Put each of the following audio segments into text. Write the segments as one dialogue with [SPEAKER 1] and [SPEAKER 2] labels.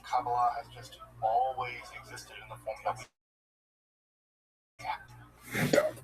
[SPEAKER 1] Kabbalah has just always existed in the form that we have.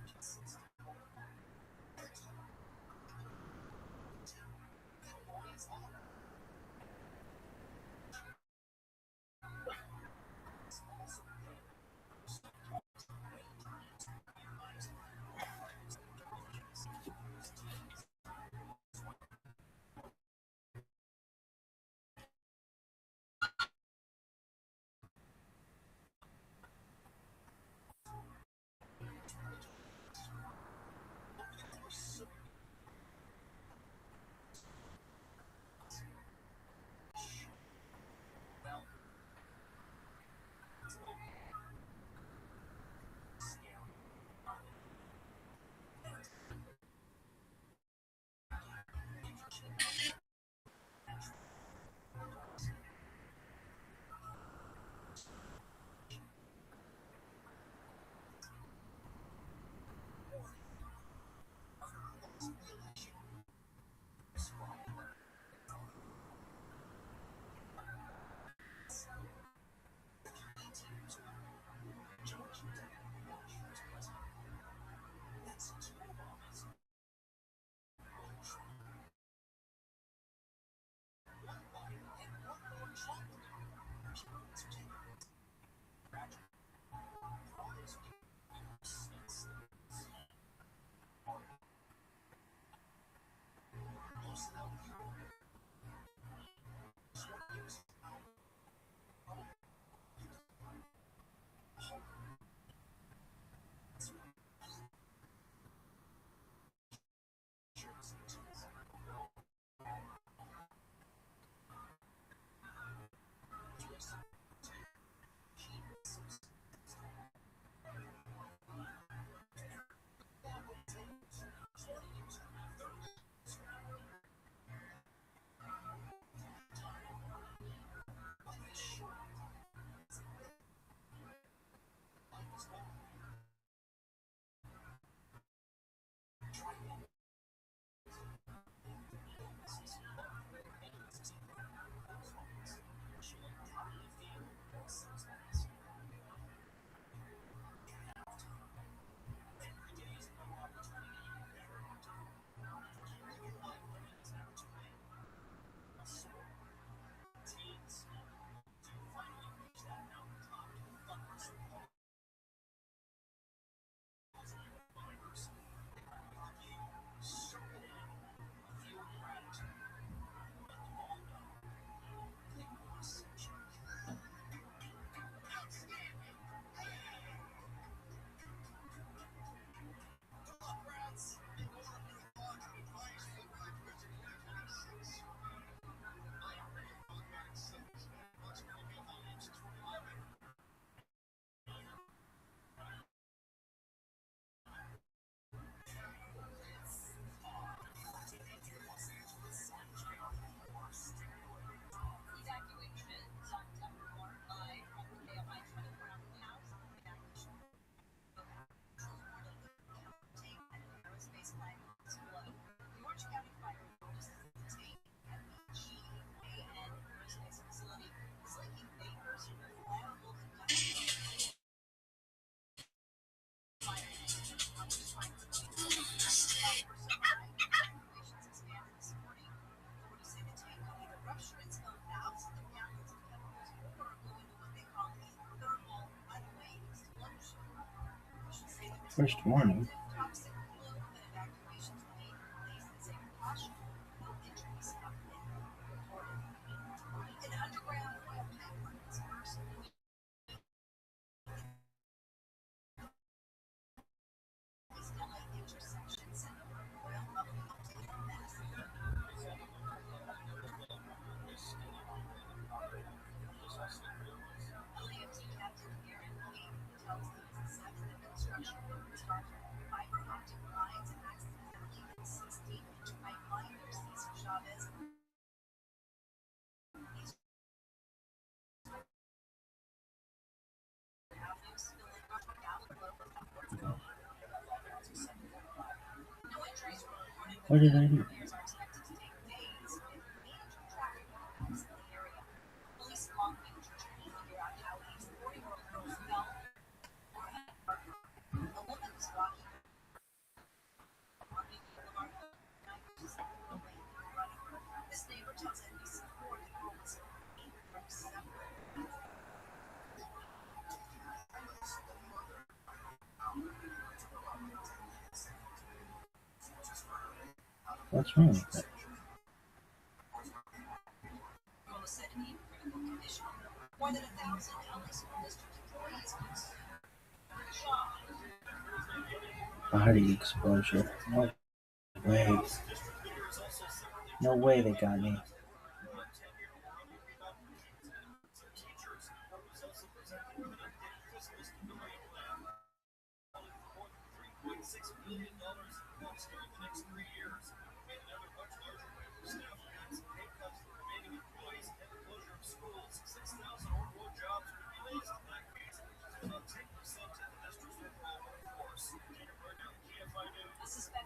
[SPEAKER 2] First warning. What did I do? What's wrong with that? Body exposure. No way. No way they got me.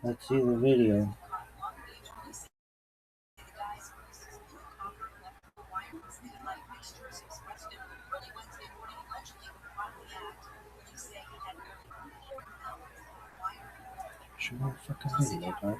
[SPEAKER 2] Let's see the video. Show me the fucking video, dog.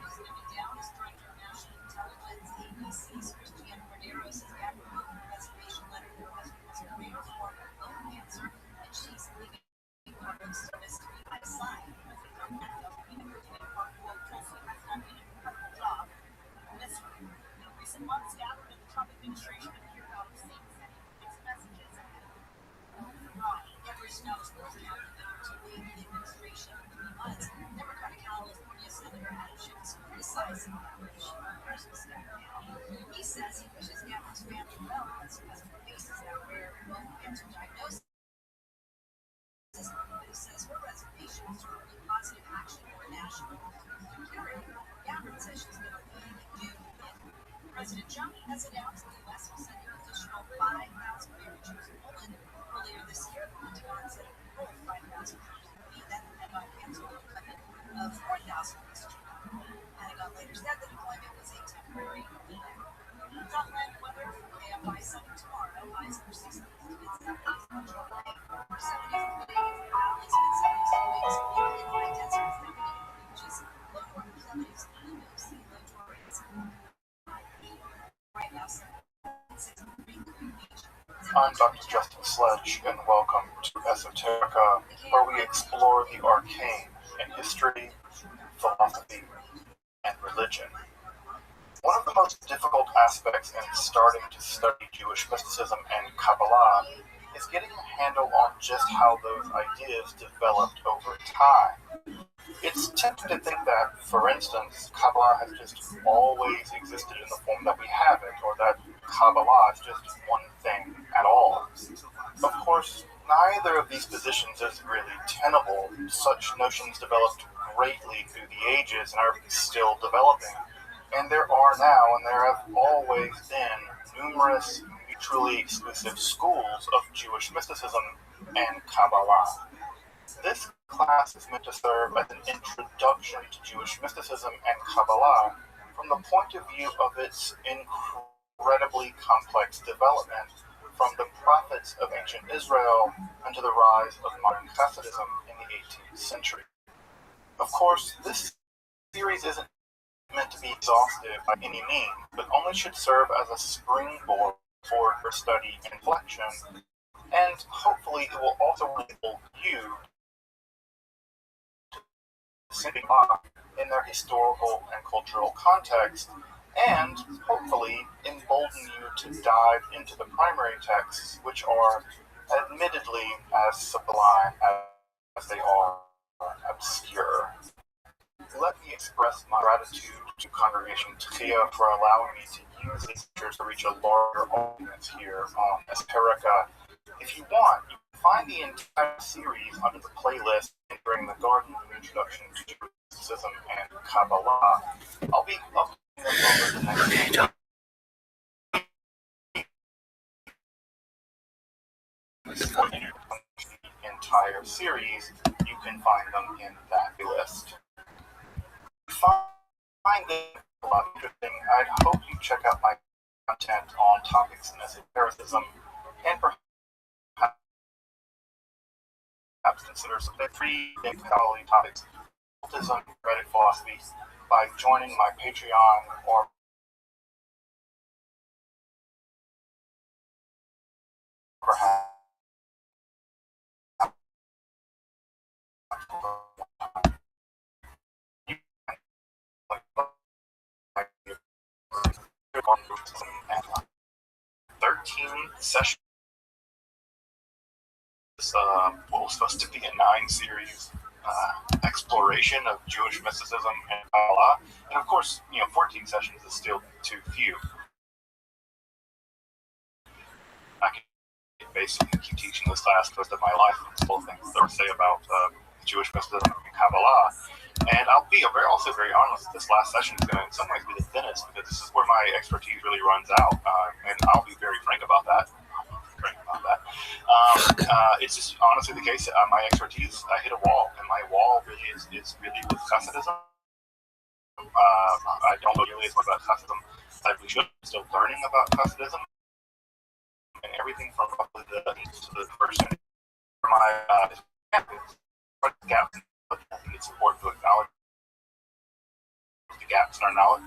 [SPEAKER 1] I'm Dr. Justin Sledge, and welcome to Esoterica, where we explore the arcane in history, philosophy, and religion. One of the most difficult aspects in starting to study Jewish mysticism and Kabbalah is getting a handle on just how those ideas developed over time. It's tempting to think that, for instance, Kabbalah has just always existed in the form that we have it, or that Kabbalah is just one thing at all. Of course, neither of these positions is really tenable. Such notions developed greatly through the ages and are still developing. And there are now, and there have always been, numerous mutually exclusive schools of Jewish mysticism and Kabbalah. This class is meant to serve as an introduction to Jewish mysticism and Kabbalah from the point of view of its incredibly complex development from the prophets of ancient Israel and to the rise of modern Hasidism in the 18th century. Of course, this series isn't meant to be exhaustive by any means, but only should serve as a springboard for your study and reflection, and hopefully it will also enable you in their historical and cultural context, and hopefully embolden you to dive into the primary texts, which are admittedly as sublime as they are obscure. Let me express my gratitude to Congregation Tchia for allowing me to use these pictures to reach a larger audience here on Esoterica. If you want, you can find the entire series under the playlist entering the Garden of Introduction to Jewish Mysticism and Kabbalah. I'll be uploading them over the next week. The entire series, you can find them in that list. find this a lot interesting, I'd hope you check out my content on topics in esotericism and perhaps consider some three big scholarly topics, occultism, Reddit philosophy, by joining my Patreon or perhaps like 13 sessions. What was supposed to be a 9-series exploration of Jewish mysticism and Kabbalah, and of course, 14 sessions is still too few. I can basically keep teaching this class the rest of my life. It's full of things that I say about Jewish mysticism and Kabbalah. And I'll be also very honest, this last session is going to in some ways be the thinnest, because this is where my expertise really runs out, and I'll be very frank about that. It's just honestly the case. My expertise, I hit a wall, and my wall really is really with Hasidism. I don't know nearly as much about Hasidism as I really should. I'm still learning about Hasidism and everything from probably the first for my gap. I think it's important to acknowledge the gaps in our knowledge,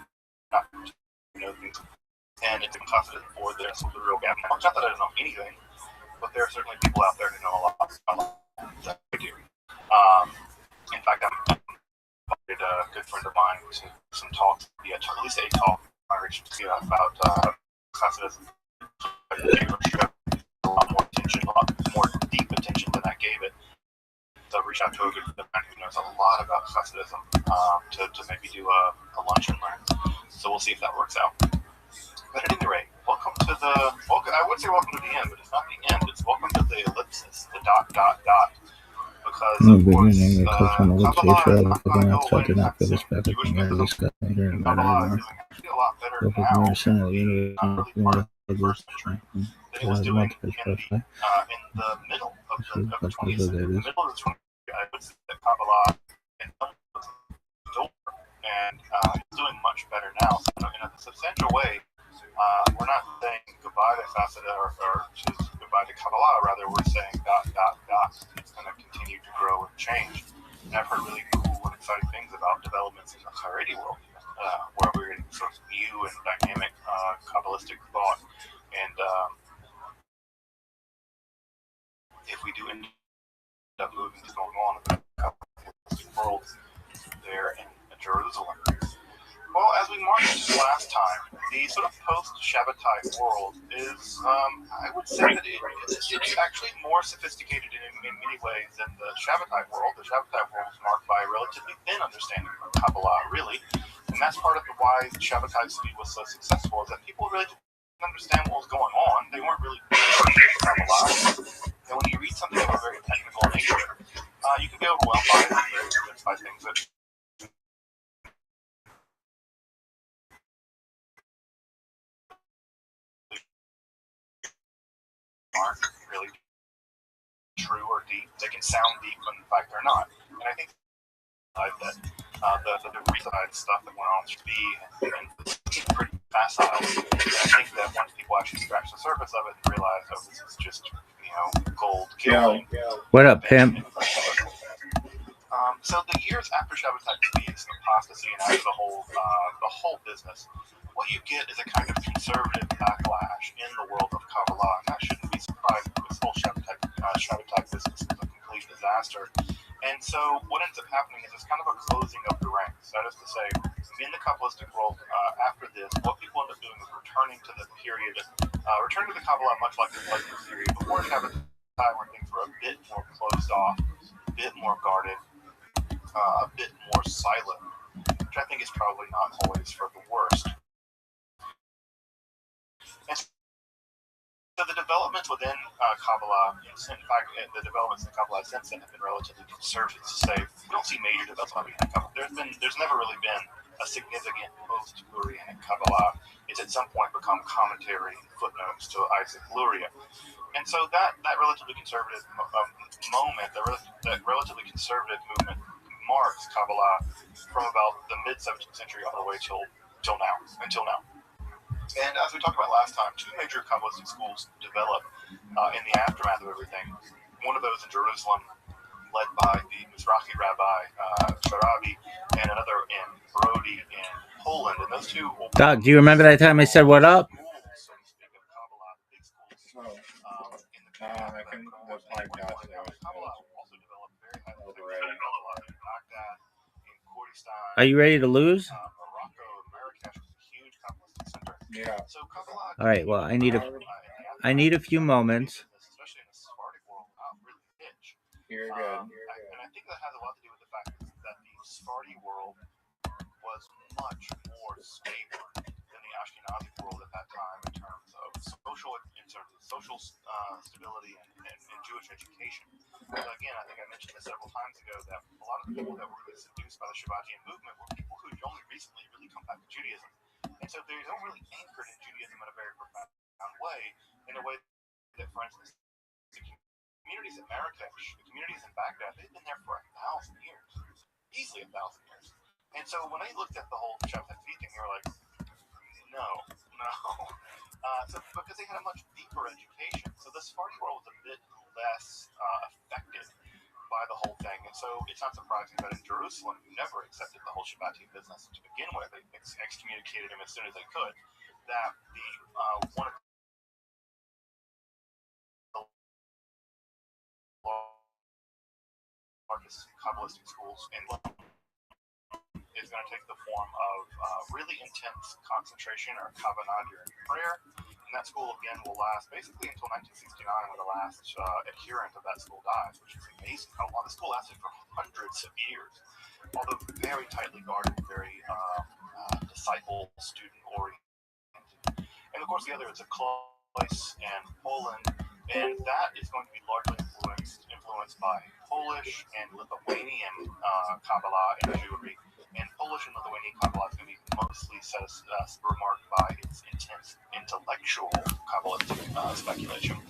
[SPEAKER 1] not things. And it's Hasidism for the real gap. Not that I don't know anything, but there are certainly people out there who know a lot that I do. In fact, I'm invited a good friend of mine to some talks, at least a talk I reached to about Hasidism. I gave a lot more attention, a lot more deep attention than I gave it. So I reached out to a good friend of mine who knows a lot about Hasidism to maybe do a lunch and learn. So we'll see if that works out. But at any rate, welcome to the I would say welcome to the end, but it's not the end. It's welcome to the ellipsis, the dot. Because
[SPEAKER 2] In the
[SPEAKER 1] of course,
[SPEAKER 2] beginning, it comes from the
[SPEAKER 1] Kabbalah
[SPEAKER 2] trail,
[SPEAKER 1] is not
[SPEAKER 2] but
[SPEAKER 1] going to
[SPEAKER 2] then
[SPEAKER 1] go
[SPEAKER 2] after I
[SPEAKER 1] away
[SPEAKER 2] did not feel
[SPEAKER 1] anytime
[SPEAKER 2] this
[SPEAKER 1] soon.
[SPEAKER 2] back
[SPEAKER 1] Jewish
[SPEAKER 2] again, I
[SPEAKER 1] mysticism
[SPEAKER 2] discussed later
[SPEAKER 1] and
[SPEAKER 2] about
[SPEAKER 1] Kabbalah is
[SPEAKER 2] anymore.
[SPEAKER 1] doing actually a lot better
[SPEAKER 2] Look at
[SPEAKER 1] now
[SPEAKER 2] more center,
[SPEAKER 1] than not really part of the first century than it was doing in the middle of the 20th century. In the middle of the 20th century, I would say that Kabbalah and it's doing much better now. So in a substantial way, we're not saying goodbye to Hasidism or goodbye to Kabbalah. Rather, we're saying dot. It's going to continue to grow and change. And I've heard really cool and exciting things about developments in the Haredi world, where we're getting sort of new and dynamic Kabbalistic thought. And if we do end up moving to going on in the Kabbalistic world there in Jerusalem. Well, as we marched last time, the sort of post-Shabbatai world is, I would say that it's actually more sophisticated in many ways than the Shabbatai world. The Shabbatai world is marked by a relatively thin understanding of Kabbalah, really. And that's part of why Shabbatai study was so successful, is that people really didn't understand what was going on. They weren't really Kabbalah. And when you read something of a very technical nature, you can be overwhelmed by it and very convinced by things that aren't really true or deep. They can sound deep, but in fact they're not. And I think that the reside stuff that went on should be pretty facile. And I think that once people actually scratch the surface of it and realize, oh, this is just gold gilding.
[SPEAKER 2] What up, pimp?
[SPEAKER 1] So the years after Shabbatai peace, apostasy, and after the whole business, what you get is a kind of conservative backlash in the world of Kabbalah, and that shouldn't be surprising. This whole Shabbatai business is a complete disaster. And so what ends up happening is it's kind of a closing of the ranks. That is to say, in the Kabbalistic world, after this, what people end up doing is returning to the Kabbalah much like the period before Shabbatai, where things were a bit more closed off, a bit more guarded, a bit more silent, which I think is probably not always for the worst. And so the developments within Kabbalah, in fact, the developments in Kabbalah since then have been relatively conservative. To say, we don't see major development in Kabbalah. There's never really been a significant post-Lurianic Kabbalah. It's at some point become commentary and footnotes to Isaac Luria. And so that relatively conservative moment, that relatively conservative movement marks Kabbalah from about the mid-17th century all the way until now. And as we talked about last time, two major Kabbalistic schools developed in the aftermath of everything. One of those in Jerusalem, led by the Mizrahi Rabbi Sharabi, and another in Brody in Poland. And those two...
[SPEAKER 2] Doc, do you remember that time I said what up? Are you ready to lose?
[SPEAKER 3] Yeah.
[SPEAKER 2] All right. Well, I need a few moments.
[SPEAKER 3] You're good.
[SPEAKER 1] And I think that has a lot to do with the fact that the Sephardi world was much more stable than the Ashkenazi world at that time in terms of social stability and Jewish education. So again, I think I mentioned this several times ago that a lot of the people that were really seduced by the Shabbatian movement were people who had only recently really come back to Judaism. And so they don't really anchored in Judaism in a very profound way, in a way that, for instance, the communities in Marrakesh, the communities in Baghdad, they've been there for 1,000 years, easily 1,000 years. And so when they looked at the whole Shabbat thing, they were like, no. So because they had a much deeper education, so the Sephardi world was a bit less affected by the whole thing. And so it's not surprising that in Jerusalem, who never accepted the whole Shabbatian business to begin with, they excommunicated him as soon as they could, that the one of the largest Kabbalistic schools in London is going to take the form of really intense concentration or kavanah during prayer. And that school, again, will last basically until 1969, when the last adherent of that school dies, which is amazing how long. The school lasted for hundreds of years, although very tightly guarded, very disciple-student-oriented. And, of course, the other is a Klois in Poland, and that is going to be largely influenced by Polish and Lithuanian Kabbalah and Jewry. And Polish and Lithuanian Kabbalah is going to be mostly remarked by its intense intellectual Kabbalistic speculation.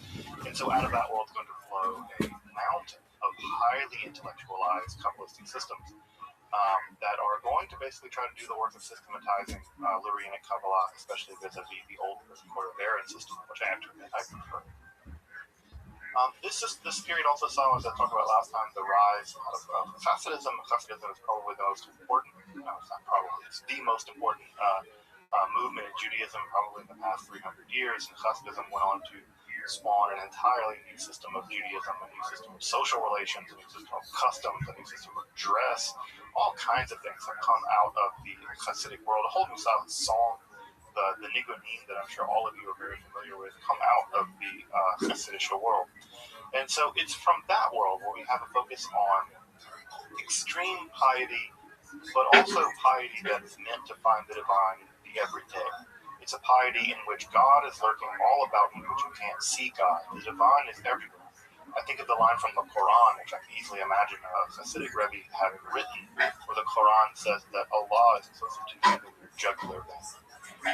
[SPEAKER 1] And so out of that world is going to flow a mountain of highly intellectualized Kabbalistic systems that are going to basically try to do the work of systematizing Lurianic Kabbalah, especially vis-a-vis the older Cordovarian system, which I prefer. This period also saw, as I talked about last time, the rise of Hasidism. Hasidism is probably the most important, it's not probably, it's the most important movement in Judaism probably in the past 300 years. And Hasidism went on to spawn an entirely new system of Judaism, a new system of social relations, a new system of customs, a new system of dress. All kinds of things have come out of the Hasidic world. A whole new style of song, the Nigunim that I'm sure all of you are very familiar with, come out of the Hasidic world. And so it's from that world where we have a focus on extreme piety, but also piety that is meant to find the divine in the everyday. It's a piety in which God is lurking all about you, but you can't see God. The divine is everywhere. I think of the line from the Quran, which I can easily imagine a Hasidic Rebbe having written, where the Quran says that Allah is closer to you than your jugular vein.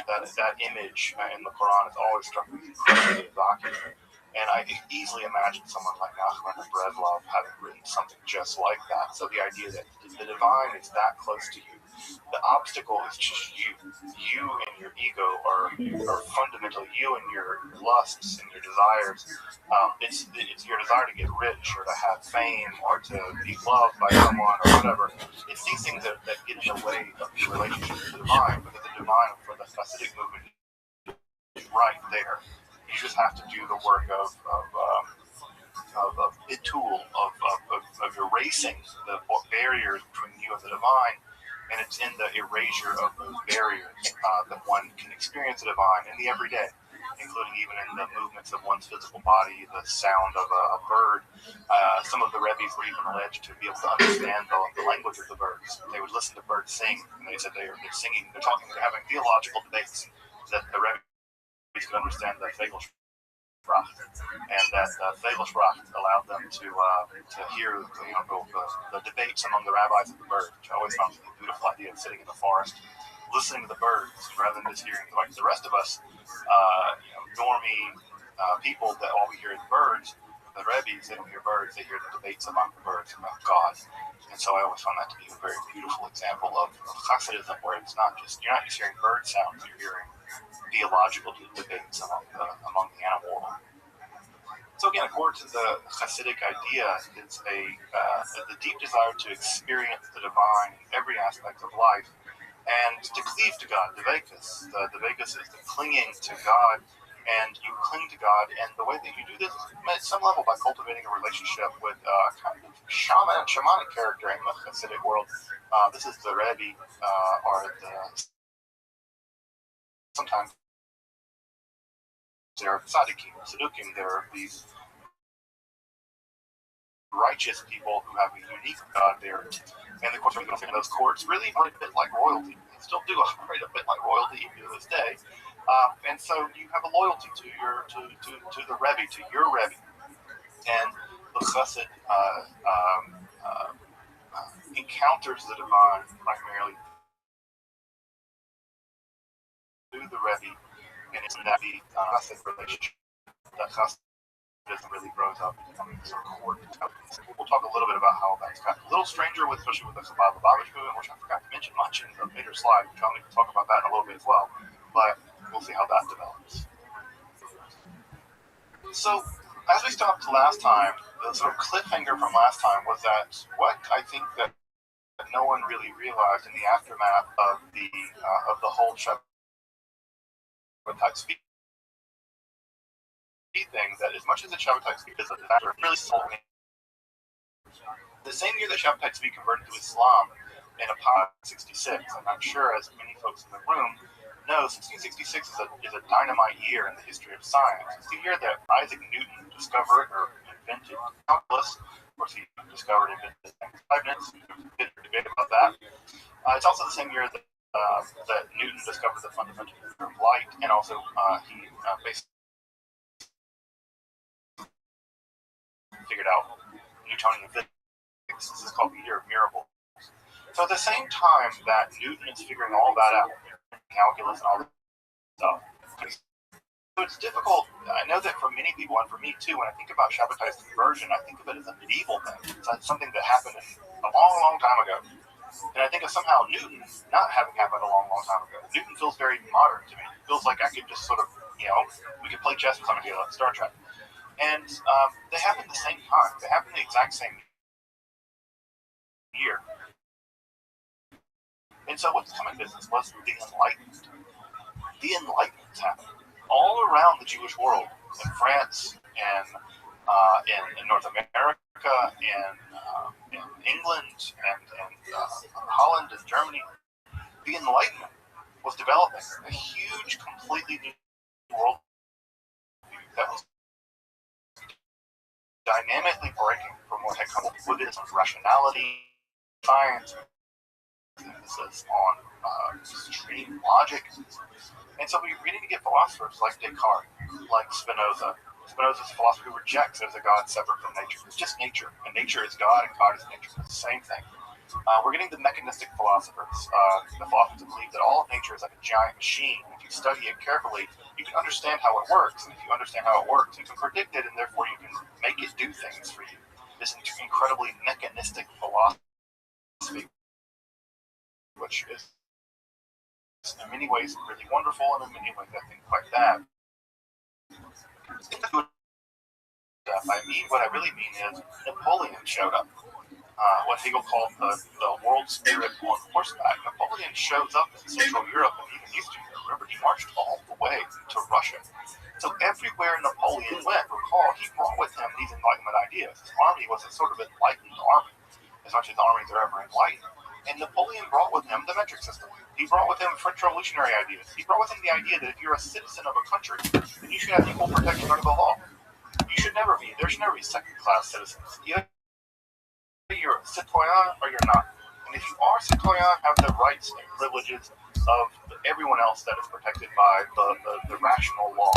[SPEAKER 1] That image in the Quran has always struck me incredibly evocative. And I can easily imagine someone like Nachman of Breslov having written something just like that. So the idea that the divine is that close to you. The obstacle is just you. You and your ego are fundamentally you and your lusts and your desires. It's your desire to get rich or to have fame or to be loved by someone or whatever. It's these things that get in the way of your relationship with the divine, because the divine for the Hasidic movement is right there. You just have to do the work of bitul, of erasing the barriers between you and the divine, and it's in the erasure of those barriers that one can experience the divine in the everyday, including even in the movements of one's physical body, the sound of a bird. Some of the Rebbe's were even alleged to be able to understand the language of the birds. They would listen to birds sing, and they said they're singing, they're having theological debates, that the Rebbe could understand the Fegelsprache, and that Fegelsprache allowed them to hear the debates among the rabbis of the birds, which I always found a beautiful idea of sitting in the forest, listening to the birds, rather than just hearing like the rest of us, normie people that all we hear is birds. The Rebbe's, they don't hear birds, they hear the debates among the birds about God. And so I always found that to be a very beautiful example of Hasidism, where it's not just, you're not just hearing bird sounds, you're hearing theological debates among the animal world. So again, according to the Hasidic idea, it's the deep desire to experience the divine in every aspect of life, and to cleave to God, Devekus. The Devekus is the clinging to God, and you cling to God, and the way that you do this, at some level, by cultivating a relationship with kind of shamanic character in the Hasidic world. This is the Rebbe, or sometimes they're Tzaddikim, they're these righteous people who have a unique God there. And of course, those courts really are a bit like royalty. They still do operate a bit like royalty to this day. And so you have a loyalty to the Rebbe, to your Rebbe. And the Chassid encounters the divine primarily through the Rebbe, and it's in that the Chassid relationship that Chassidism really grows up becoming sort of core. We'll talk a little bit about how that's got a little stranger, especially with the Chabad Lubavitch movement, which I forgot to mention much in the later slide, which I'll talk about that in a little bit as well. But we'll see how that develops. So, as we stopped last time, the sort of cliffhanger from last time was that what I think that no one really realized in the aftermath of the whole Shabbatai speak thing, that as much as the Shabbatai speak is a factor, really sold me. The same year that Shabbatai Tzvi converted to Islam in Apollo 66, I'm not sure as many folks in the room know, 1666 is a dynamite year in the history of science. It's the year that Isaac Newton discovered or invented calculus. Of course, he discovered and invented fragments. There's a bit of debate about that. It's also the same year that Newton discovered the fundamental theory of light, and also he basically figured out Newtonian physics. This is called the year of miracles. So at the same time that Newton is figuring all that out, calculus and all this stuff, so it's difficult. I know that for many people, and for me too, when I think about Shabbatai's conversion, I think of it as a medieval thing. It's something that happened a long, long time ago. And I think of somehow Newton not having happened a long, long time ago. Newton feels very modern to me. It feels like I could just sort of, we could play chess with somebody like Star Trek. And they happened at the same time. They happened the exact same year. And so what's coming business was the Enlightenment. The Enlightenment happened all around the Jewish world, in France, and in North America, in England, and Holland, and Germany. The Enlightenment was developing a huge, completely new world that was dynamically breaking from what had come with its rationality, science, emphasis on extreme logic. And so we need to get philosophers like Descartes, like Spinoza. Spinoza's a philosopher who rejects there's a God separate from nature. It's just nature, and nature is God, and God is nature. It's the same thing. We're getting the mechanistic philosophers. The philosophers believe that all of nature is like a giant machine. If you study it carefully, you can understand how it works. And if you understand how it works, you can predict it, and therefore you can make it do things for you. This incredibly mechanistic philosophy, which is in many ways really wonderful, and in many ways I think quite bad. What I really mean is Napoleon showed up. What Hegel called the world spirit on horseback. Napoleon shows up in Central Europe and even Eastern Europe. Remember, he marched all the way to Russia. So everywhere Napoleon went, recall, he brought with him these Enlightenment ideas. His army was a sort of enlightened army, as much as armies are ever enlightened. And Napoleon brought with him the metric system. He brought with him French revolutionary ideas. He brought with him the idea that if you're a citizen of a country, then you should have equal protection under the law. There should never be second-class citizens. Either you're a citoyen or you're not. And if you are a citoyen, have the rights and privileges of everyone else that is protected by the rational law.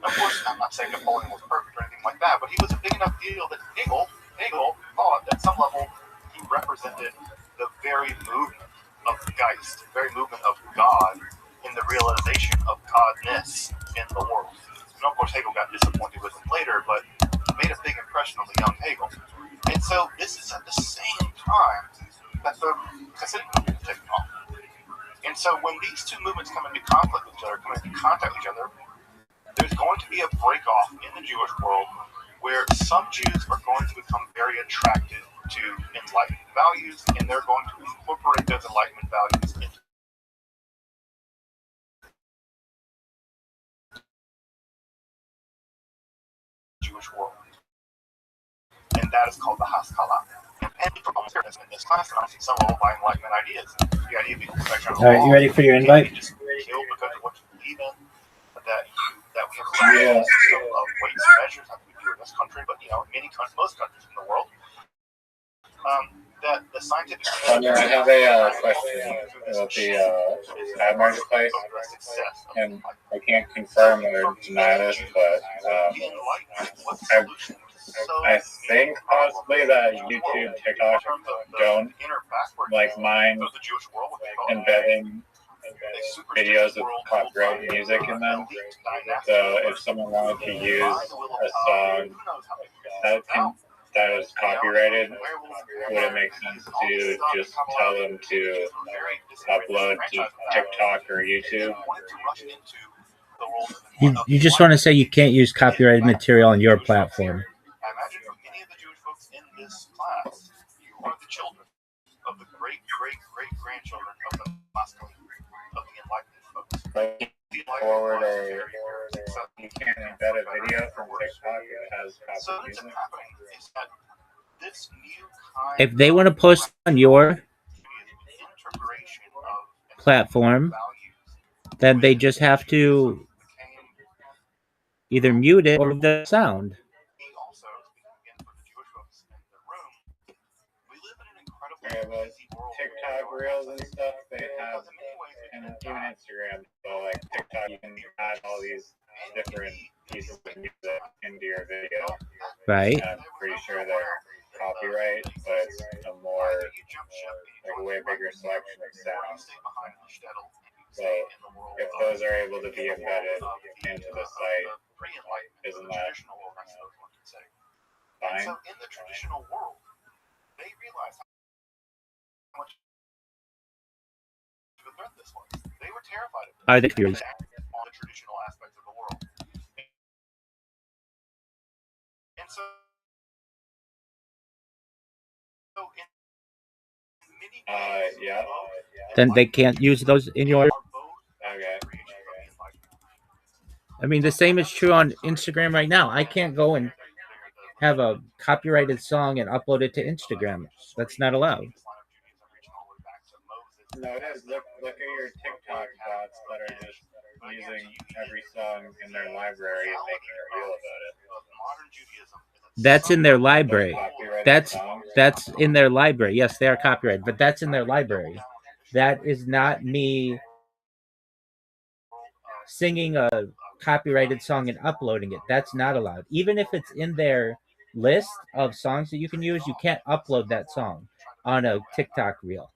[SPEAKER 1] Now, of course, I'm not saying Napoleon was perfect or anything like that, but he was a big enough deal that Hegel thought at some level he represented the very movement of Geist, the very movement of God in the realization of Godness in the world. And of course, Hegel got disappointed with him later, but made a big impression on the young Hegel. And so this is at the same time Hasidic movement is taking off. And so when these two movements come into conflict with each other, come into contact with each other, there's going to be a break-off in the Jewish world where some Jews are going to become very attracted to Enlightenment values, and they're going to incorporate those Enlightenment values into the Jewish world. And that is called the Haskalah. And from in this class, and obviously some level by Enlightenment ideas. The idea of equal protection.
[SPEAKER 2] All right, you ready for your invite?
[SPEAKER 1] Just kill because of what you believe in. That we have a system of weights and measures, how we do in this country, but most countries in the world. That the scientific.
[SPEAKER 3] I have a question about the ad marketplace, and I can't confirm or deny this, but I think possibly that YouTube, TikTok don't mind embedding videos with copyrighted music in them. So if someone wanted to use a song that is copyrighted, would it make sense to just tell them to upload to TikTok or YouTube?
[SPEAKER 2] You just want to say you can't use copyrighted material on your platform.
[SPEAKER 1] I imagine for many of the Jewish folks in this class, you are the children of the great-great-great-grandchildren of the masculine, of the Enlightenment folks.
[SPEAKER 3] Like, forward or you can't embed a video from TikTok if it has copyright music.
[SPEAKER 1] Is that this new kind
[SPEAKER 2] If they want to post on your platform, then they just have to either mute it or the sound.
[SPEAKER 1] also, again, for the Jewish folks in the room, we live in an incredibly
[SPEAKER 3] busy world. TikTok reels and stuff, they have, and even Instagram. So like TikTok, you can add all these different pieces of music into your video.
[SPEAKER 2] Right.
[SPEAKER 3] And I'm pretty sure they're copyright, but it's a more, like a way bigger selection of sounds. So if those are able to be embedded into the site, isn't that fine?
[SPEAKER 1] So in the traditional world, they realized how much of a threat this was. They were terrified of it.
[SPEAKER 2] Are they curious?
[SPEAKER 1] On the traditional aspects of the world. And so in many ways,
[SPEAKER 3] yeah.
[SPEAKER 2] Then they can't use those in your.
[SPEAKER 3] Okay.
[SPEAKER 2] I mean, the same is true on Instagram right now. I can't go and have a copyrighted song and upload it to Instagram. That's not allowed.
[SPEAKER 3] No, it is. Look at your TikTok bots that are just using every song in their library and making a reel about it.
[SPEAKER 2] That's in their library. That's in their library. Yes, they are copyrighted, but that's in their library. That is not me singing a copyrighted song and uploading it. That's not allowed. Even if it's in their list of songs that you can use, you can't upload that song on a TikTok reel.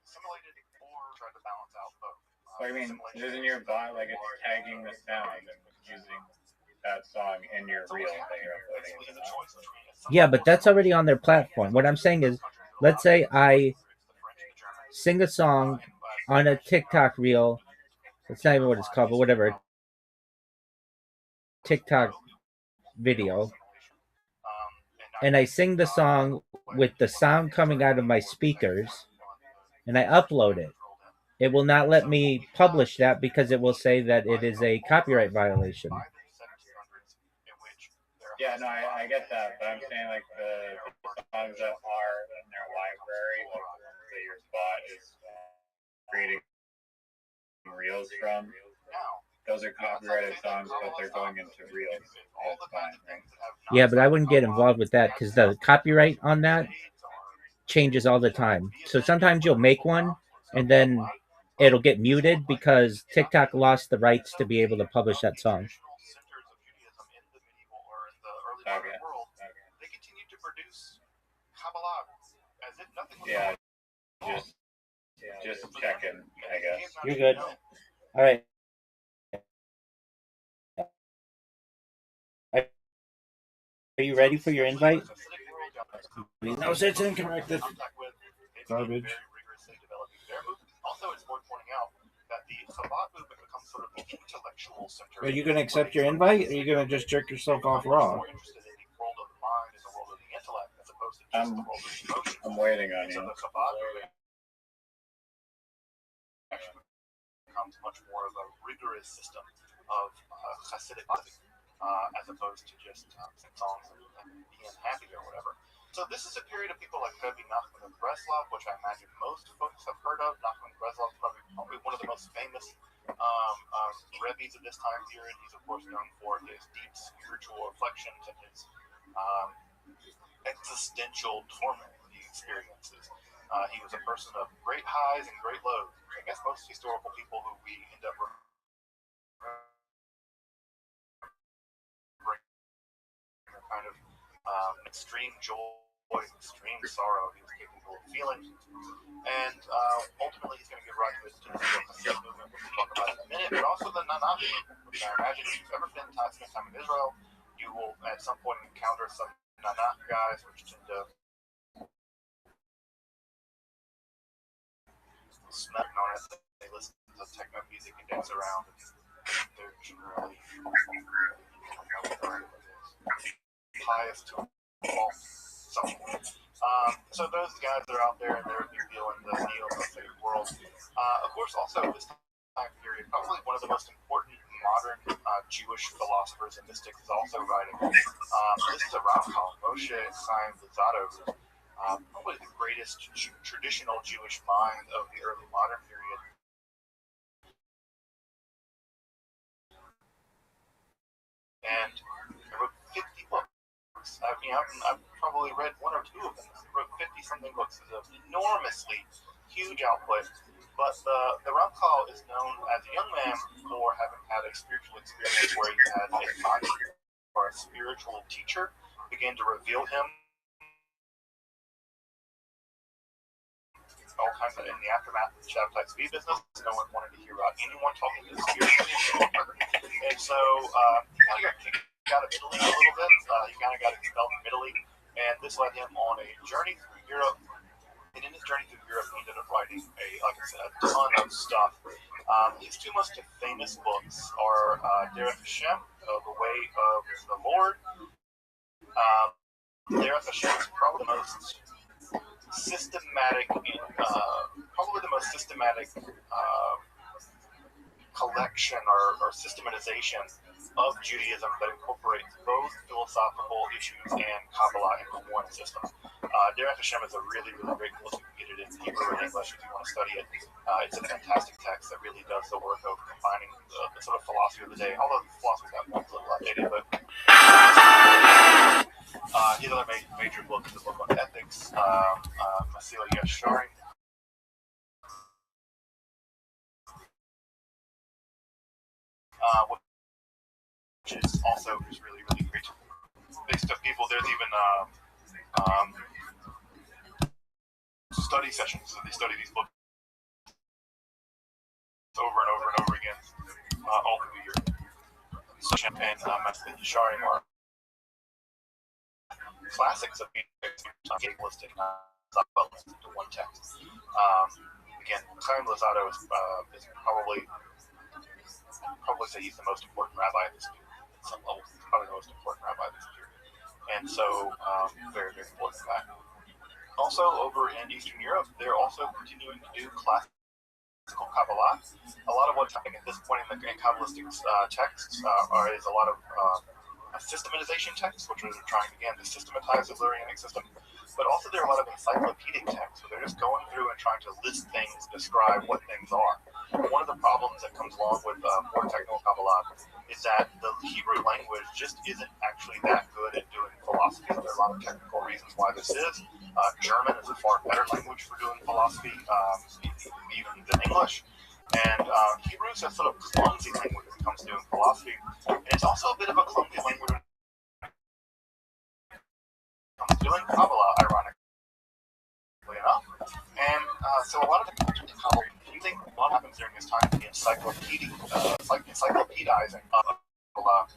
[SPEAKER 3] I mean, isn't your bot like it's tagging the sound and using that song in your reel that you're uploading?
[SPEAKER 2] Yeah, but that's already on their platform. What I'm saying is, let's say I sing a song on a TikTok reel. That's not even what it's called, but whatever. TikTok video. And I sing the song with the sound coming out of my speakers, and I upload it. It will not let me publish that because it will say that it is a copyright violation.
[SPEAKER 3] Yeah, no, I get that, but I'm saying like the songs that are in their library, like the ones that your bot is creating reels from, those are copyrighted songs, but they're going into reels. That's fine, right?
[SPEAKER 2] Yeah, but I wouldn't get involved with that because the copyright on that changes all the time. So sometimes you'll make one and then it'll get muted because TikTok lost the rights to be able to publish that song.
[SPEAKER 3] Yeah, just checking, I guess.
[SPEAKER 2] You're good. All right. Are you ready for your invite?
[SPEAKER 4] No, it's incorrect. Garbage.
[SPEAKER 1] intellectual center.
[SPEAKER 2] Are you going to accept your invite, or are you going to just jerk yourself off raw?
[SPEAKER 1] More interested in the world of the mind and the world of the intellect as opposed to just the world of emotion.
[SPEAKER 3] I'm waiting on
[SPEAKER 1] So
[SPEAKER 3] you.
[SPEAKER 1] the Chabad becomes much more of a rigorous system of Hasidic philosophy, as opposed to just sing songs and being happy or whatever. So this is a period of people like Rabbi Nachman of Breslov, which I imagine most folks have heard of. Nachman of Breslov is probably one of the most famous rabbis of this time period. He's of course known for his deep spiritual reflections and his existential torment he experiences. He was a person of great highs and great lows. I guess most historical people who we end up kind of extreme joy, extreme sorrow he was capable of feeling. And ultimately he's going to give rise to the Hasidic movement, which we'll talk about in a minute, but also the Nanach movement, which I imagine if you've ever spent time in Israel, you will at some point encounter some Nanach guys, which tend to smack on it. They listen to techno music and dance around. They're generally pious to all. So those guys are out there and they're revealing the neo-Hasidic world. Of course, also this time period, probably one of the most important modern Jewish philosophers and mystics is also writing. This is a Ramchal, Moshe Chaim Luzzatto, probably the greatest traditional Jewish mind of the early modern period. And I wrote 50 books. I've probably read one or two of them. I wrote 50-something books. It's an enormously huge output. But the Ramchal is known as a young man for having had a spiritual experience where he had a body or a spiritual teacher begin to reveal him all kinds of in the aftermath of the Shabbatai Tzvi business. No one wanted to hear about anyone talking to the spiritual. And so he kind of got kicked out of Italy a little bit. He kind of got expelled from Italy, and this led him on a journey through Europe. And in his journey through Europe, he ended up writing like I said, a ton of stuff. His two most famous books are Derech Hashem, The Way of the Lord. Derech Hashem is probably the most systematic, collection or systematization of Judaism that incorporates both philosophical issues and Kabbalah into one system. Derech Hashem is a really, really great book. You can get it in Hebrew and English if you want to study it. It's a fantastic text that really does the work of combining the sort of philosophy of the day, although the philosophy of that one's a little outdated, but his other major book is a book on ethics, Masila Yesharim. Which is also just really, really great. Based on people, there's even study sessions, so they study these books over and over and over again all through the year. So, and Masila Yesharim are classics of being legalistic, not into one text. Again, Chaim Luzzatto is probably say he's the most important rabbi of this period. At some level, he's probably the most important rabbi of this period. And so, very, very important guy. Also, over in Eastern Europe, they're also continuing to do classical Kabbalah. A lot of what's happening at this point in Kabbalistic texts is a lot of systematization texts, which are trying, again, to systematize the Lurianic system. But also there are a lot of encyclopedic texts, where they're just going through and trying to list things, describe what things are. One of the problems that comes along with more technical Kabbalah is that the Hebrew language just isn't actually that good at doing philosophy. There are a lot of technical reasons why this is. German is a far better language for doing philosophy, even than English. And Hebrew is a sort of clumsy language when it comes to doing philosophy. And it's also a bit of a clumsy language when it comes to doing Kabbalah, ironically enough. And so a lot of the you think a lot happens during this time, the encyclopedizing of Kabbalah.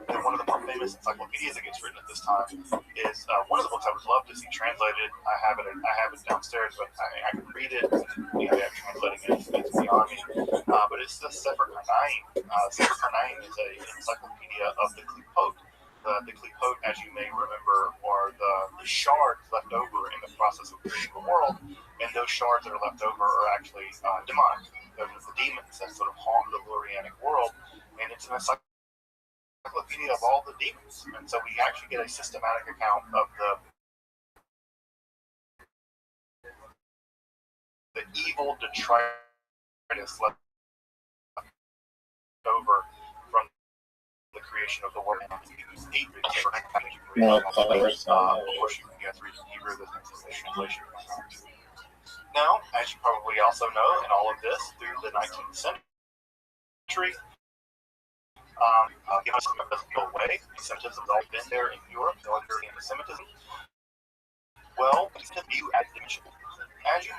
[SPEAKER 1] The one of the more famous encyclopedias that gets written at this time is one of the books I would love to see translated. I have it downstairs, but I can read it. They are translating it. It's beyond me. But it's the Sefer Karnaim. Sefer Karnaim is an encyclopedia of the Klipot. The Klipot, as you may remember, are the shards left over in the process of creating the world, and those shards that are left over are actually demonic. Those are the demons that sort of haunt the Lurianic world, and it's an encyclopedia of all the demons. And so we actually get a systematic account of the evil detritus left over from the creation of the world. Of course, you can get through Hebrew, the translation. Now, as you probably also know, in all of this, through the 19th century, anti-Semitism doesn't go away. Anti-Semitism has always been there in Europe, military anti-Semitism. Well, it's a view as dimensional. As you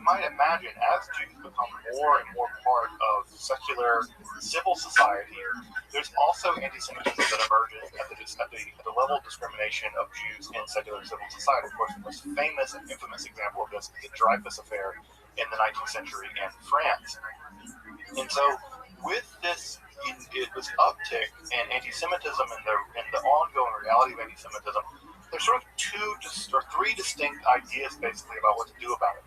[SPEAKER 1] might imagine, as Jews become more and more part of secular civil society, there's also anti-Semitism that emerges at the level of discrimination of Jews in secular civil society. Of course, the most famous and infamous example of this is the Dreyfus Affair in the 19th century in France. And so, with this uptick in anti-Semitism and the ongoing reality of anti-Semitism, there's sort of three distinct ideas basically about what to do about it.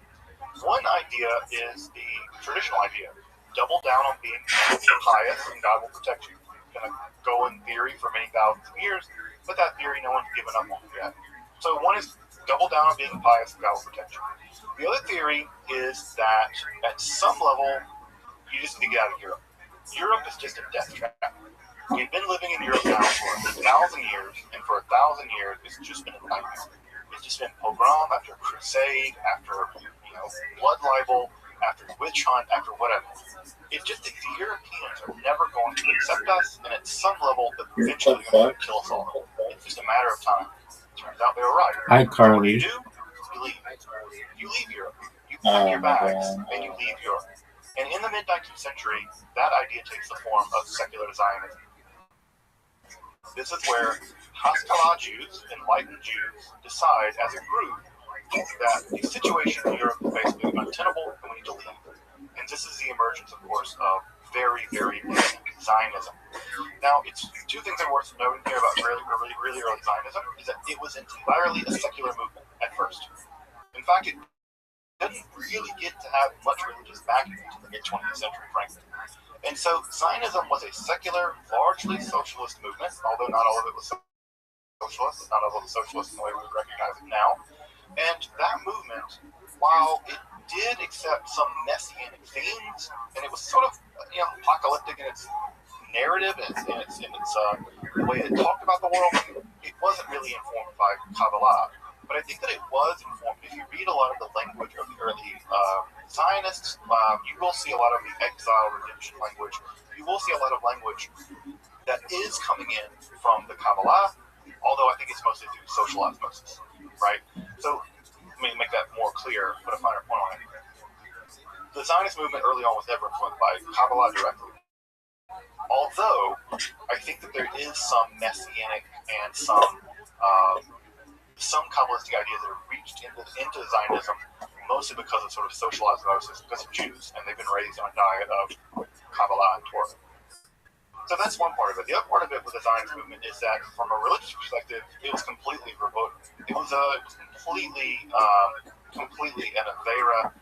[SPEAKER 1] One idea is the traditional idea: double down on being pious and God will protect you. It's going to go in theory for many thousands of years, but that theory no one's given up on yet. So one is double down on being pious and God will protect you. The other theory is that at some level you just need to get out of Europe. Europe is just a death trap. We've been living in Europe now for 1,000 years, and for 1,000 years, it's just been a nightmare. It's just been pogrom after crusade, after blood libel, after witch hunt, after whatever. It's just that the Europeans are never going to accept us, and at some level, eventually they're going to kill us all. It's just a matter of time. Turns out they were right.
[SPEAKER 4] Hi, Carly.
[SPEAKER 1] What do? You leave. You leave Europe. You pack your bags, and you leave Europe. And in the mid-19th century, that idea takes the form of secular Zionism. This is where Haskalah Jews, enlightened Jews, decide as a group that the situation in Europe is basically untenable and we need to leave. And this is the emergence, of course, of very, very late Zionism. Now, it's two things that are worth noting here about really early Zionism is that it was entirely a secular movement at first. In fact, it didn't really get to have much religious backing until the mid-20th century, frankly. And so Zionism was a secular, largely socialist movement, although not all of it was socialist, not all of it was socialist in the way we would recognize it now. And that movement, while it did accept some messianic themes, and it was sort of apocalyptic in its narrative and in its the way it talked about the world, it wasn't really informed by Kabbalah. But I think that it was informed. If you read a lot of the language of the early Zionists, you will see a lot of the exile redemption language. You will see a lot of language that is coming in from the Kabbalah, although I think it's mostly through social osmosis, right? So let me make that more clear, put a finer point on it. The Zionist movement early on was never influenced by Kabbalah directly. Although I think that there is some messianic and some Kabbalistic ideas that have reached into Zionism, mostly because of sort of social osmosis, because of Jews, and they've been raised on a diet of Kabbalah and Torah. So that's one part of it. The other part of it with the Zionist movement is that, from a religious perspective, it was completely verboten. It was completely an avera.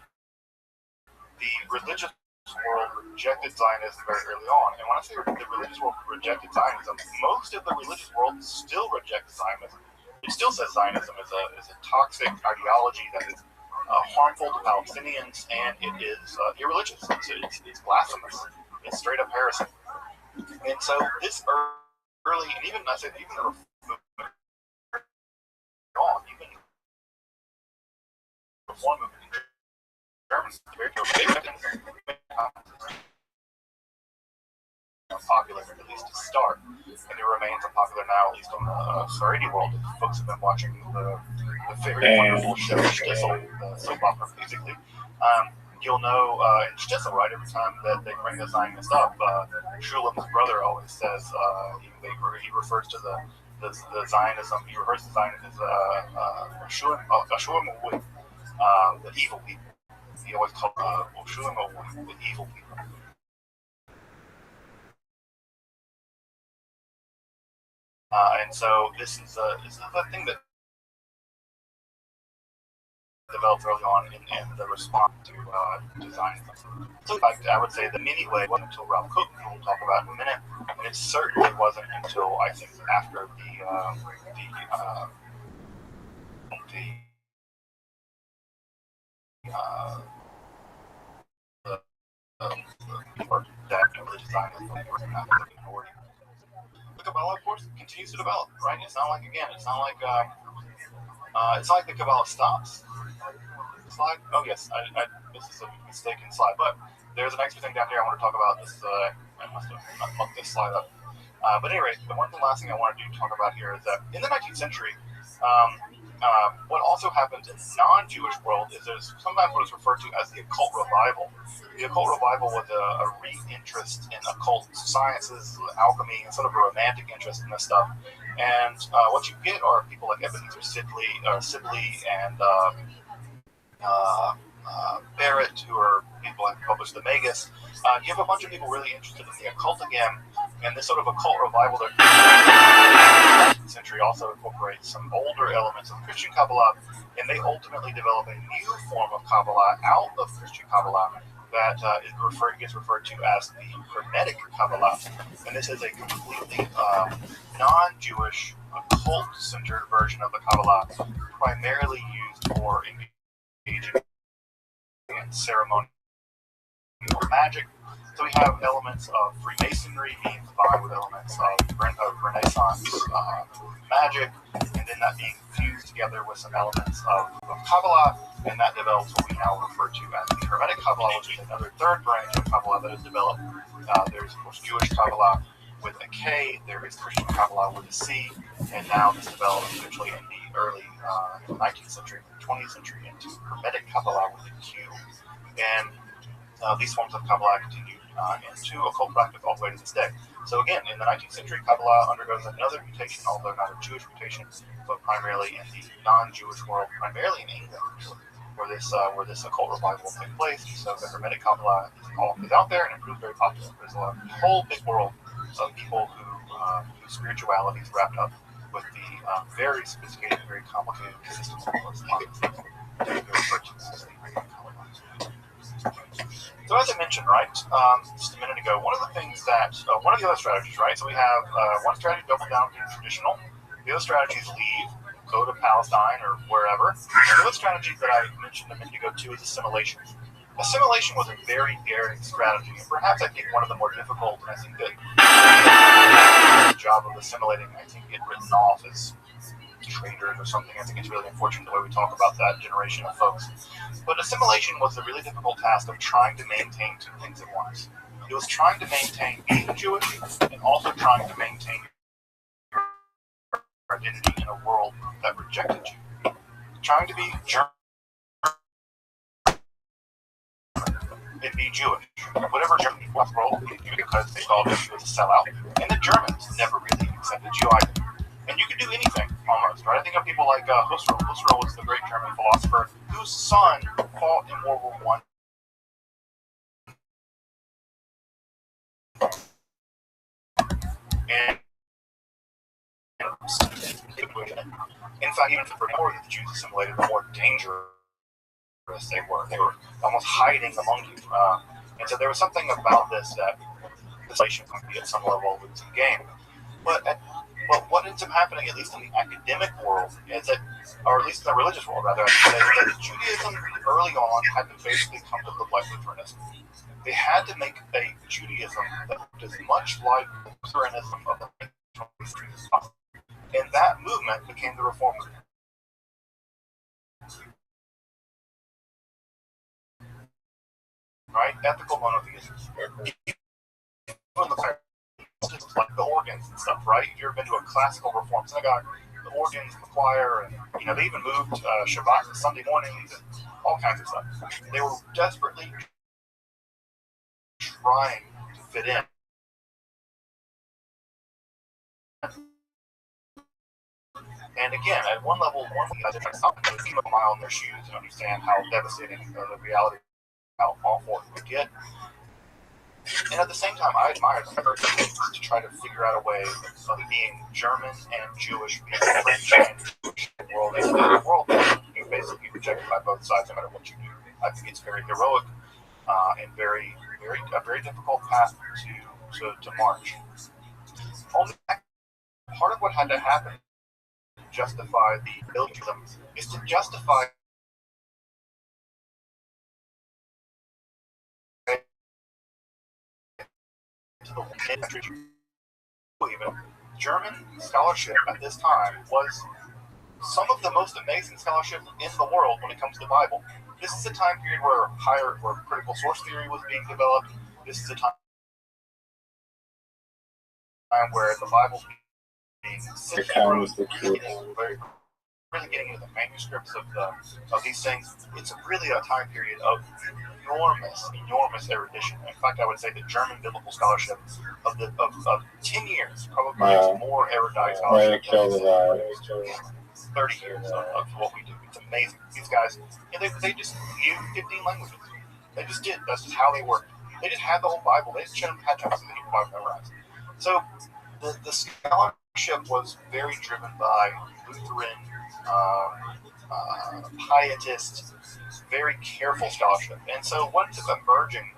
[SPEAKER 1] The religious world rejected Zionism very early on. And when I say the religious world rejected Zionism, most of the religious world still rejects Zionism. It still says Zionism is a toxic ideology that is harmful to Palestinians, and it is irreligious. It's blasphemous. It's straight up heresy. And so this early, and even the movement on, even one movement in Germany, popular, at least to start, and it remains unpopular now, at least on the Haredi world. If folks have been watching the very wonderful show Shtisel, the soap opera, basically. you'll know it's just right every time that they bring the Zionist up. Shulam's brother always says he refers to the Zionism. He refers to Zionism as Shulam the evil people. He always called Shulam the evil people. And so this is a thing that developed early on in the response to Zionism. So I would say the mini way wasn't until Ralph Cook, who we'll talk about in a minute, and it certainly wasn't until I think after that religious Zionism was not the minority. The Kabbalah, of course, continues to develop, right? It's not like the Kabbalah stops. Slide. Oh yes, this is a mistaken slide, but there's an extra thing down here I want to talk about. This I must have not mucked this slide up. But anyway, the last thing I want to talk about here is that in the 19th century, what also happens in the non-Jewish world is there's sometimes what is referred to as the occult revival. The occult revival was a re-interest in occult sciences, alchemy, and sort of a romantic interest in this stuff. And what you get are people like Ebenezer Sibley and Barrett, who are people who published the Magus. You have a bunch of people really interested in the occult again, and this sort of occult revival that the 19th century also incorporates some older elements of Christian Kabbalah, and they ultimately develop a new form of Kabbalah out of Christian Kabbalah that gets referred to as the Hermetic Kabbalah. And this is a completely non-Jewish, occult-centered version of the Kabbalah, primarily used for engaging in ceremonial magic. So we have elements of Freemasonry being combined with elements of Renaissance magic, and then that being fused together with some elements of Kabbalah, and that develops what we now refer to as the Hermetic Kabbalah, which is another third branch of Kabbalah that is developed. There's, of course, Jewish Kabbalah with a K, there is Christian Kabbalah with a C, and now this developed eventually in the early 19th century, 20th century, into Hermetic Kabbalah with a Q. And these forms of Kabbalah continue into occult practice all the way to this day. So again, in the 19th century, Kabbalah undergoes another mutation, although not a Jewish mutation, but primarily in the non-Jewish world, primarily in England, where this occult revival will take place. So the Hermetic Kabbalah is out there and it proves very popular. There's a whole big world of people whose spirituality is wrapped up with the very sophisticated, very complicated systems of So as I mentioned, right, just a minute ago, one of the other strategies, right, so we have one strategy, double down to traditional. The other strategy is leave, go to Palestine or wherever. And the other strategy that I mentioned a minute ago, too, is assimilation. Assimilation was a very daring strategy, and perhaps I think one of the more difficult, and I think that the job of assimilating, I think, get written off as traitors or something. I think it's really unfortunate the way we talk about that generation of folks. But assimilation was a really difficult task of trying to maintain two things at once. It was trying to maintain being Jewish and also trying to maintain your identity in a world that rejected you. Trying to be German and be Jewish. Whatever German people in the world did you because they thought that you was a sellout. And the Germans never really accepted you either. And you could do anything, almost, right? I think of people like Husserl. Husserl was the great German philosopher whose son fought in World War I. And in fact, even the more that the Jews assimilated, the more dangerous they were. They were almost hiding among you. And so there was something about this that assimilation could be at some level a losing game. But what ends up happening, at least in the academic world, is that, or at least in the religious world, rather, I should say, is that Judaism early on had to basically come to look like Lutheranism. They had to make a Judaism that looked as much like Lutheranism of the 20th century as possible. And that movement became the Reform movement. Right? Ethical monotheism. Like the organs and stuff, right? If you've ever been to a classical Reform synagogue, the organs, the choir, and they even moved Shabbat to Sunday mornings, and all kinds of stuff. They were desperately trying to fit in. And again, at one level, they're trying to stop them, keep a mile in their shoes and understand how devastating the reality, how awful it would get. And at the same time, I admire them to try to figure out a way of being German and Jewish, being French and Jewish in the world. In the world, you basically rejected by both sides, no matter what you do. I think it's very heroic and a very difficult path to march. Only part of what had to happen to justify the militarism is to justify to the even German scholarship at this time was some of the most amazing scholarship in the world when it comes to the Bible. This is a time period where critical source theory was being developed. This is a time where the Bible being really getting into the manuscripts of these things. It's really a time period of enormous erudition. In fact, I would say the German biblical scholarship of 10 years probably is more erudite scholarship than 30 years of what we do. It's amazing. These guys, they just knew 15 languages. They just did. That's just how they worked. They just had the whole Bible. They just had to have the Hebrew Bible memorized. So the scholarship was very driven by Lutheran, pietist, very careful scholarship. And so what's emerging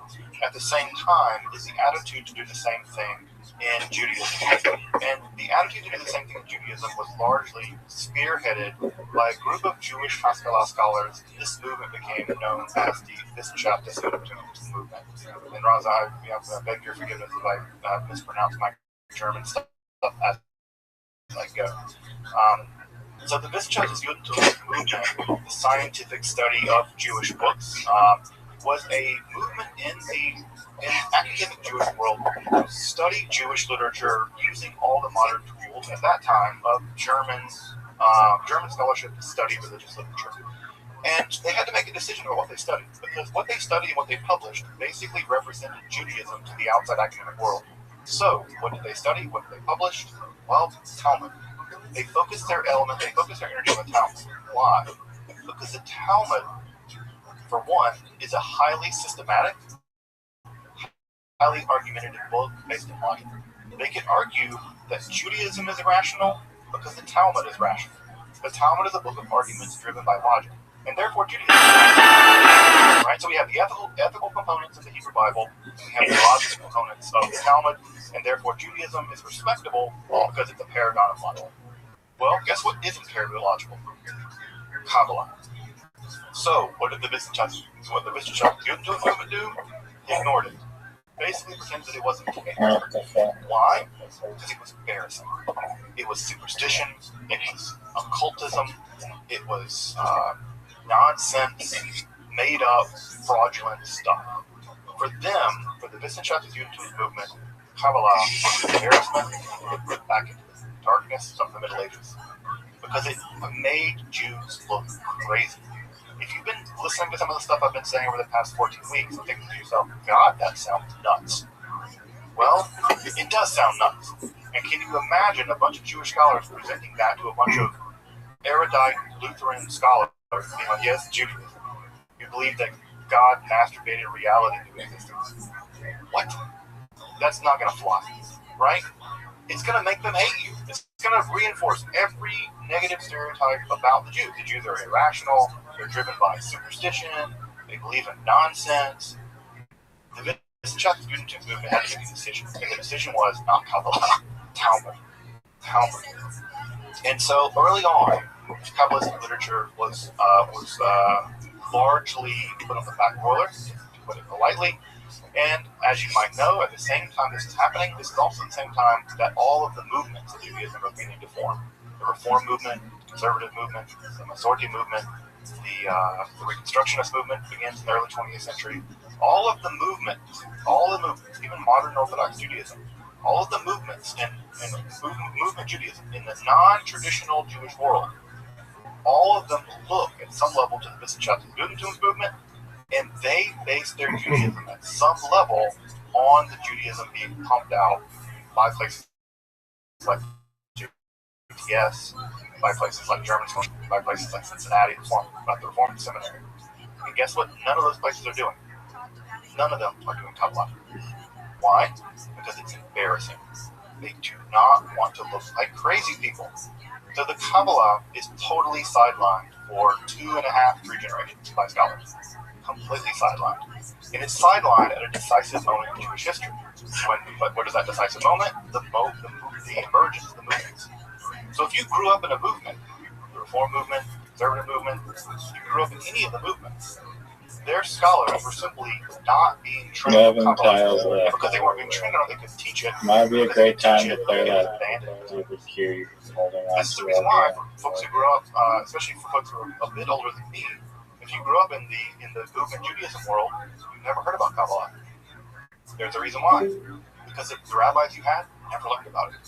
[SPEAKER 1] at the same time is the attitude to do the same thing in Judaism. And the attitude to do the same thing in Judaism was largely spearheaded by a group of Jewish Haskalah scholars. This movement became known as the Wissenschaftliche movement. And Raza, I beg your forgiveness if I mispronounce my German stuff as I go. So the Wissenschaftliche movement, the scientific study of Jewish books, was a movement in the academic Jewish world to study Jewish literature using all the modern tools at that time of German scholarship to study religious literature. And they had to make a decision about what they studied, because what they studied and what they published basically represented Judaism to the outside academic world. So, what did they study? What did they publish? Well, Talmud. They focused their energy on the Talmud. Why? Because the Talmud, for one, is a highly systematic, highly argumentative book based on logic. They can argue that Judaism is irrational because the Talmud is rational. The Talmud is a book of arguments driven by logic, and therefore Judaism is rational. Right? So we have the ethical components of the Hebrew Bible, and we have the logical components of the Talmud, and therefore Judaism is respectable because it's a paragon of logic. Well, guess what isn't paradigmological? Kabbalah. So, what did the Wissenschaftliche movement do? They ignored it. Basically pretended that it wasn't there. Why? Because it was embarrassing. It was superstition. It was occultism. It was nonsense, made up, fraudulent stuff. For them, for the Wissenschaftliche movement, Kabbalah was an embarrassment. It put back into the darkness of the Middle Ages, because it made Jews look crazy. If you've been listening to some of the stuff I've been saying over the past 14 weeks and thinking to yourself, God, that sounds nuts. Well, it does sound nuts. And can you imagine a bunch of Jewish scholars presenting that to a bunch of erudite Lutheran scholars being like, yes, Judaism. You believe that God masturbated reality into existence. What? That's not going to fly, right? It's going to make them hate you. It's going to reinforce every negative stereotype about the Jews. The Jews are irrational. They're driven by superstition. They believe in nonsense. The Wissenschaftliche movement had to make a decision, and the decision was not Kabbalah, Talmud. And so early on, Kabbalistic literature was largely put on the back roller, to put it politely. And as you might know, at the same time this is happening, this is also the same time that all of the movements of Judaism are beginning to form. The Reform movement, the Conservative movement, the Masorti movement, the Reconstructionist movement begins in the early 20th century. All of the movements, even modern Orthodox Judaism, all of the movements in movement Judaism in the non-traditional Jewish world all of them look at some level to the Wissenschaftlichen Judentum's movement, and they base their Judaism at some level on the Judaism being pumped out by places like GTS, by places like German, by places like Cincinnati, by the Reformed Seminary. And guess what? None of those places are doing. None of them are doing Kabbalah. Why? Because it's embarrassing. They do not want to look like crazy people. So the Kabbalah is totally sidelined for 2.5, 3 generations by scholars. Completely sidelined. And it's sidelined at a decisive moment in Jewish history. What is that decisive moment? The emergence of the movements. So if you grew up in a movement, the Reform movement, Conservative movement, you grew up in any of the movements, their scholars were simply not being trained on Kabbalah because they weren't being trained on it. They couldn't teach it.
[SPEAKER 3] Might be a great time to play that.
[SPEAKER 1] This is the reason why for folks who grew up, especially for folks who are a bit older than me, if you grew up in the movement Judaism world, you never heard about Kabbalah. There's a reason why. Because the rabbis you had never learned about it.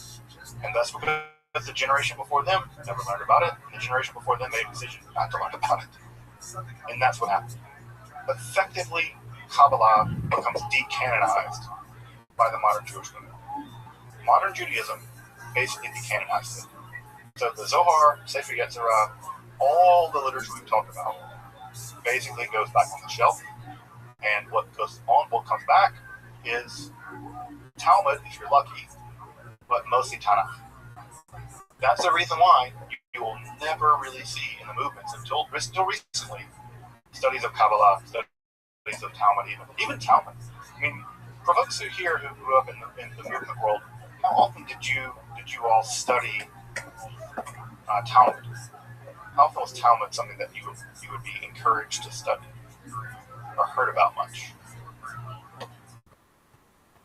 [SPEAKER 1] And that's because the generation before them never learned about it, and the generation before them made a decision not to learn about it. And that's what happened. Effectively, Kabbalah becomes decanonized by the modern Jewish movement. Modern Judaism basically decanonized it. So the Zohar, Sefer Yetzirah, all the literature we've talked about basically goes back on the shelf. And what comes back is Talmud, if you're lucky, but mostly Tanakh. That's the reason why you will never really see in the movements until recently studies of Kabbalah, studies of Talmud, even Talmud. I mean, for folks here who grew up in the movement world, how often did you all study Talmud? How often was Talmud something that you would be encouraged to study or heard about much?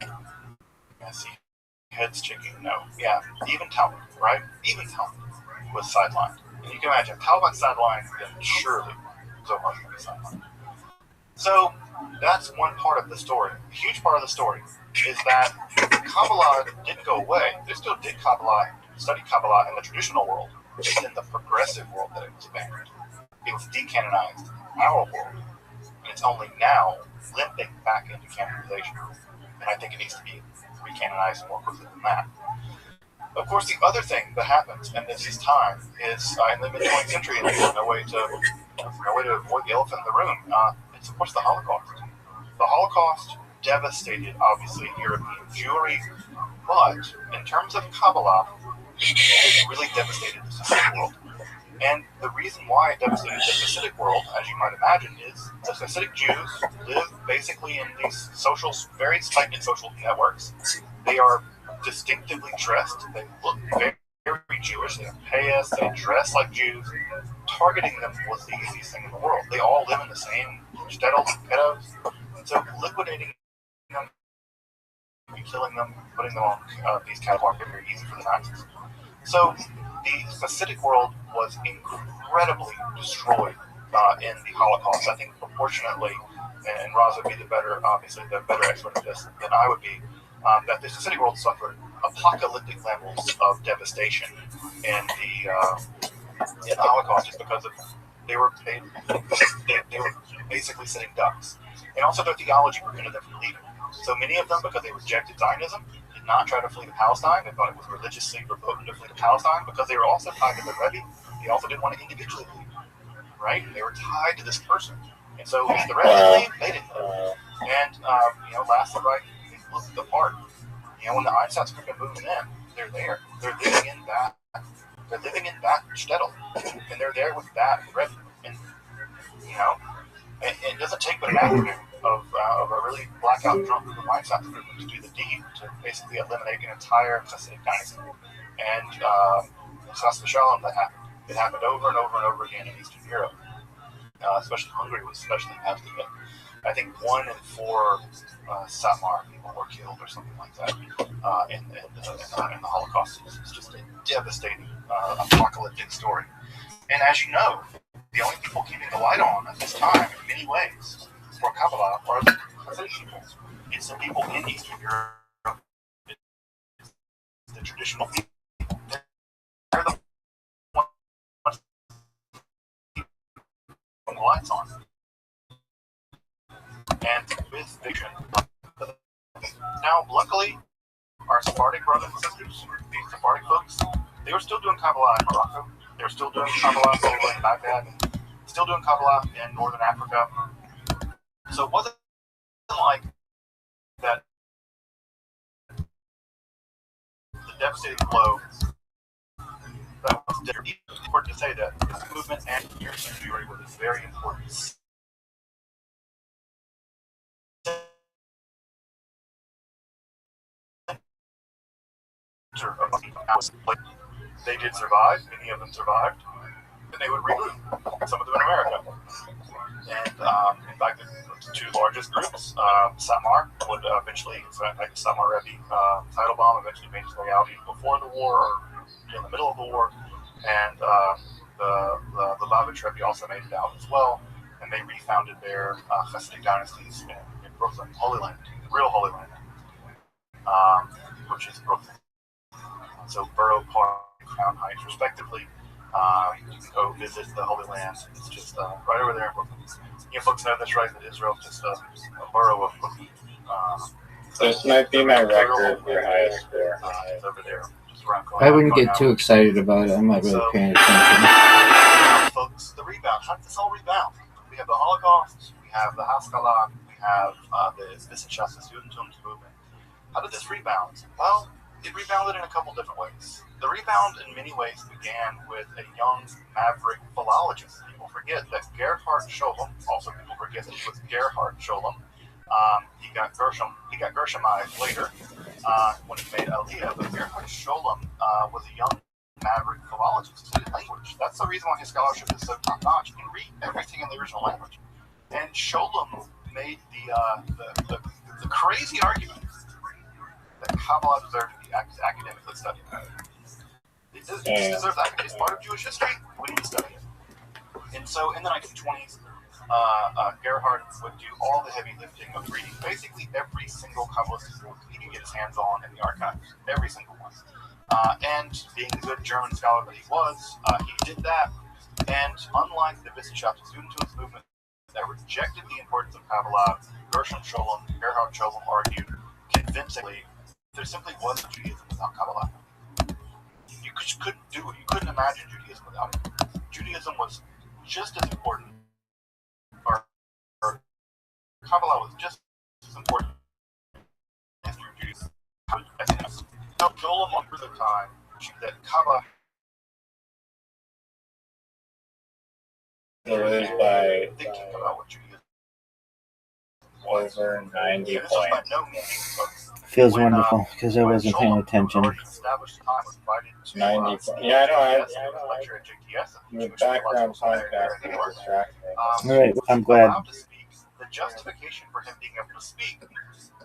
[SPEAKER 1] I see heads shaking. No, yeah, even Talmud, right? Even Talmud was sidelined. And you can imagine, if Talmud sidelined, then surely Zohar should be sidelined. So that's one part of the story. A huge part of the story is that Kabbalah didn't go away. They still did study Kabbalah in the traditional world. It's in the progressive world that it was abandoned. It was decanonized in our world. And it's only now limping back into canonization. And I think it needs to be recanonized more quickly than that. Of course, the other thing that happens, and this is time, is in the mid-20th century, and there's no way to avoid the elephant in the room, it's of course the Holocaust. The Holocaust devastated, obviously, European Jewry, but in terms of Kabbalah, it really devastated the Hasidic world. And the reason why it devastated the Hasidic world, as you might imagine, is the Hasidic Jews live basically in these very tight-knit social networks. They are distinctively dressed. They look very, very Jewish. They have payas. They dress like Jews. Targeting them was the easiest thing in the world. They all live in the same shtetls and ghettos. And so liquidating them, killing them, putting them on these catalogs were very easy for the Nazis. So the Hasidic world was incredibly destroyed in the Holocaust. I think proportionately, and Roz would be the better expert of this than I would be, that the Hasidic world suffered apocalyptic levels of devastation in the Holocaust just because of they were basically sitting ducks, and also their theology prevented them from leaving. So many of them, because they rejected Zionism, did not try to flee to Palestine. They thought it was religiously verboten to flee to Palestine because they were also tied to the Rebbe. They also didn't want to individually leave, right? They were tied to this person, and so if the Rebbe leave, they didn't leave. And last and right, they looked the part. When the Einsteins are moving in, they're there. They're living in that. They're living in that shtetl, and they're there with that Rebbe. And it doesn't take but an afternoon of a really blackout drunk group of Einstein to do the deed to basically eliminate an entire Hasidic dynasty. And Chas v'Shalom, that happened. It happened over and over and over again in Eastern Europe. Especially Hungary was especially heavily hit. I think 1 in 4 Satmar people were killed or something like that in the Holocaust. It's just a devastating apocalyptic story. And as you know, the only people keeping the light on at this time, in many ways, for Kabbalah are the Hasidic people. It's the people in Eastern Europe, it's the traditional people. They're the ones and with vision. Now, luckily, our Sephardic brothers and sisters, these Sephardic folks, they were still doing Kabbalah in Morocco. They were still doing Kabbalah over in Baghdad, still doing Kabbalah in Northern Africa. So it wasn't like that the devastating blow that was different. It's important to say that this movement and your sanctuary was a very important center of they did survive, many of them survived, and they would regroup, some of them in America. And in fact, the two largest groups, Samar would eventually, like Samar Rebbe Teitelbaum eventually made his way out even before the war or in the middle of the war, and the Lubavitch Rebbe also made it out as well, and they refounded their Hasidic dynasties in Brooklyn, Holy Land, the real Holy Land, which is Brooklyn. So Borough Park, Crown Heights, respectively. You can go visit the Holy Land. It's just right over there in Brooklyn. You folks know this, right? That Israel is just a borough of Brooklyn.
[SPEAKER 3] This might be my record for highest score.
[SPEAKER 1] It's over there. Just around
[SPEAKER 4] I wouldn't get too excited about it. I'm not really paying attention.
[SPEAKER 1] Folks, the rebound. How did this all rebound? We have the Holocaust. We have the Haskalah. We have the Wissenschaft Judentum movement. How did this rebound? Well, it rebounded in a couple different ways. The rebound, in many ways, began with a young maverick philologist. People forget that Gerhard Scholem, also people forget that he was Gerhard Scholem. He got Gershomized later when he made Aliyah, but Gerhard Scholem was a young maverick philologist. He studied language. That's the reason why his scholarship is so top-notch. You can read everything in the original language. And Scholem made the crazy argument that Kabbalah deserves to be academically studied. It deserves academic. It's part of Jewish history. We need to study it. And so in the 1920s, Gerhard would do all the heavy lifting of reading basically every single Kabbalistic book he could get his hands on in the archives. Every single one. And being the good German scholar that he was, he did that. And unlike the Wissenschaft Judentum movement that rejected the importance of Kabbalah, Gershom Scholem, Gerhard Scholem argued convincingly there simply wasn't Judaism without Kabbalah. You couldn't do it. You couldn't imagine Judaism without it. Judaism was just as important, or Kabbalah was just as important as Judaism. Now, Scholem on the time that Kabbalah
[SPEAKER 3] was by
[SPEAKER 1] thinking about what Judaism
[SPEAKER 3] over 90 points.
[SPEAKER 4] Feels wonderful because I wasn't paying attention.
[SPEAKER 3] 90 points. Yeah, I know. The background podcast is distracting.
[SPEAKER 4] All right, I'm glad.
[SPEAKER 1] The justification for him being able to speak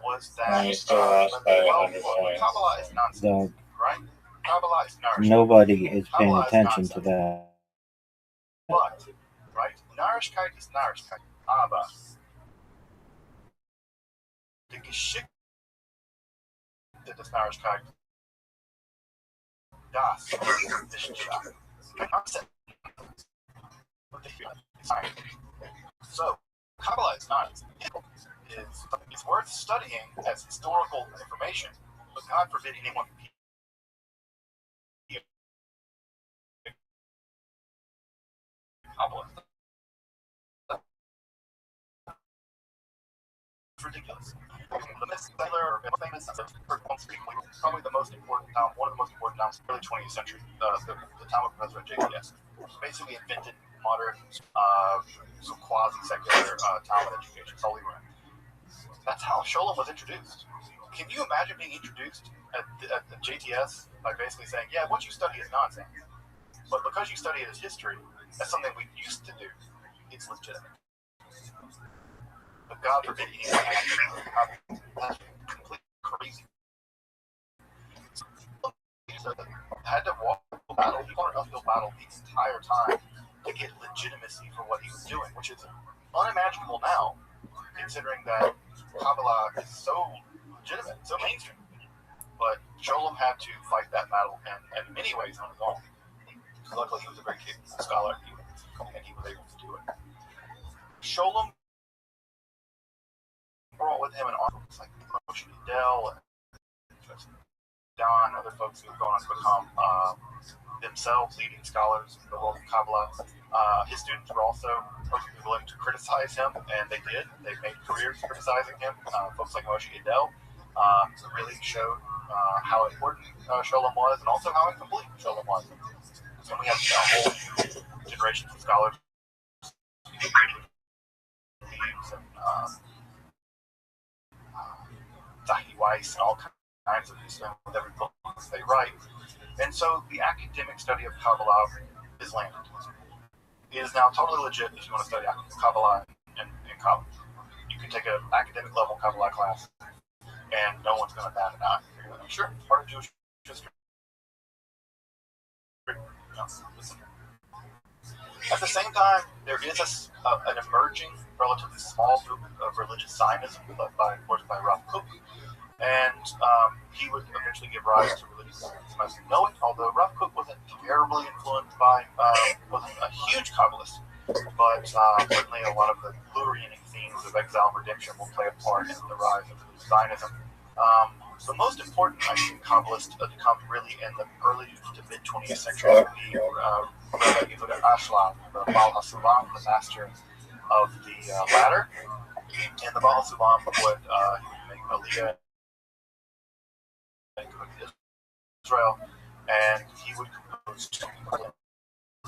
[SPEAKER 1] was
[SPEAKER 3] And
[SPEAKER 1] that
[SPEAKER 3] you still lost by 100 points.
[SPEAKER 1] Kabbalah is nonsense, right? Kabbalah is nourishment.
[SPEAKER 4] Nobody is paying attention to that.
[SPEAKER 1] But, right, Narishkeit is Narishkeit. Aber die Geschichte des Narishkeit, das ist Wissenschaft. So, Kabbalah is not it's worth studying as historical information, but God forbid anyone Kabbalah. It's ridiculous. The bestseller, famous, probably the most important one of the most important towns in the early 20th century, the town of President JTS, basically invented modern, some quasi-secular Talmud education, solely run. That's how Scholem was introduced. Can you imagine being introduced at the JTS by basically saying, yeah, what you study is nonsense, but because you study it as history, that's something we used to do, it's legitimate. But God forbid anyone that's completely crazy. So had to walk the battle, he fought an uphill battle the entire time to get legitimacy for what he was doing, which is unimaginable now, considering that Kabbalah is so legitimate, so mainstream. But Scholem had to fight that battle, and in many ways on his own. Luckily, he was a very capable scholar, and he was able to do it. Scholem with him and folks like Moshe Dell and Don, other folks who have gone on to become themselves leading scholars in the world of Kabbalah. His students were also perfectly willing to criticize him, and they did. They made careers criticizing him. Folks like Moshe Dell really showed how important Sholem was, and also how incomplete Sholem was. And we have a whole generation of scholars and Zahi Weiss and all kinds of these things with every book they write. And so the academic study of Kabbalah is landed. It is now totally legit if you want to study Kabbalah in college. You can take an academic level Kabbalah class and no one's going to bat an eye. You're like, sure, it's part of Jewish history. No, listen. At the same time, there is an emerging, relatively small group of religious Zionism led by Rav Kook, and he would eventually give rise to religious Zionism as we know it, although Rav Kook wasn't terribly influenced by, wasn't a huge Kabbalist, but certainly a lot of the Lurianic themes of exile and redemption will play a part in the rise of Zionism. The most important, I think, Kabbalists to come really in the early to mid 20th century would be Rabbi Yehuda Ashlag, the Baal HaSulam, the master of the ladder. And the Baal HaSulam would make Aliyah and go to Israel, and he would compose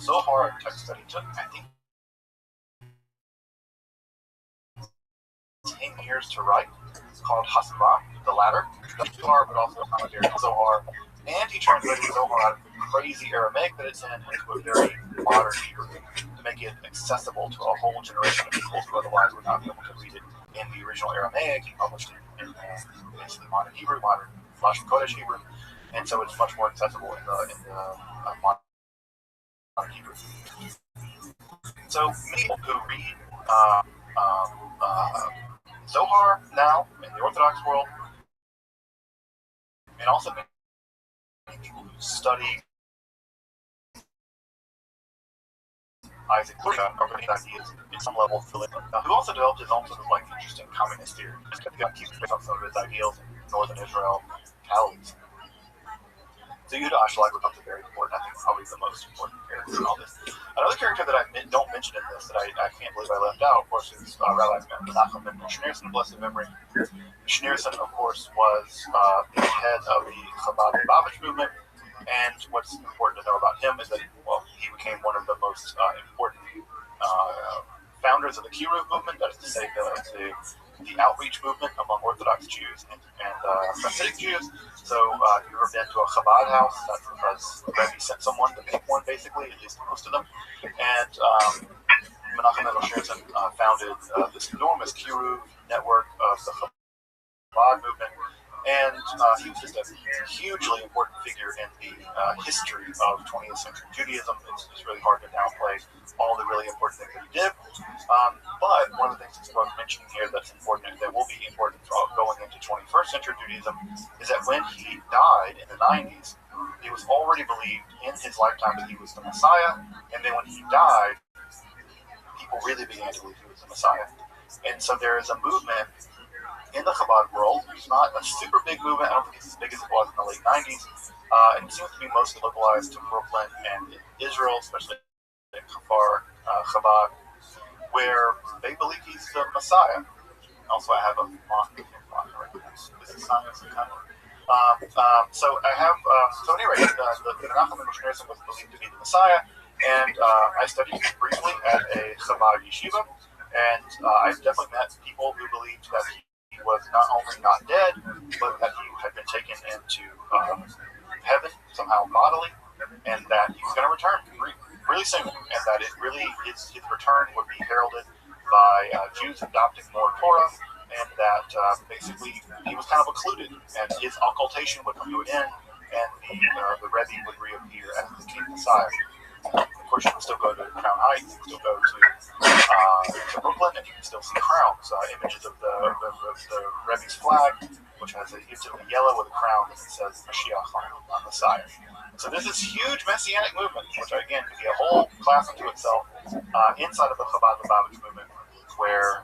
[SPEAKER 1] Zohar text that he took, I think, 10 years to write, called Hasabah, the ladder, Zohar, but also a commentary on Zohar, and he translated Zohar out of the crazy Aramaic that it's in into a very modern Hebrew to make it accessible to a whole generation of people who otherwise would not be able to read it in the original Aramaic. He published it in basically modern Hebrew, modern Lashon Kodesh Hebrew, and so it's much more accessible in the modern Hebrew. So many people who read Zohar now in the Orthodox world, and also many people who study Isaac Luria are getting ideas in some level of Philip, who also developed his own sort of like interesting communist theory. He got keeps based on some of his ideals in northern Israel, Chaldees. So Yehuda Ashlag becomes very important, I think probably the most important character in all this. Another character that I don't mention in this that I can't believe I left out, of course, is Rabbi Menachem ben Schneerson, blessed memory. Schneerson, of course, was the head of the Chabad Lubavitch movement, and what's important to know about him is that, well, he became one of the most important founders of the Kiruv movement, that is to say, the outreach movement among Orthodox Jews and Hasidic Jews. So if you've ever been to a Chabad house, that's because the Rebbe sent someone to make one, basically, at least most of them. And Menachem ben Schneerson founded this enormous Kiruv network of the Chabad movement. And he was just a hugely important figure in the history of 20th century Judaism. It's really hard to downplay all the really important things that he did. But one of the things that's worth mentioning here that's important, that will be important going into 21st century Judaism, is that when he died in the 90s, it was already believed in his lifetime that he was the Messiah. And then when he died, people really began to believe he was the Messiah. And so there is a movement in the Chabad world. It's not a super big movement. I don't think it's as big as it was in the late 90s. And it seems to be mostly localized to Brooklyn and Israel, especially in Kfar Chabad, where they believe he's the Messiah. Also, I have a this is science and kind of. So I have. So anyway, the Menachem ben Schneerson was believed to be the Messiah, and I studied briefly at a Chabad yeshiva, and I've definitely met people who believed that he was not only not dead, but that he had been taken into heaven somehow bodily, and that he was going to return really soon, and that it really his return would be heralded by Jews adopting more Torah, and that basically he was kind of occluded, and his occultation would come to an end, and the Rebbe would reappear as the King Messiah. Of course, you can still go to Crown Heights, you can still go to Brooklyn, and you can still see crowns, images of the Rebbe's flag, which has a yellow with a crown that says Mashiach on the side. So there's this huge messianic movement, which again could be a whole class unto itself, inside of the Chabad Lubavitch movement, where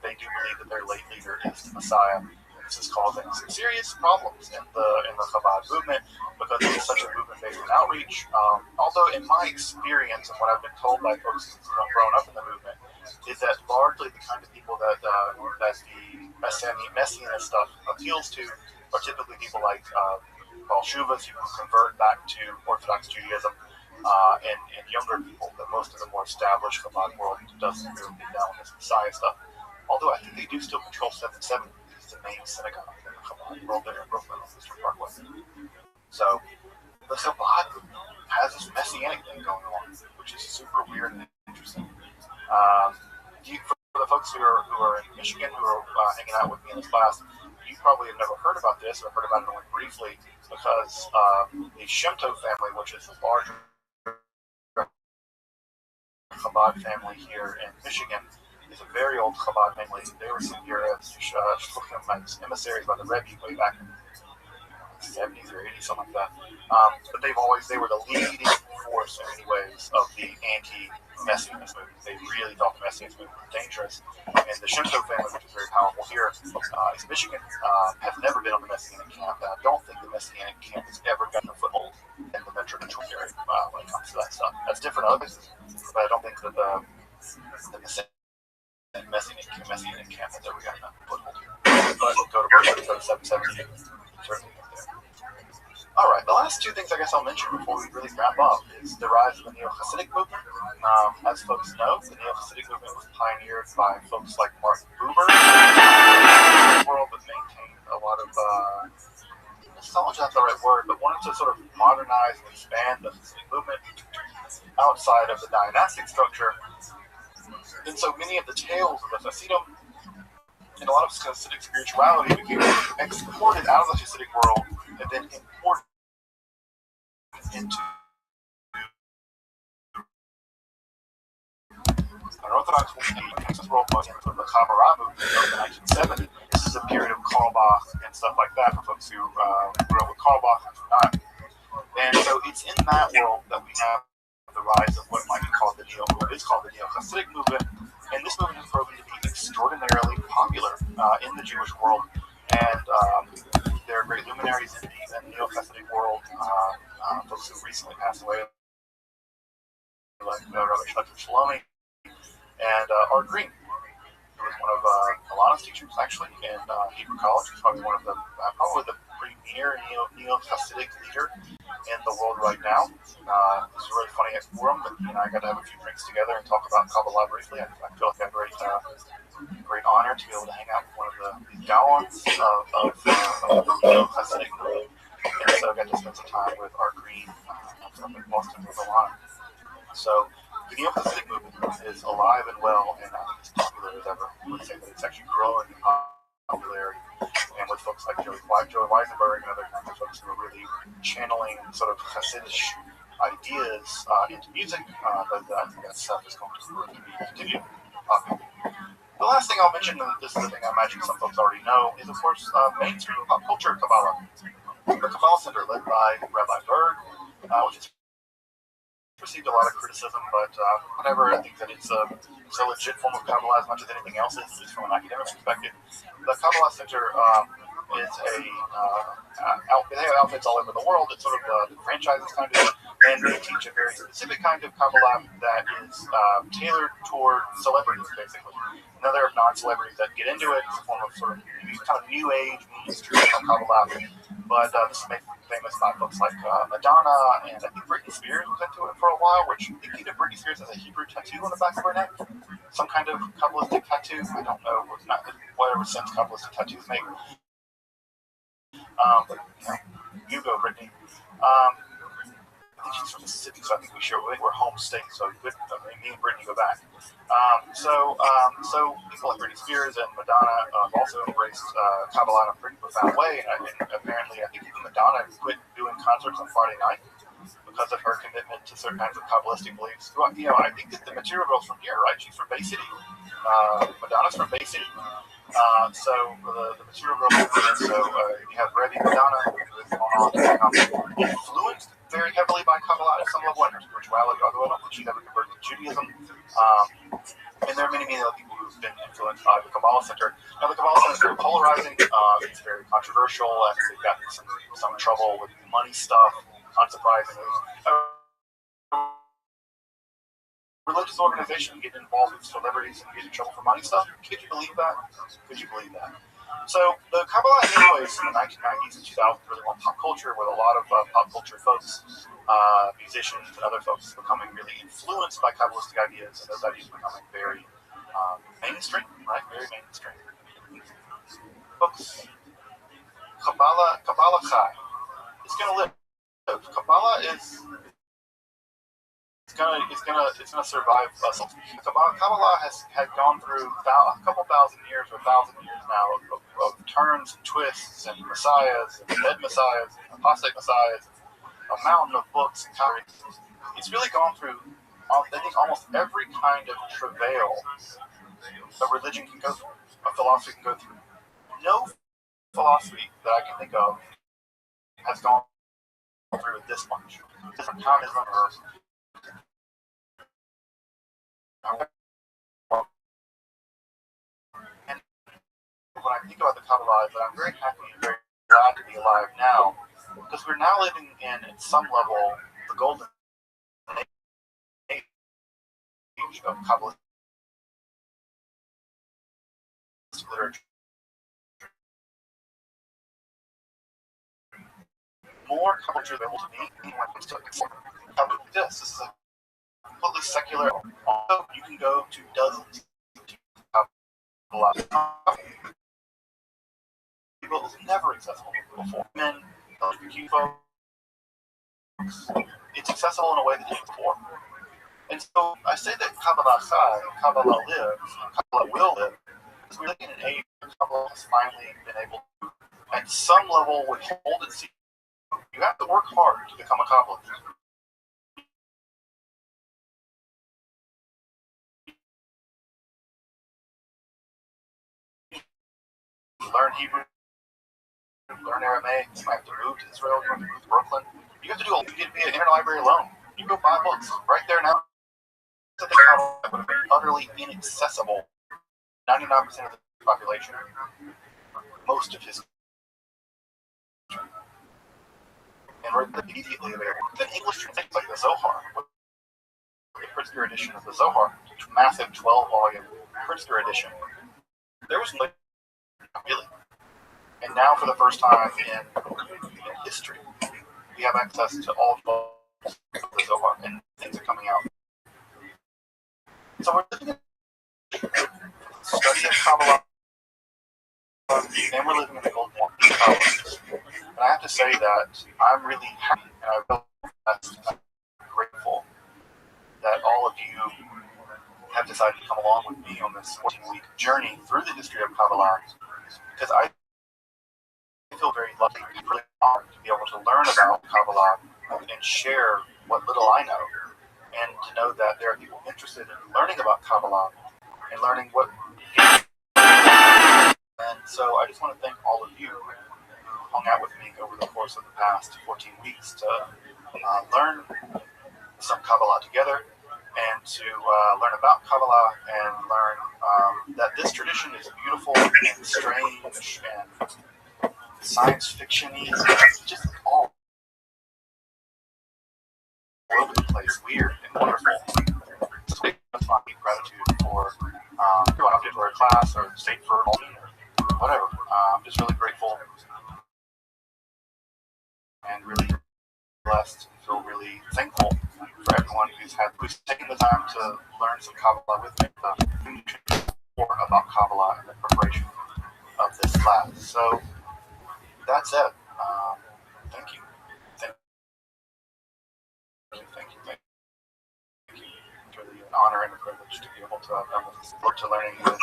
[SPEAKER 1] they do believe that their late leader is the Messiah. This is causing some serious problems in the Chabad movement because it is such a movement based on outreach. Although in my experience and what I've been told by folks who've grown up in the movement is that largely the kind of people that the messianist stuff appeals to are typically people like Paul Shuvas, who convert back to Orthodox Judaism, and younger people. That most of the more established Chabad world doesn't really get down with this Messiah stuff. Although I think they do still control 770. The main synagogue in the Chabad world there in Brooklyn on Eastern Parkway. So the Chabad has this messianic thing going on, which is super weird and interesting. For the folks who are in Michigan who are hanging out with me in this class, you probably have never heard about this or heard about it only briefly because the Shemto family, which is the larger Chabad family here in Michigan, is a very old Chabad family. They were sent here as emissaries by the Rebbe way back in the 70s or 80s, something like that. But they were the leading force in many ways of the anti-Messianist movement. They really thought the Messianist movement was dangerous. And the Shemto family, which is very powerful here in Michigan, has never been on the Messianic camp. And I don't think the Messianic camp has ever gotten a foothold in the Metro Detroit area when it comes to that stuff. That's different other places, but I don't think that the Messianic camp has ever gotten a foothold here. But go to Berkeley, go to 770, certainly get there. All right, the last two things I guess I'll mention before we really wrap up is the rise of the Neo-Hasidic movement. As folks know, the Neo-Hasidic movement was pioneered by folks like Martin Buber, the world that maintained a lot of nostalgia, not the right word, but wanted to sort of modernize and expand the Hasidic movement outside of the dynastic structure. And so many of the tales of the Hasidim and a lot of Hasidic spirituality became exported out of the Hasidic world and then imported into an Orthodox world was in the Kabbalah movement of the 1970s. This is a period of Karlbach and stuff like that for folks who grew up with Karlbach and not. And so it's in that world that we have the rise of what might be called the Neo-Hasidic movement, and this movement has proven to be extraordinarily popular in the Jewish world, and there are great luminaries in the Neo-Hasidic world, folks who recently passed away, like Rabbi Rothschild and Art Green, who was one of Alana's teachers actually in Hebrew College. He's probably one of the premier Neo-Hasidic leader in the world right now. This is really funny at Forum, but he and I got to have a few drinks together and talk about Kabbalah briefly. I feel like I have a great honor to be able to hang out with one of the Gawans of the Neo-Hasidic movement. And so I got to spend some time with Art Green up in Boston with Alana. So the Neo-Hasidic movement is alive and well and as popular as ever. I would say that it's actually growing in popularity. And with folks like Joey Weisenberg and other kinds of folks who are really channeling sort of Hasidic ideas into music, but I think that stuff is going to continue popular. The last thing I'll mention, and this is the thing I imagine some folks already know, is of course mainstream pop culture Kabbalah. The Kabbalah Center led by Rabbi Berg, which has received a lot of criticism, but whatever, I think that it's a legit form of Kabbalah as much as anything else is, at least from an academic perspective. The Kabbalah Center is they have outfits all over the world. It's sort of franchises kind of, and they teach a very specific kind of Kabbalah that is tailored toward celebrities, basically. Another of non-celebrities that get into it. It's a form of sort of kind of new age mainstream Kabbalah, but this is made famous by folks like Madonna, and I think Britney Spears was into it for a while, which I think either Britney Spears has a Hebrew tattoo on the back of her neck, some kind of Kabbalistic tattoo. I don't know, whatever sense Kabbalistic tattoos make. But you go, Britney. I think she's from Mississippi, so I think we're home state, so me and Britney go back. So people like Britney Spears and Madonna also embraced Kabbalah in a pretty profound way, and apparently I think even Madonna quit doing concerts on Friday night because of her commitment to certain kinds of Kabbalistic beliefs. Well, I think that the Material Girl's from here, right? She's from Bay City. Madonna's from Bay City. So the Material Girl movement, so you have Rebbe Madonna, who is influenced very heavily by Kabbalah at some level in her spirituality, although I don't think she's ever converted to Judaism. And there are many other people who who've been influenced by the Kabbalah Center. Now, the Kabbalah Center is very polarizing. It's very controversial. I think they've got some trouble with money stuff, unsurprisingly. Religious organization getting involved with celebrities and getting in trouble for money stuff. Could you believe that? Could you believe that? So the Kabbalah, anyways, in the 1990s and 2000s, really went pop culture, with a lot of pop culture folks, musicians, and other folks becoming really influenced by Kabbalistic ideas, and those ideas becoming very mainstream, right? Very mainstream. Folks, Kabbalah Chai. It's gonna live. Kabbalah is. It's gonna survive. Kabbalah had gone through a couple thousand years or 1,000 years now of turns and twists and messiahs and dead messiahs and apostate messiahs, a mountain of books and commentaries. It's really gone through, I think, almost every kind of travail a religion can go through, a philosophy can go through. No philosophy that I can think of has gone through it this much. Different communism or and when I think about the Kabbalah, that I'm very happy and very glad to be alive now, because we're now living in, at some level, the golden age of Kabbalistic literature. More culture available to me when it comes to this. This is a completely secular. Also, you can go to dozens of Kabbalah. It was never accessible before. Men, LGBTQ folks, it's accessible in a way that it didn't before. And so I say that Kabbalah Chai, Kabbalah lives, and Kabbalah will live, because we're living in an age where Kabbalah has finally been able to, at some level, withhold its secret. You have to work hard to become a Kabbalist. Learn Hebrew, learn Aramaic. You might have to move to Israel. You have to move to Brooklyn. You have to do. You get to be an interlibrary alone. You can go buy books right there now. That would have been utterly inaccessible. 99% of the population, most of history, and we're immediately available. Then English translations like the Zohar, the Pritzker edition of the Zohar, massive 12-volume Pritzker edition. There was no really. And now, for the first time in history, we have access to all of the Zohar, and things are coming out. So we're living in study of Kabbalah, and we're living in the golden age of Kabbalah. And I have to say that I'm really happy, and I feel blessed and grateful that all of you have decided to come along with me on this 14-week journey through the history of Kabbalah, because I feel very lucky and really honored to be able to learn about Kabbalah and share what little I know, and to know that there are people interested in learning about Kabbalah and learning what. And so I just want to thank all of you who hung out with me over the course of the past 14 weeks to learn some Kabbalah together, and to learn about Kabbalah and learn that this tradition is beautiful and strange and science fiction-y, just all over the place, weird and wonderful. So big gratitude for going up to our class or state for or whatever. I'm just really grateful and really blessed and feel really thankful for everyone who's taken the time to learn some Kabbalah with me, more about Kabbalah in the preparation of this class. So that's it. Thank you. Thank you. It's really an honor and a privilege to be able to have done this. Look to learning with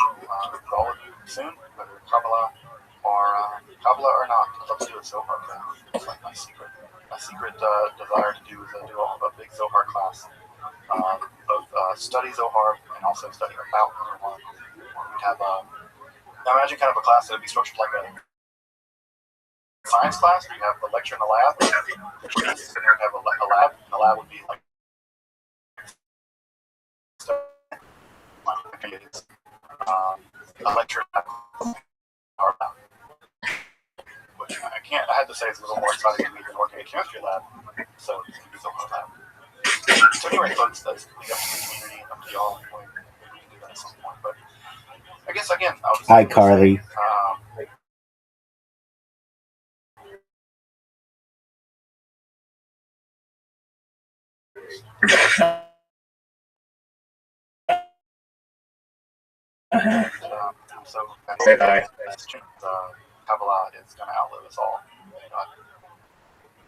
[SPEAKER 1] all of you soon, whether Kabbalah or not. I'd love to do a Zohar class. It's like my secret desire to do is do a big Zohar class, both study Zohar and also study about Zohar. We'd have now imagine kind of a class that would be structured like a science class where you have the lecture in the lab, and then you have a lab, and the lab would be like a lecture at our lab, which I can't. I had to say it's a little more exciting than even working in a chemistry lab. So it's a lab. So anyway, folks, that's up to the community, up to y'all. Maybe we can do that at some point. But I guess again, I'll just
[SPEAKER 2] Hi, Carly.
[SPEAKER 1] So say that Kabbalah is going to outlive us all.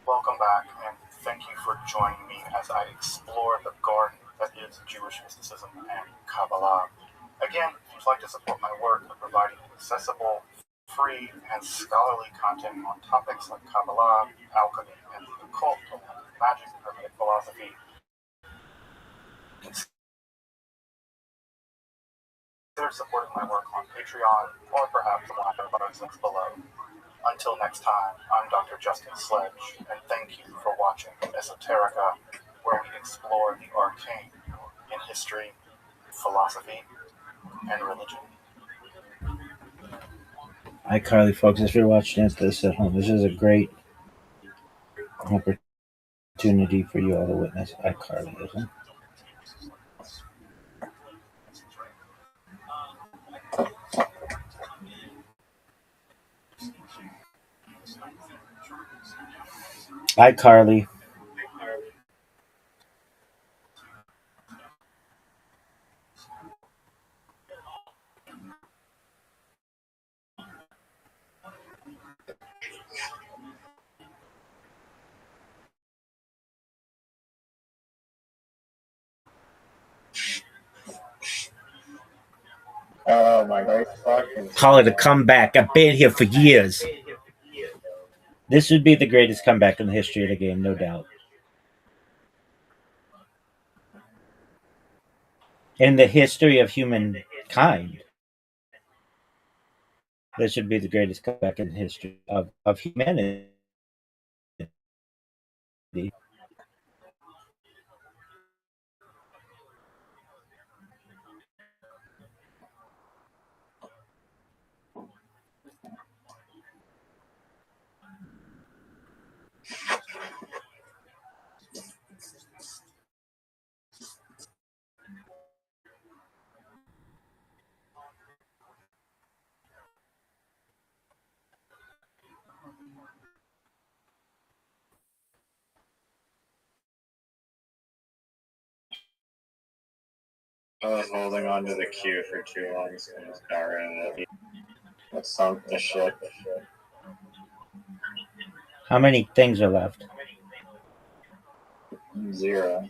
[SPEAKER 1] Welcome back, and thank you for joining me as I explore the garden that is Jewish mysticism and Kabbalah. Again, if you'd like to support my work of providing accessible, free, and scholarly content on topics like Kabbalah, alchemy, and the occult, magic, and hermetic philosophy, consider supporting my work on Patreon, or perhaps on the links below. Until next time, I'm Dr. Justin Sledge, and thank you for watching Esoterica, where we explore the arcane in history, philosophy, and religion.
[SPEAKER 2] Hi, Carly, folks. If you're watching this at home, this is a great opportunity for you all to witness. Hi, Carly, isn't it? Hi, Carly.
[SPEAKER 3] Oh my God!
[SPEAKER 2] Call it a comeback. I've been here for years. This would be the greatest comeback in the history of the game, no doubt. In the history of humankind, this should be the greatest comeback in the history of humanity.
[SPEAKER 3] I was holding on to the queue for too long, so I just got rid of it. That sunk the ship.
[SPEAKER 2] How many things are left?
[SPEAKER 3] 0.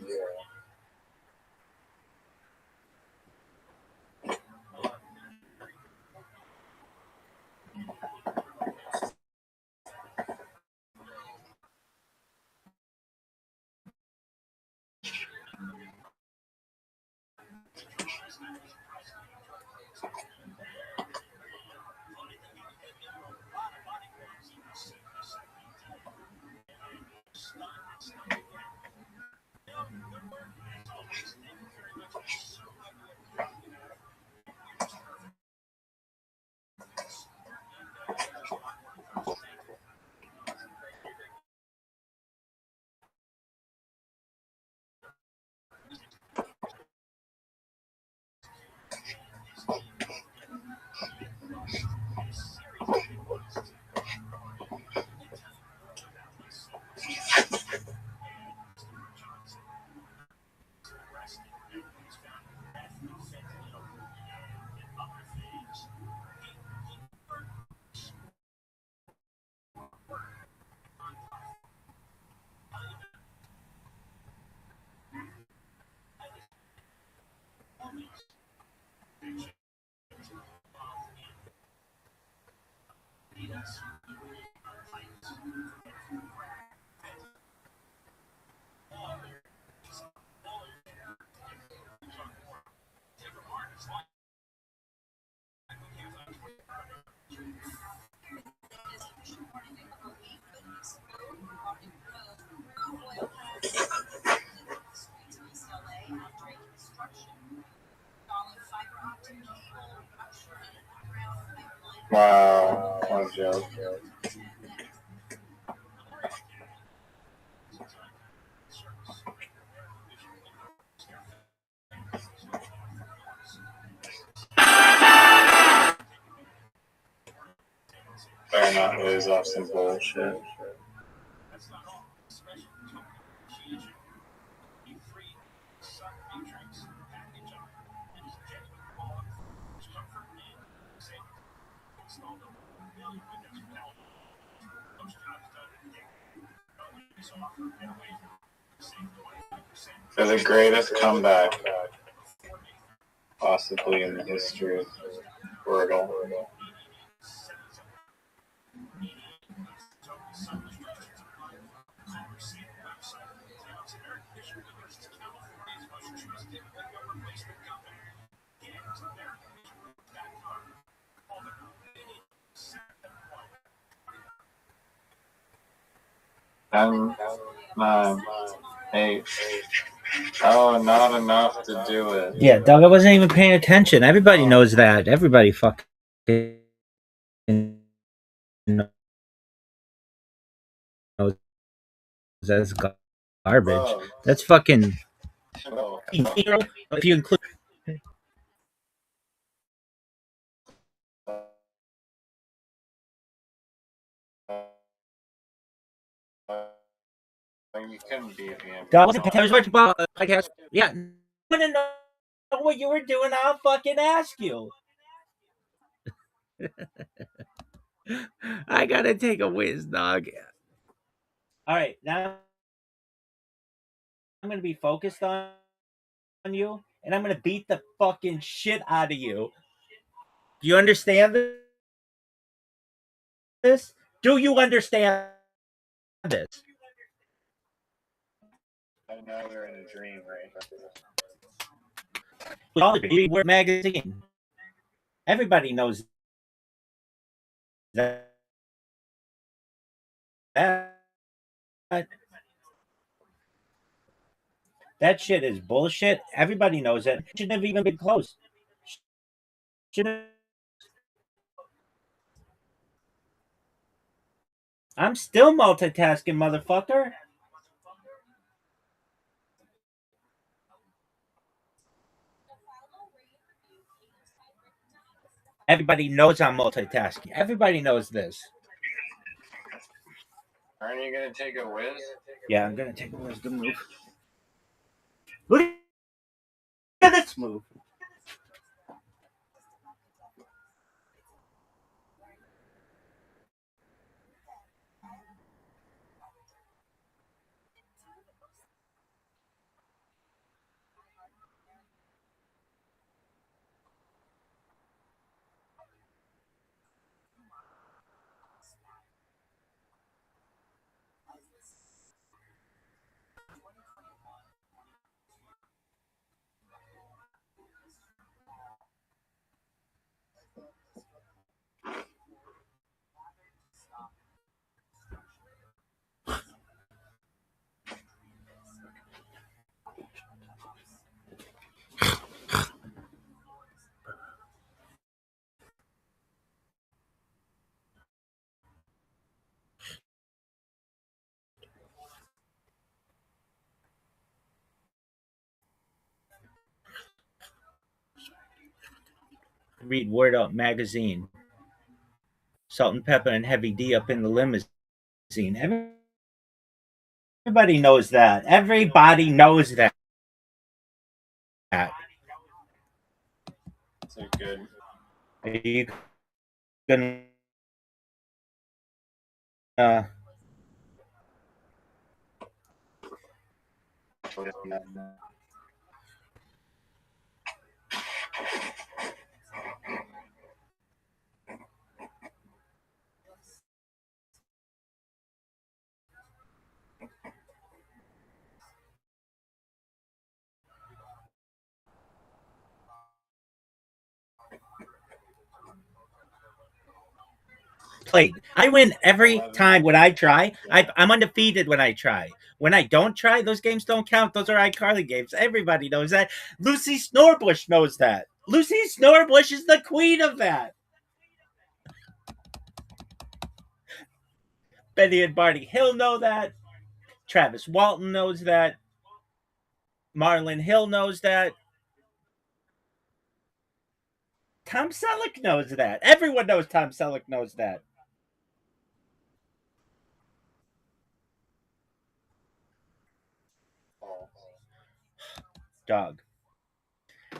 [SPEAKER 3] Wow, what a joke. Better not lose off some bullshit. For the greatest comeback possibly in the history of Wordle. And 9, 8. Oh, not enough to do it.
[SPEAKER 2] Yeah, Doug, I wasn't even paying attention. Everybody knows that. Everybody fucking knows that's garbage.
[SPEAKER 3] Bro.
[SPEAKER 2] That's fucking.
[SPEAKER 3] Bro.
[SPEAKER 2] If you include.
[SPEAKER 3] You couldn't beat me.
[SPEAKER 2] Doug, was it podcast? Yeah. I want to know what you were doing. I'll fucking ask you. I gotta take a whiz, dog. All right, now I'm gonna be focused on you, and I'm gonna beat the fucking shit out of you. Do you understand this? Do you understand this?
[SPEAKER 3] I know we're in a dream right
[SPEAKER 2] We're magazine. Everybody knows that. That shit is bullshit. Everybody knows it. Shouldn't have even been close. I'm still multitasking, motherfucker. Everybody knows I'm multitasking. Everybody knows this.
[SPEAKER 3] Aren't you gonna take a whiz?
[SPEAKER 2] Yeah, I'm gonna take a wisdom move. Look at this move. Read Word Up magazine. Salt and Pepper and Heavy D up in the limousine. Everybody knows that. Everybody knows that.
[SPEAKER 3] It's a good.
[SPEAKER 2] Are you gonna played? I win every time when I try. I'm undefeated when I try. When I don't try, those games don't count. Those are iCarly games. Everybody knows that. Lucy Snorbush knows that. Lucy Snorbush is the queen of that. Betty and Barney Hill know that. Travis Walton knows that. Marlon Hill knows that. Tom Selleck knows that. Everyone knows Tom Selleck knows that. Dog.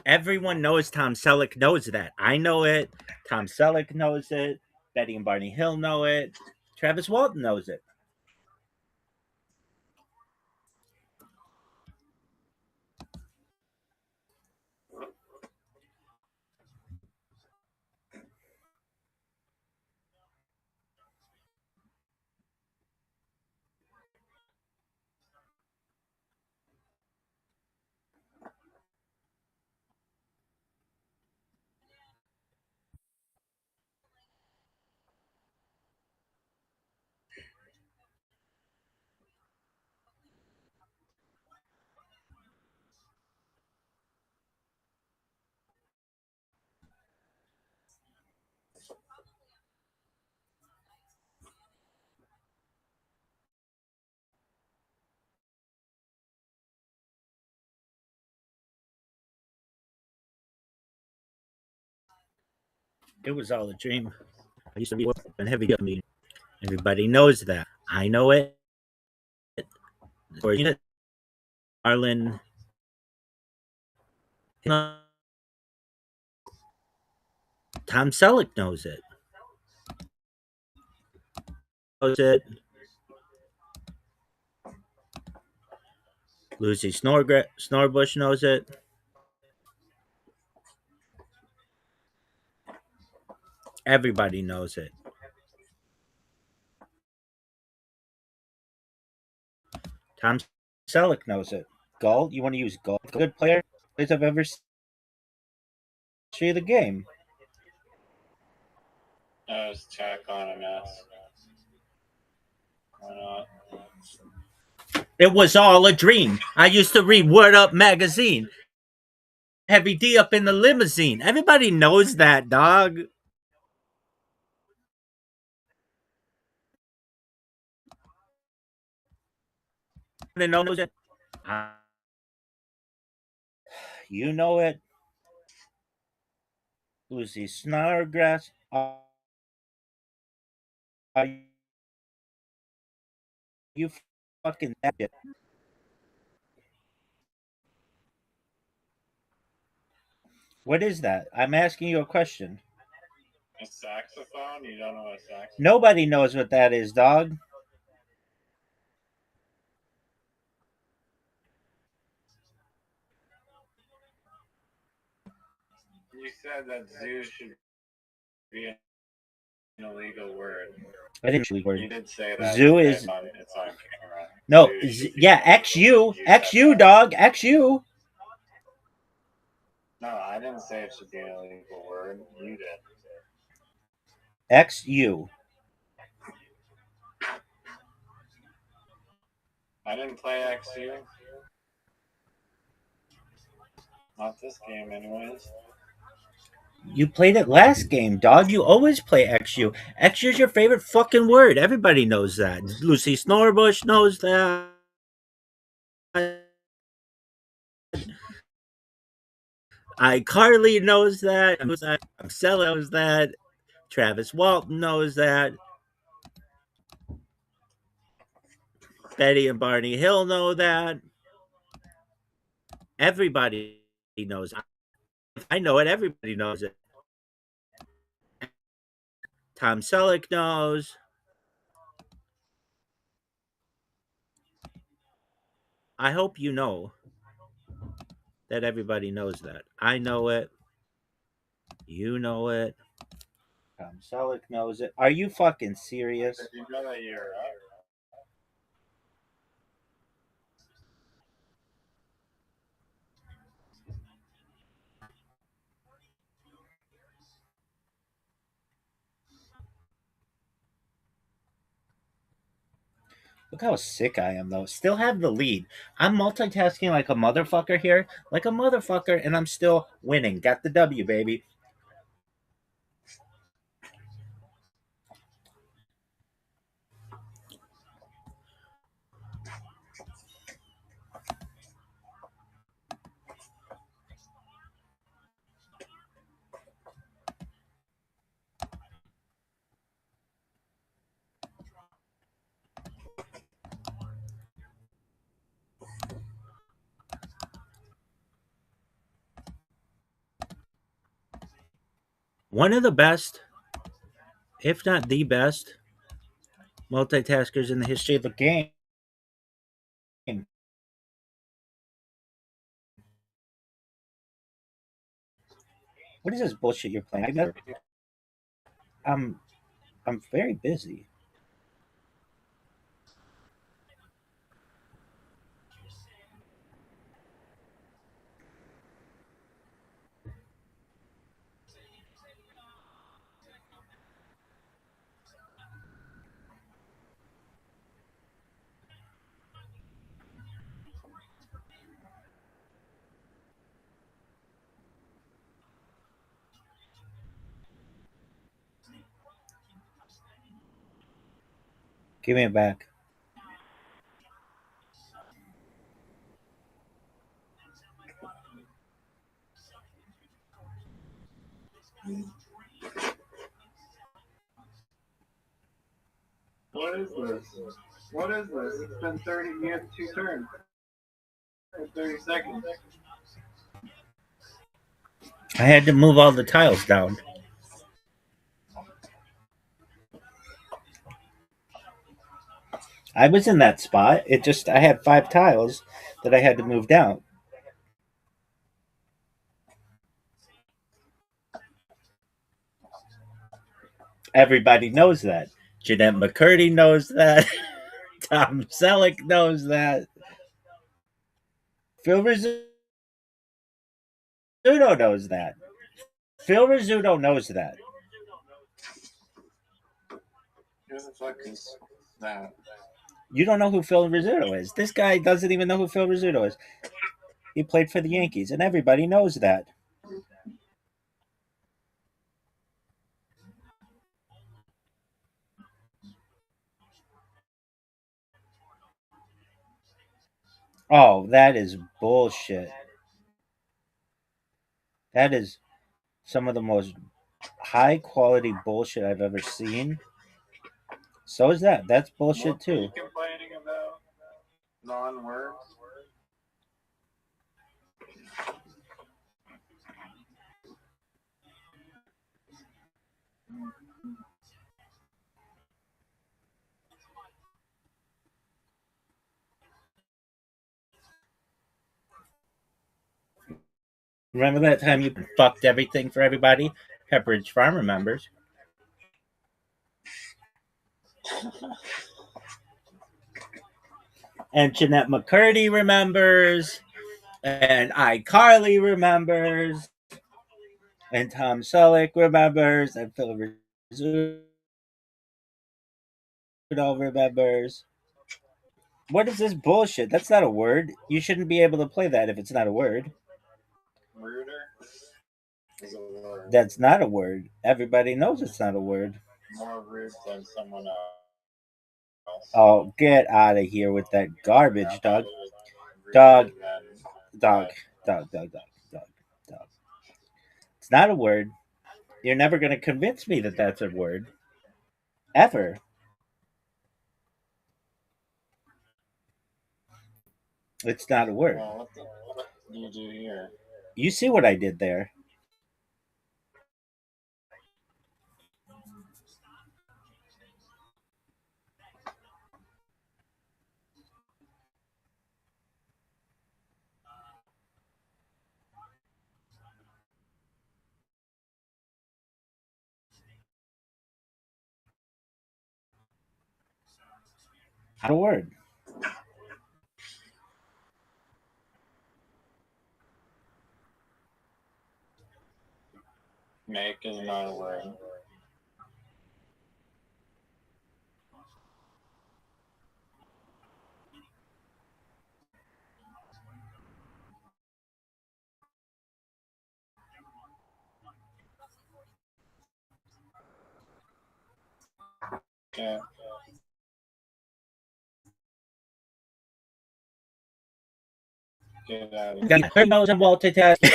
[SPEAKER 2] Everyone knows Tom Selleck knows that. I know it. Tom Selleck knows it. Betty and Barney Hill know it. Travis Walton knows it. It was all a dream. I used to be in heavy meeting. Everybody knows that. I know it. Or you know, Arlen. Tom Selleck knows it. Knows it. Lucy Snorbush knows it. Everybody knows it. Tom Selleck knows it. Galt, you want to use Galt? Good player I've ever seen the game.
[SPEAKER 3] I was check on a mess. Why not?
[SPEAKER 2] It was all a dream. I used to read Word Up magazine. Heavy D up in the limousine. Everybody knows that, dog. They knows it. You know it. Lucy Snargrass. You fucking it. What is that? I'm asking you a question.
[SPEAKER 3] A saxophone? You don't know what a saxophone?
[SPEAKER 2] Nobody knows what that is, dog.
[SPEAKER 3] You said that zoo should be an illegal word.
[SPEAKER 2] I didn't actually word.
[SPEAKER 3] You did say that.
[SPEAKER 2] Zoo is.
[SPEAKER 3] It's on camera.
[SPEAKER 2] No, yeah, XU, dog, XU.
[SPEAKER 3] No, I didn't say it should be an illegal word. You did.
[SPEAKER 2] XU.
[SPEAKER 3] I didn't play XU. Not this game, anyways.
[SPEAKER 2] You played it last game, dog. You always play XU. XU is your favorite fucking word. Everybody knows that. Lucy Snorbush knows that. iCarly knows that. Marcella knows that. Travis Walton knows that. Betty and Barney Hill know that. Everybody knows. I know it. Everybody knows it. Tom Selleck knows. I hope you know that everybody knows that. I know it. You know it. Tom Selleck knows it. Are you fucking serious?
[SPEAKER 3] Did you know that you're up?
[SPEAKER 2] Look how sick I am, though. Still have the lead. I'm multitasking like a motherfucker here. Like a motherfucker, and I'm still winning. Got the W, baby. One of the best, if not the best, multitaskers in the history of the game. What is this bullshit you're playing? I'm very busy. Give me it back.
[SPEAKER 3] What is this? What is this? It's been 30. You have 2 turns. 30 seconds.
[SPEAKER 2] I had to move all the tiles down. I was in that spot. I had 5 tiles that I had to move down. Everybody knows that. Jeanette McCurdy knows that. Tom Selleck knows that. Phil Rizzuto knows that. Phil Rizzuto knows that.
[SPEAKER 3] Who the fuck is that?
[SPEAKER 2] You don't know who Phil Rizzuto is. This guy doesn't even know who Phil Rizzuto is. He played for the Yankees, and everybody knows that. Oh, that is bullshit. That is some of the most high quality bullshit I've ever seen. So is that. That's bullshit too.
[SPEAKER 3] What are you complaining about? Non-words?
[SPEAKER 2] Remember that time you fucked everything for everybody? Pepperidge Farm remembers. And Jeanette McCurdy remembers. And iCarly remembers. And Tom Selleck remembers. And Phil Rizzuto remembers. What is this bullshit? That's not a word. You shouldn't be able to play that if it's not a word.
[SPEAKER 3] Ruder is a word.
[SPEAKER 2] That's not a word. Everybody knows it's not a word.
[SPEAKER 3] More rude than someone else.
[SPEAKER 2] Oh, get out of here with that garbage, dog.
[SPEAKER 3] Ruder
[SPEAKER 2] Dog.
[SPEAKER 3] than
[SPEAKER 2] Dog. It's not a word. You're never going to convince me that that's a word. Ever. It's not a word.
[SPEAKER 3] Well, what do you do here?
[SPEAKER 2] You see what I did there. Not a word.
[SPEAKER 3] Make is not a word. Yeah. Get out of here.
[SPEAKER 2] Who knows I'm multitasking?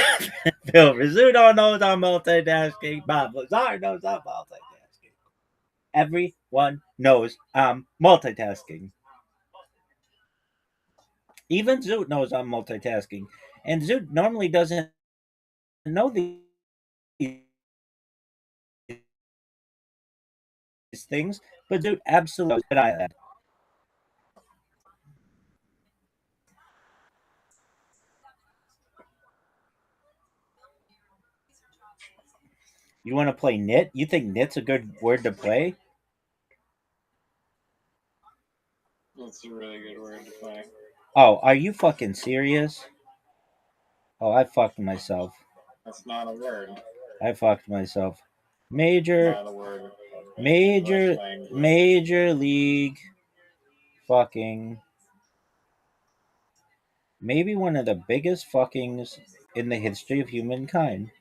[SPEAKER 2] Phil Rizzuto knows I'm multitasking. Bob Lazar knows I'm multitasking. Everyone knows I'm multitasking. Even Zoot knows I'm multitasking. And Zoot normally doesn't know these things, but dude, absolutely an island. You want to play knit? You think knit's a good word to play?
[SPEAKER 3] That's a really good word to play.
[SPEAKER 2] Oh, are you fucking serious? Oh, I fucked myself.
[SPEAKER 3] That's not a word.
[SPEAKER 2] I fucked myself. Major,
[SPEAKER 3] Not a word.
[SPEAKER 2] major,
[SPEAKER 3] English language.
[SPEAKER 2] major league fucking. Maybe one of the biggest fuckings in the history of humankind.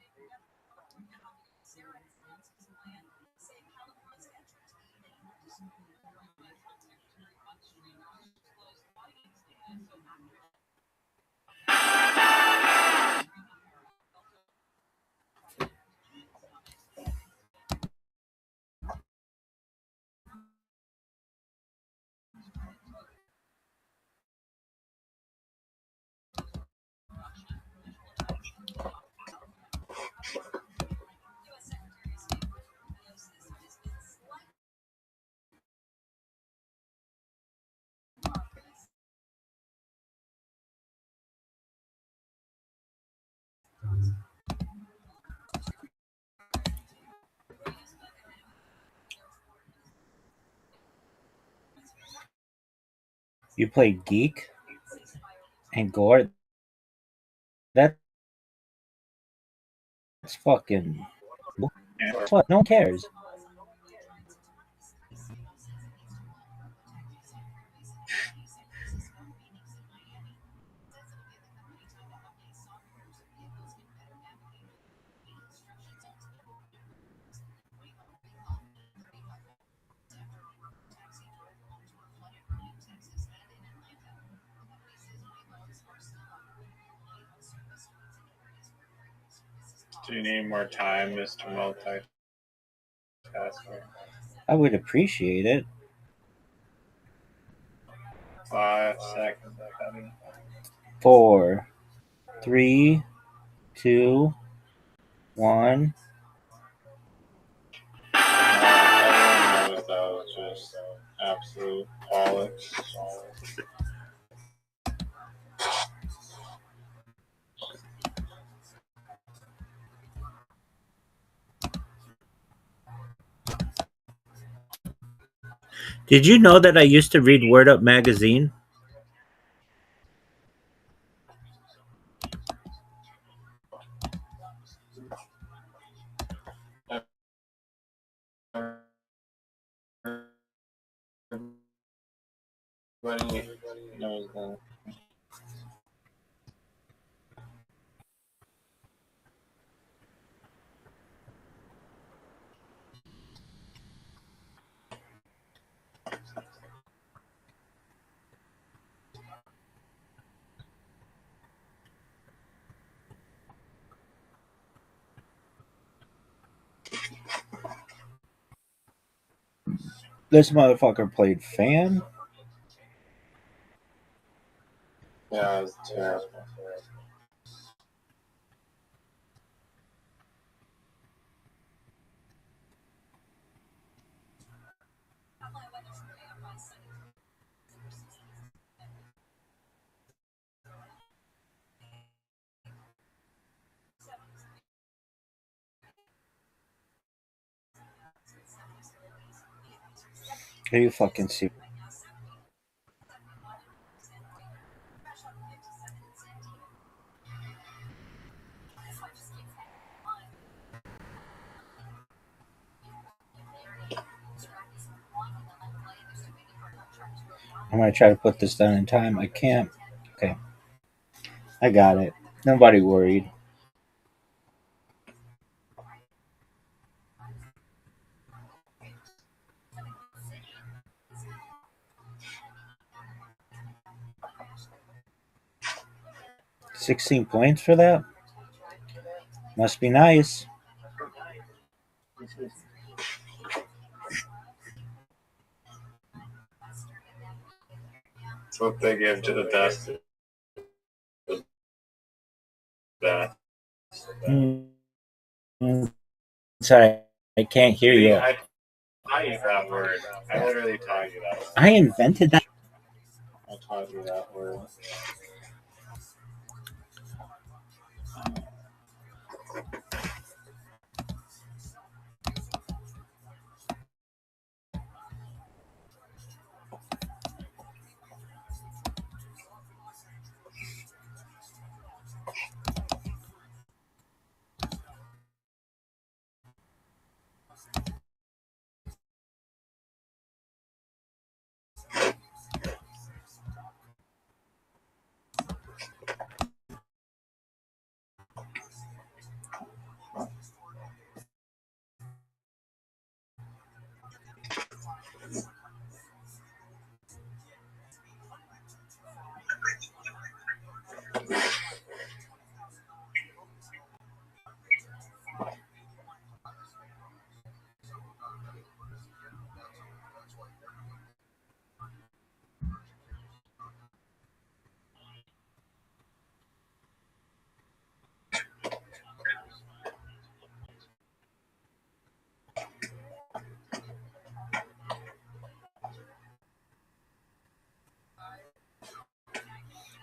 [SPEAKER 2] You play geek and gore. That's fucking. That's what. No one cares.
[SPEAKER 3] Do you need more time, Mr. Multitasker?
[SPEAKER 2] I would appreciate it.
[SPEAKER 3] 5 seconds, buddy.
[SPEAKER 2] 4, 3, 2, 1.
[SPEAKER 3] Everyone knows that was just absolute bollocks.
[SPEAKER 2] Did you know that I used to read Word Up magazine?
[SPEAKER 3] Everybody knows that.
[SPEAKER 2] This motherfucker played fan.
[SPEAKER 3] Yeah, it was terrible.
[SPEAKER 2] Are you fucking serious? I'm gonna try to put this done in time. I can't. Okay. I got it. Nobody worried. $16 for that? Must be nice.
[SPEAKER 3] That's what they give to the best. Best.
[SPEAKER 2] Sorry, I can't hear you.
[SPEAKER 3] I use that word. I literally taught you that word.
[SPEAKER 2] I invented that.
[SPEAKER 3] I taught you that word.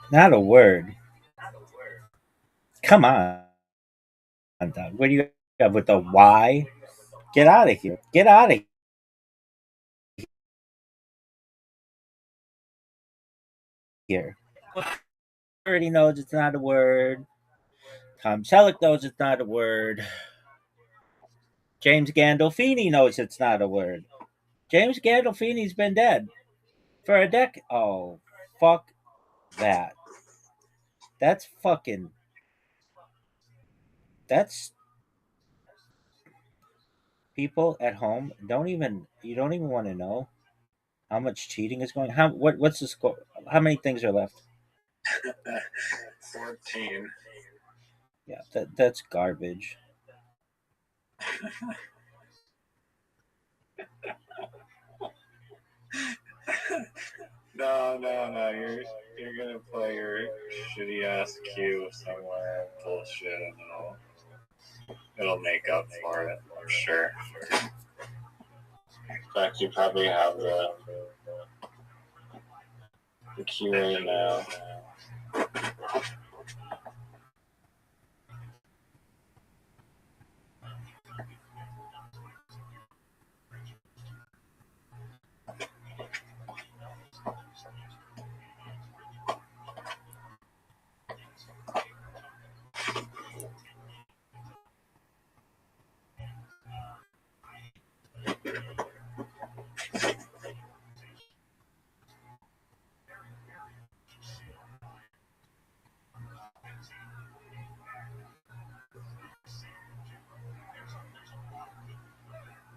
[SPEAKER 2] Not a word. Come on, Doug. What do you have with the Y? Get out of here. Get out of here. Already knows it's not a word. Tom Selleck knows it's not a word. James Gandolfini knows it's not a word. James Gandolfini's been dead for a decade. Oh, fuck that. That's fucking. That's people at home don't even. You don't even want to know how much cheating is going. What's the score? How many things are left?
[SPEAKER 3] 14.
[SPEAKER 2] Yeah, that's garbage.
[SPEAKER 3] No. You're gonna play your shitty ass cue somewhere bullshit, and it'll make up for it. I'm sure. In fact, you probably have the cue right now.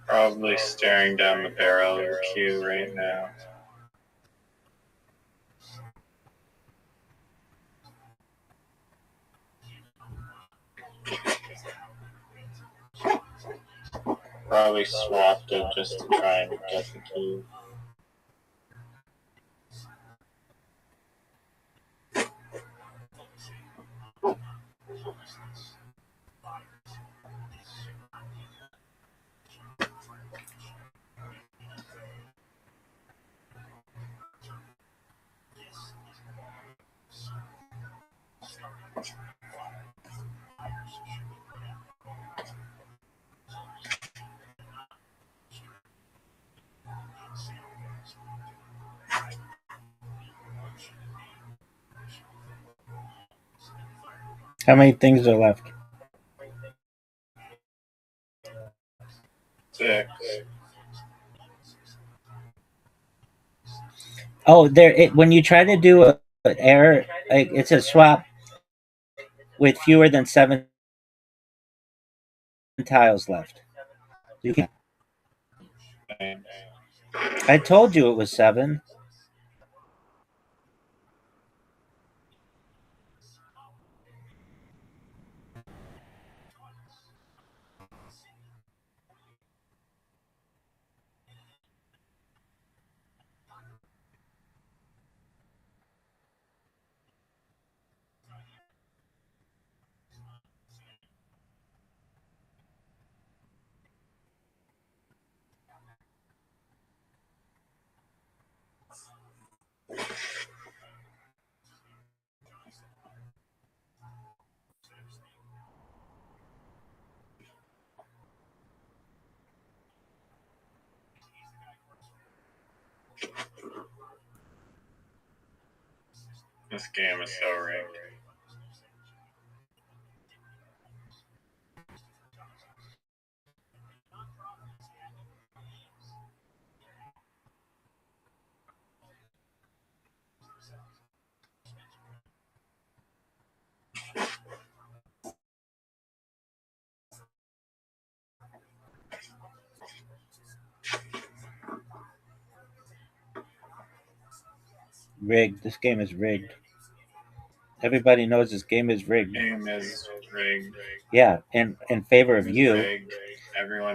[SPEAKER 3] Probably staring down the barrel of the cue right now. Probably swapped it just to try and get the cue.
[SPEAKER 2] How many things are left?
[SPEAKER 3] 6.
[SPEAKER 2] Oh, when you try to do an error, it's a swap with fewer than 7 tiles left. You can. I told you it was 7.
[SPEAKER 3] This game is so rigged.
[SPEAKER 2] Rigged. This game is rigged. Everybody knows this game is rigged.
[SPEAKER 3] Game is rigged.
[SPEAKER 2] Yeah, in favor of you.
[SPEAKER 3] Rigged.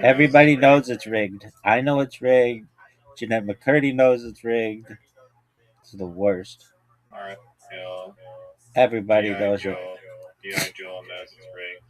[SPEAKER 2] Everybody knows it's rigged. I know it's rigged. Jeanette McCurdy knows it's rigged. It's the worst.
[SPEAKER 3] Martha Hill.
[SPEAKER 2] Everybody knows it.
[SPEAKER 3] D.I. Joel knows it's rigged.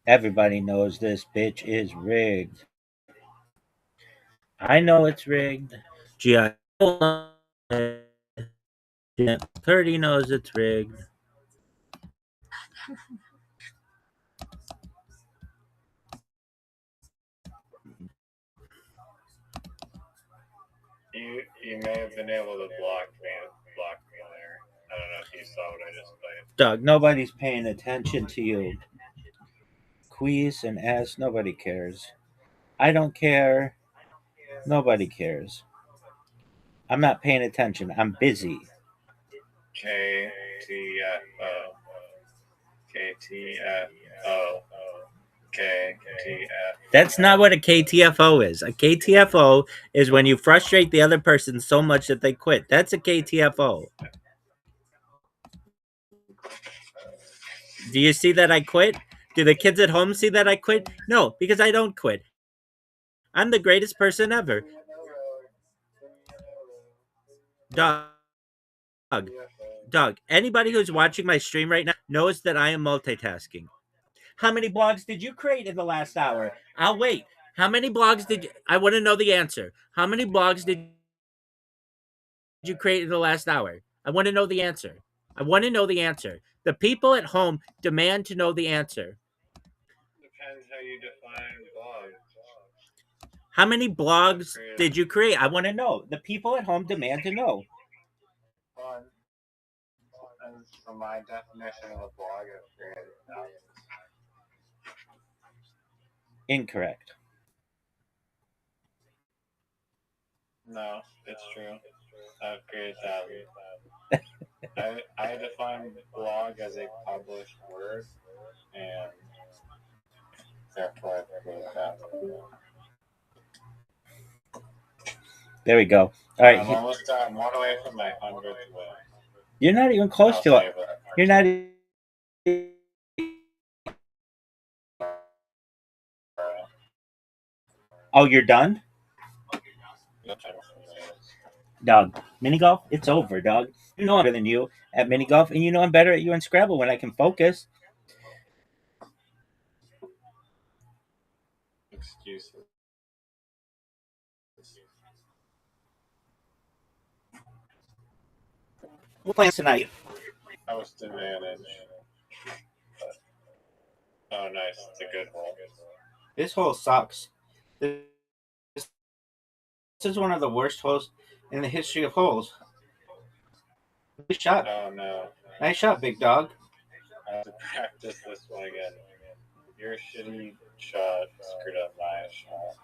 [SPEAKER 2] Everybody knows this bitch is rigged. I know it's rigged. G.I. Jeanette McCurdy knows it's rigged.
[SPEAKER 3] You may have been able to block me there. I don't know if you saw what I just played.
[SPEAKER 2] Doug, nobody's paying attention to you. Queeze and ass, nobody cares. I don't care. Nobody cares. I'm not paying attention. I'm busy.
[SPEAKER 3] KTFO. KTFO. KTFO.
[SPEAKER 2] That's not what a KTFO is. A KTFO is when you frustrate the other person so much that they quit. That's a KTFO. Do you see that I quit? Do the kids at home see that I quit? No, because I don't quit. I'm the greatest person ever. Doug, anybody who's watching my stream right now knows that I am multitasking. How many blogs did you create in the last hour? I'll wait. How many blogs did you... I want to know the answer. How many blogs did you create in the last hour? I want to know the answer. I want to know the answer. The people at home demand to know the answer.
[SPEAKER 3] Depends how you define blogs.
[SPEAKER 2] How many blogs did you create? I want to know. The people at home demand to know.
[SPEAKER 3] One. And from my definition of a blog, I've created thousands.
[SPEAKER 2] Incorrect.
[SPEAKER 3] No, it's true. I've created thousands. I define blog as a published word, and therefore I've created thousands.
[SPEAKER 2] There we go. All right.
[SPEAKER 3] I'm almost done. I'm 1 away from my 100th win.
[SPEAKER 2] You're not even close to it. You're not. Oh, you're done? Dog, mini golf, it's over, dog. You know I'm better than you at mini golf, and you know I'm better at you in Scrabble when I can focus.
[SPEAKER 3] Excuses.
[SPEAKER 2] What plans tonight?
[SPEAKER 3] Host advantage. Oh, nice. It's a good hole.
[SPEAKER 2] This hole sucks. This is one of the worst holes in the history of holes. Nice shot.
[SPEAKER 3] Oh, no.
[SPEAKER 2] Nice shot, big dog.
[SPEAKER 3] I have to practice this one again. Your shitty shot screwed up my shot.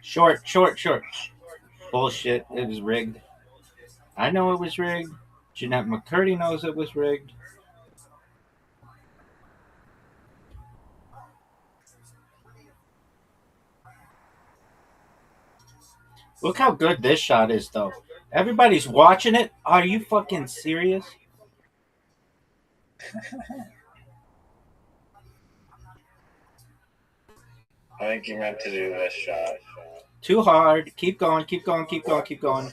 [SPEAKER 2] Short. Bullshit. It was rigged. I know it was rigged. Jeanette McCurdy knows it was rigged. Look how good this shot is, though. Everybody's watching it. Are you fucking serious?
[SPEAKER 3] I think you meant to do this shot.
[SPEAKER 2] Too hard. Keep going, keep going, keep going, keep going.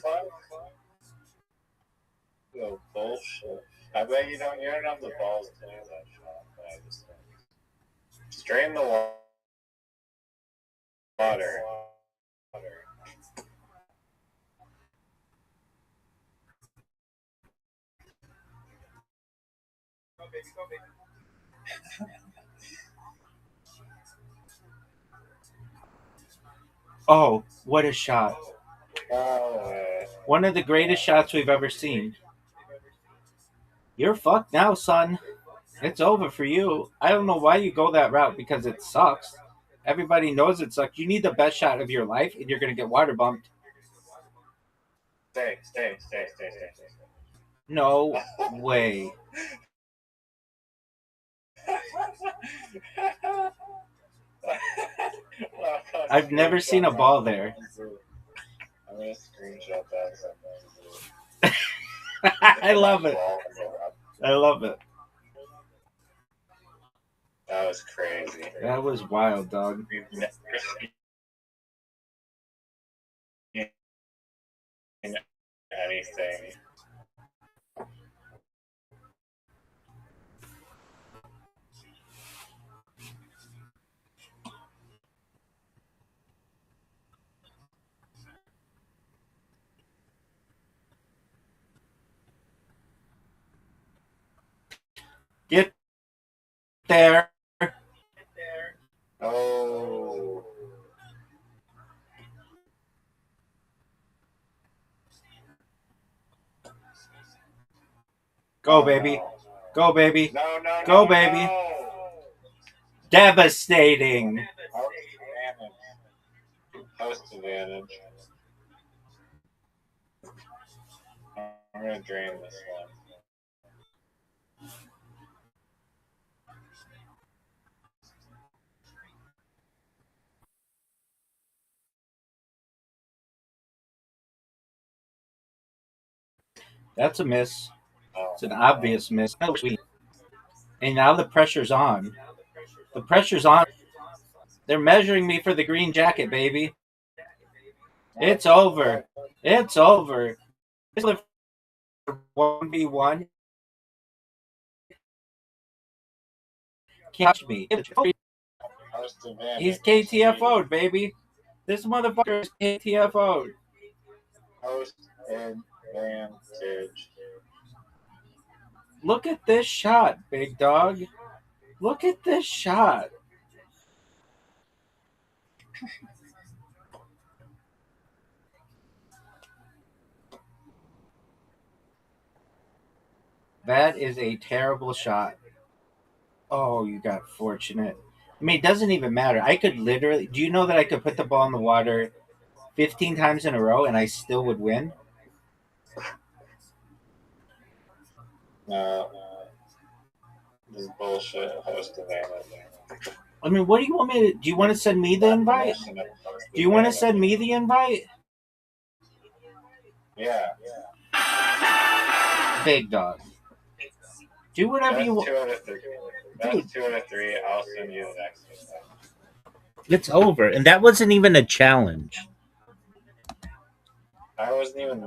[SPEAKER 3] Oh, bullshit. I bet you don't have the balls to do that shot. But I just strain the water.
[SPEAKER 2] Oh, what a shot.
[SPEAKER 3] Oh,
[SPEAKER 2] One of the greatest shots we've ever seen. You're fucked now, son. It's over for you. I don't know why you go that route because it sucks. Everybody knows it sucks. You need the best shot of your life and you're going to get water bumped.
[SPEAKER 3] Stay.
[SPEAKER 2] No way. I've never seen a ball there.
[SPEAKER 3] I'm going to screenshot that.
[SPEAKER 2] I love it. I love it.
[SPEAKER 3] That was crazy.
[SPEAKER 2] That was wild, dog.
[SPEAKER 3] We've never seen anything.
[SPEAKER 2] Get there.
[SPEAKER 3] Oh.
[SPEAKER 2] Go, baby. Go, baby.
[SPEAKER 3] No.
[SPEAKER 2] Go, baby.
[SPEAKER 3] No.
[SPEAKER 2] Devastating.
[SPEAKER 3] Host advantage. I'm going to drain this one.
[SPEAKER 2] That's a miss.
[SPEAKER 3] Oh.
[SPEAKER 2] It's an obvious miss. And now the pressure's on. The pressure's on. They're measuring me for the green jacket, baby. It's over. It's over. It's 1v1. Catch me. He's KTFO'd, baby. This motherfucker is KTFO'd.
[SPEAKER 3] Host advantage.
[SPEAKER 2] Look at this shot, big dog. Look at this shot. That is a terrible shot. Oh, you got fortunate. I mean, it doesn't even matter. I could literally... Do you know that I could put the ball in the water 15 times in a row and I still would win?
[SPEAKER 3] No. This is bullshit. Host advantage.
[SPEAKER 2] I mean, what do you want me to... Do you want to send me the invite? Do you want to send me the invite?
[SPEAKER 3] Yeah.
[SPEAKER 2] Big dog. Do whatever
[SPEAKER 3] That's
[SPEAKER 2] you want.
[SPEAKER 3] 2 out of 3. That's 2 out of 3. I'll send you the next one.
[SPEAKER 2] It's over. And that wasn't even a challenge.
[SPEAKER 3] I wasn't even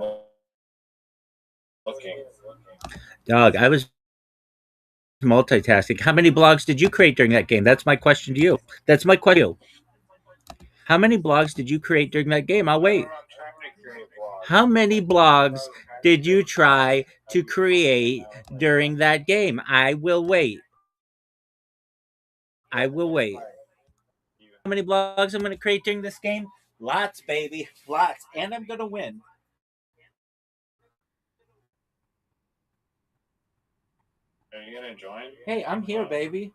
[SPEAKER 3] looking.
[SPEAKER 2] Dog, I was multitasking. How many blogs did you create during that game? That's my question to you. That's my question to you. How many blogs did you create during that game? I'll wait. How many blogs did you try to create during that game? I will wait. I will wait. How many blogs I'm going to create during this game? Lots, baby. Lots. And I'm going to win.
[SPEAKER 3] Are you going to join?
[SPEAKER 2] Hey, I'm here, baby.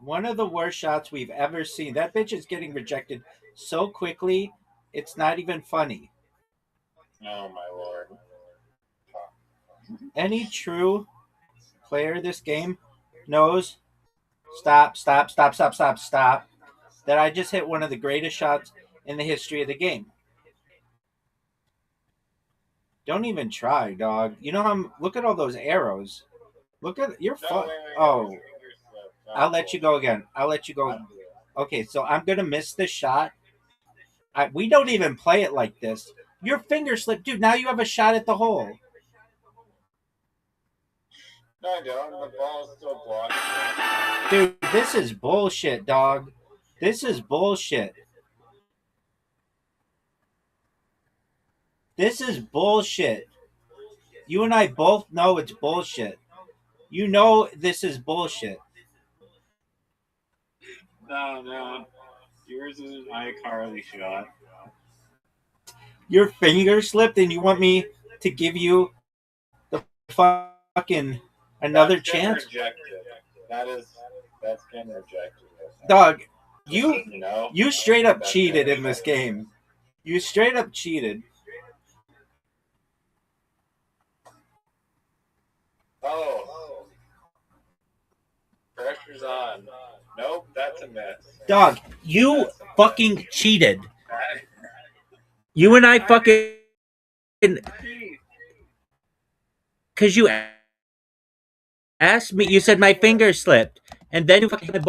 [SPEAKER 2] One of the worst shots we've ever seen. That bitch is getting rejected so quickly, it's not even funny.
[SPEAKER 3] Oh, my lord.
[SPEAKER 2] Any true player this game knows, stop, that I just hit one of the greatest shots in the history of the game. Don't even try, dog. You know how look at all those arrows. Look at your
[SPEAKER 3] No,
[SPEAKER 2] fuck.
[SPEAKER 3] wait,
[SPEAKER 2] Oh,
[SPEAKER 3] your finger slipped. No,
[SPEAKER 2] I'll let you go again. I'll let you go.
[SPEAKER 3] Undo it.
[SPEAKER 2] Okay, so I'm gonna miss this shot. We don't even play it like this. Your finger slipped, dude. Now you have a shot at the hole.
[SPEAKER 3] No, I don't. The ball is still blocked.
[SPEAKER 2] Dude, this is bullshit, dog. This is bullshit. This is bullshit. You and I both know it's bullshit. You know this is bullshit.
[SPEAKER 3] No. Yours is an iCarly shot.
[SPEAKER 2] Your finger slipped and you want me to give you the fucking another
[SPEAKER 3] That's
[SPEAKER 2] chance?
[SPEAKER 3] Rejected. That's getting rejected.
[SPEAKER 2] Dog,
[SPEAKER 3] No,
[SPEAKER 2] you straight up
[SPEAKER 3] that's
[SPEAKER 2] cheated
[SPEAKER 3] getting
[SPEAKER 2] in this
[SPEAKER 3] rejected.
[SPEAKER 2] game. You straight up cheated.
[SPEAKER 3] Oh. Pressure's on. Nope, that's a miss.
[SPEAKER 2] Dog, you fucking cheated. You and I fucking... Because you asked me, you said my finger slipped. And then you fucking...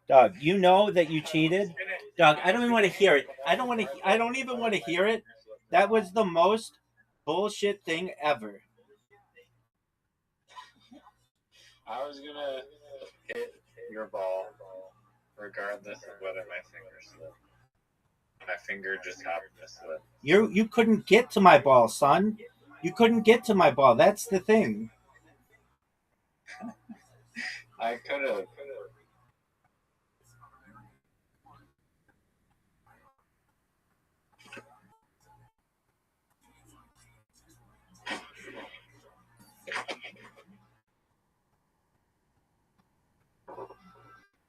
[SPEAKER 2] Dog, you know that you cheated? Dog, I don't even want to hear it. I don't even want to hear it. That was the most bullshit thing ever.
[SPEAKER 3] I was gonna hit your ball regardless of whether my finger slipped. My finger just happened to slip.
[SPEAKER 2] You couldn't get to my ball, son. You couldn't get to my ball. That's the thing.
[SPEAKER 3] I could have.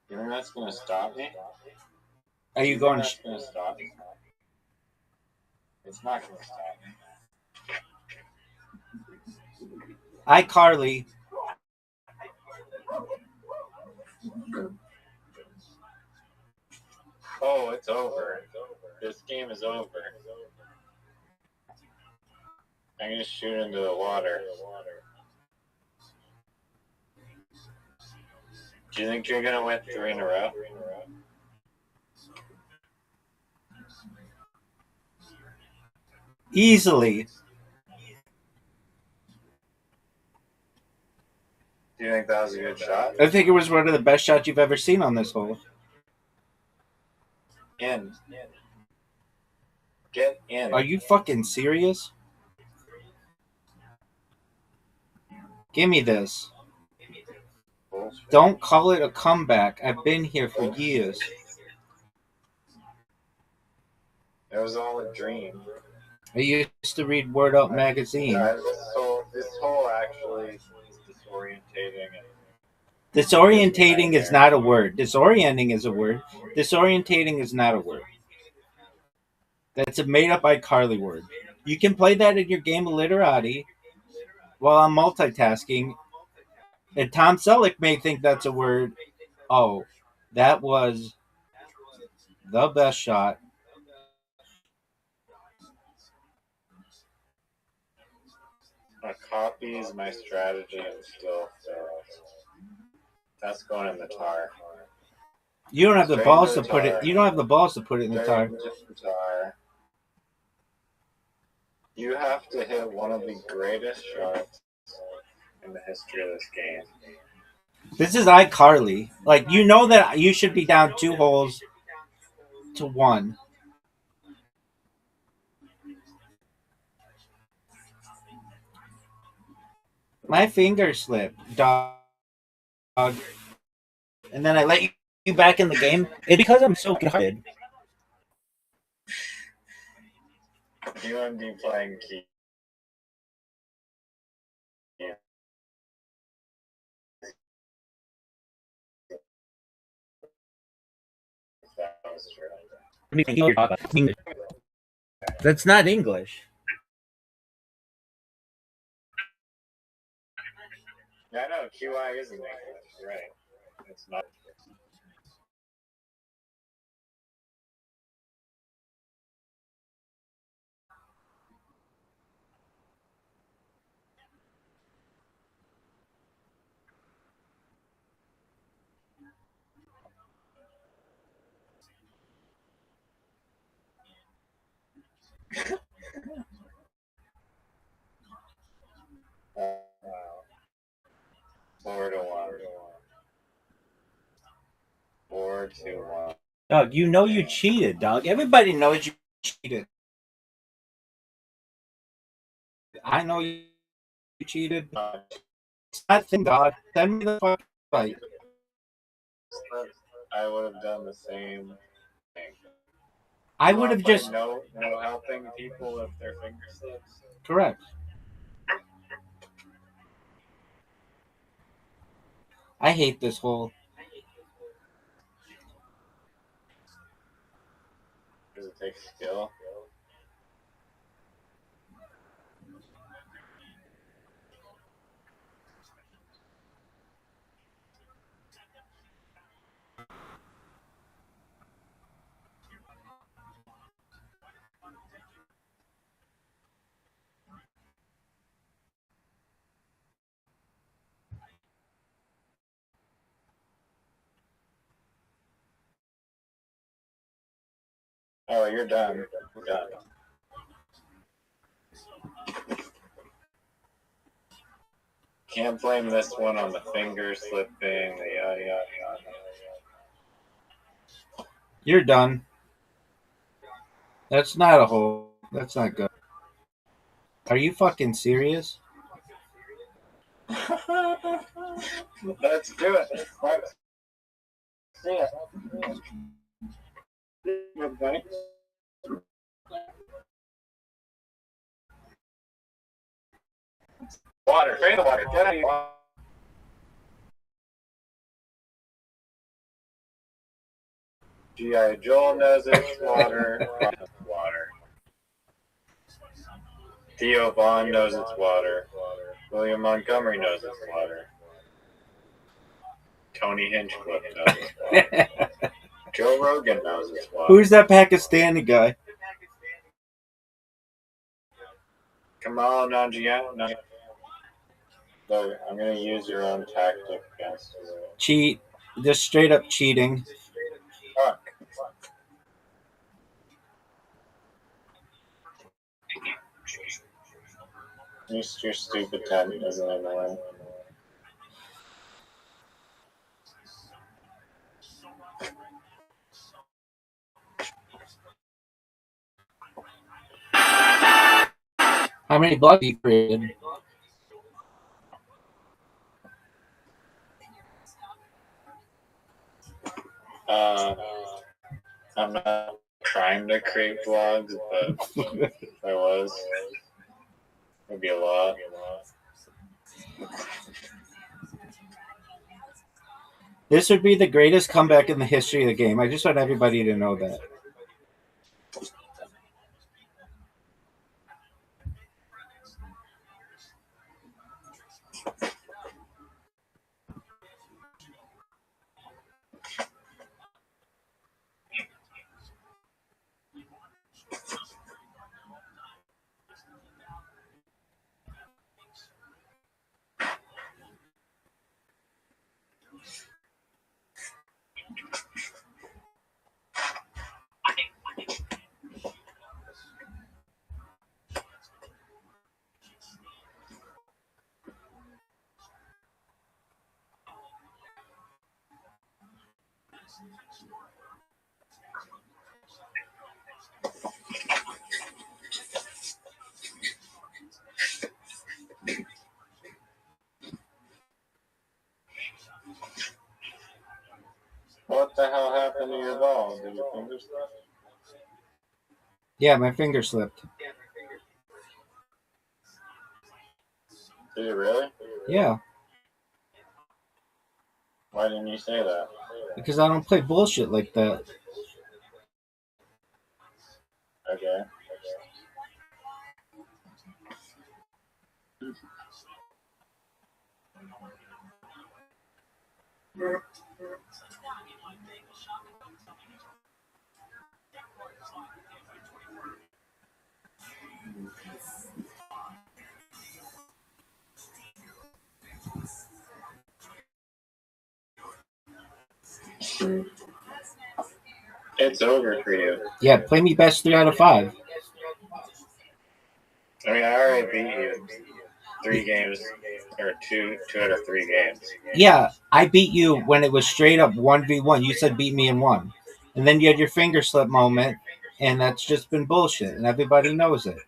[SPEAKER 3] You think that's gonna stop me?
[SPEAKER 2] Are you going?
[SPEAKER 3] That's gonna stop me? It's not gonna stop me.
[SPEAKER 2] iCarly.
[SPEAKER 3] Oh, it's over. This game is over. I'm gonna shoot into the water. Do you think you're gonna win 3 in a row?
[SPEAKER 2] Easily.
[SPEAKER 3] Do you think that was a good shot?
[SPEAKER 2] I think it was one of the best shots you've ever seen on this hole.
[SPEAKER 3] In. Get in.
[SPEAKER 2] Are you fucking serious? Give me this. Don't call it a comeback. I've been here for years.
[SPEAKER 3] It was all a dream.
[SPEAKER 2] I used to read Word Up magazine.
[SPEAKER 3] This whole actually is disorientating.
[SPEAKER 2] Disorientating is not a word. Disorienting is a word. Disorientating is not a word. That's a made-up iCarly word. You can play that in your game of literati while I'm multitasking. And Tom Selleck may think that's a word. Oh, that was the best shot.
[SPEAKER 3] A copy is my strategy and still fails. That's going in the tar.
[SPEAKER 2] You don't have the balls to put it. You don't have the balls to put it in the tar.
[SPEAKER 3] You have to hit one of the greatest shots in the history of this game.
[SPEAKER 2] This is iCarly. Like, you know that you should be down 2 holes to 1. My finger slipped, dog. And then I let you back in the game. It's because I'm so good.
[SPEAKER 3] You want to be playing key. That was true.
[SPEAKER 2] That's not English.
[SPEAKER 3] Yeah, I know. QI isn't English, right? It's not. Four to one. 4-1.
[SPEAKER 2] Dog, you know you cheated, dog. Everybody knows you cheated. I know you cheated. It's not thing, dog. Send me the fucking fight.
[SPEAKER 3] I would have done the same thing.
[SPEAKER 2] I would have just
[SPEAKER 3] no helping people with their finger slips.
[SPEAKER 2] correct. I hate this whole.
[SPEAKER 3] Does it take skill? Oh, you're done. We're done. Can't blame this one on the finger slipping. Yada yada yada.
[SPEAKER 2] You're done. That's not a hole. That's not good. Are you fucking serious?
[SPEAKER 3] Let's do it. Let's see it. Everybody. Water. Drain the water. Get out of here. G.I. Joel knows it's water. Water. Theo Vaughn knows it's water. William Montgomery knows it's water. Tony Hinchcliffe knows it's water. Joe Rogan knows it's water.
[SPEAKER 2] Who's that Pakistani guy?
[SPEAKER 3] Kamal Nanjiani. So I'm going to use your own tactic against you.
[SPEAKER 2] Cheat. Just straight up cheating.
[SPEAKER 3] Fuck. Your stupid tent isn't in the way.
[SPEAKER 2] How many blocks he created?
[SPEAKER 3] I'm not trying to create vlogs, but if I was, it'd be a lot.
[SPEAKER 2] This would be the greatest comeback in the history of the game. I just want everybody to know that.
[SPEAKER 3] What the hell happened to your ball? Did your finger slip?
[SPEAKER 2] Yeah, my finger slipped.
[SPEAKER 3] Did it really?
[SPEAKER 2] Yeah,
[SPEAKER 3] Why didn't you say that?
[SPEAKER 2] because I don't play bullshit like that.
[SPEAKER 3] Okay. It's over for you.
[SPEAKER 2] Yeah, play me best 3 out of 5.
[SPEAKER 3] I mean, I already beat you 3 games, or two out of 3 games.
[SPEAKER 2] Yeah, I beat you when it was straight up 1v1. You said beat me in one. And then you had your finger slip moment, and that's just been bullshit, and everybody knows it.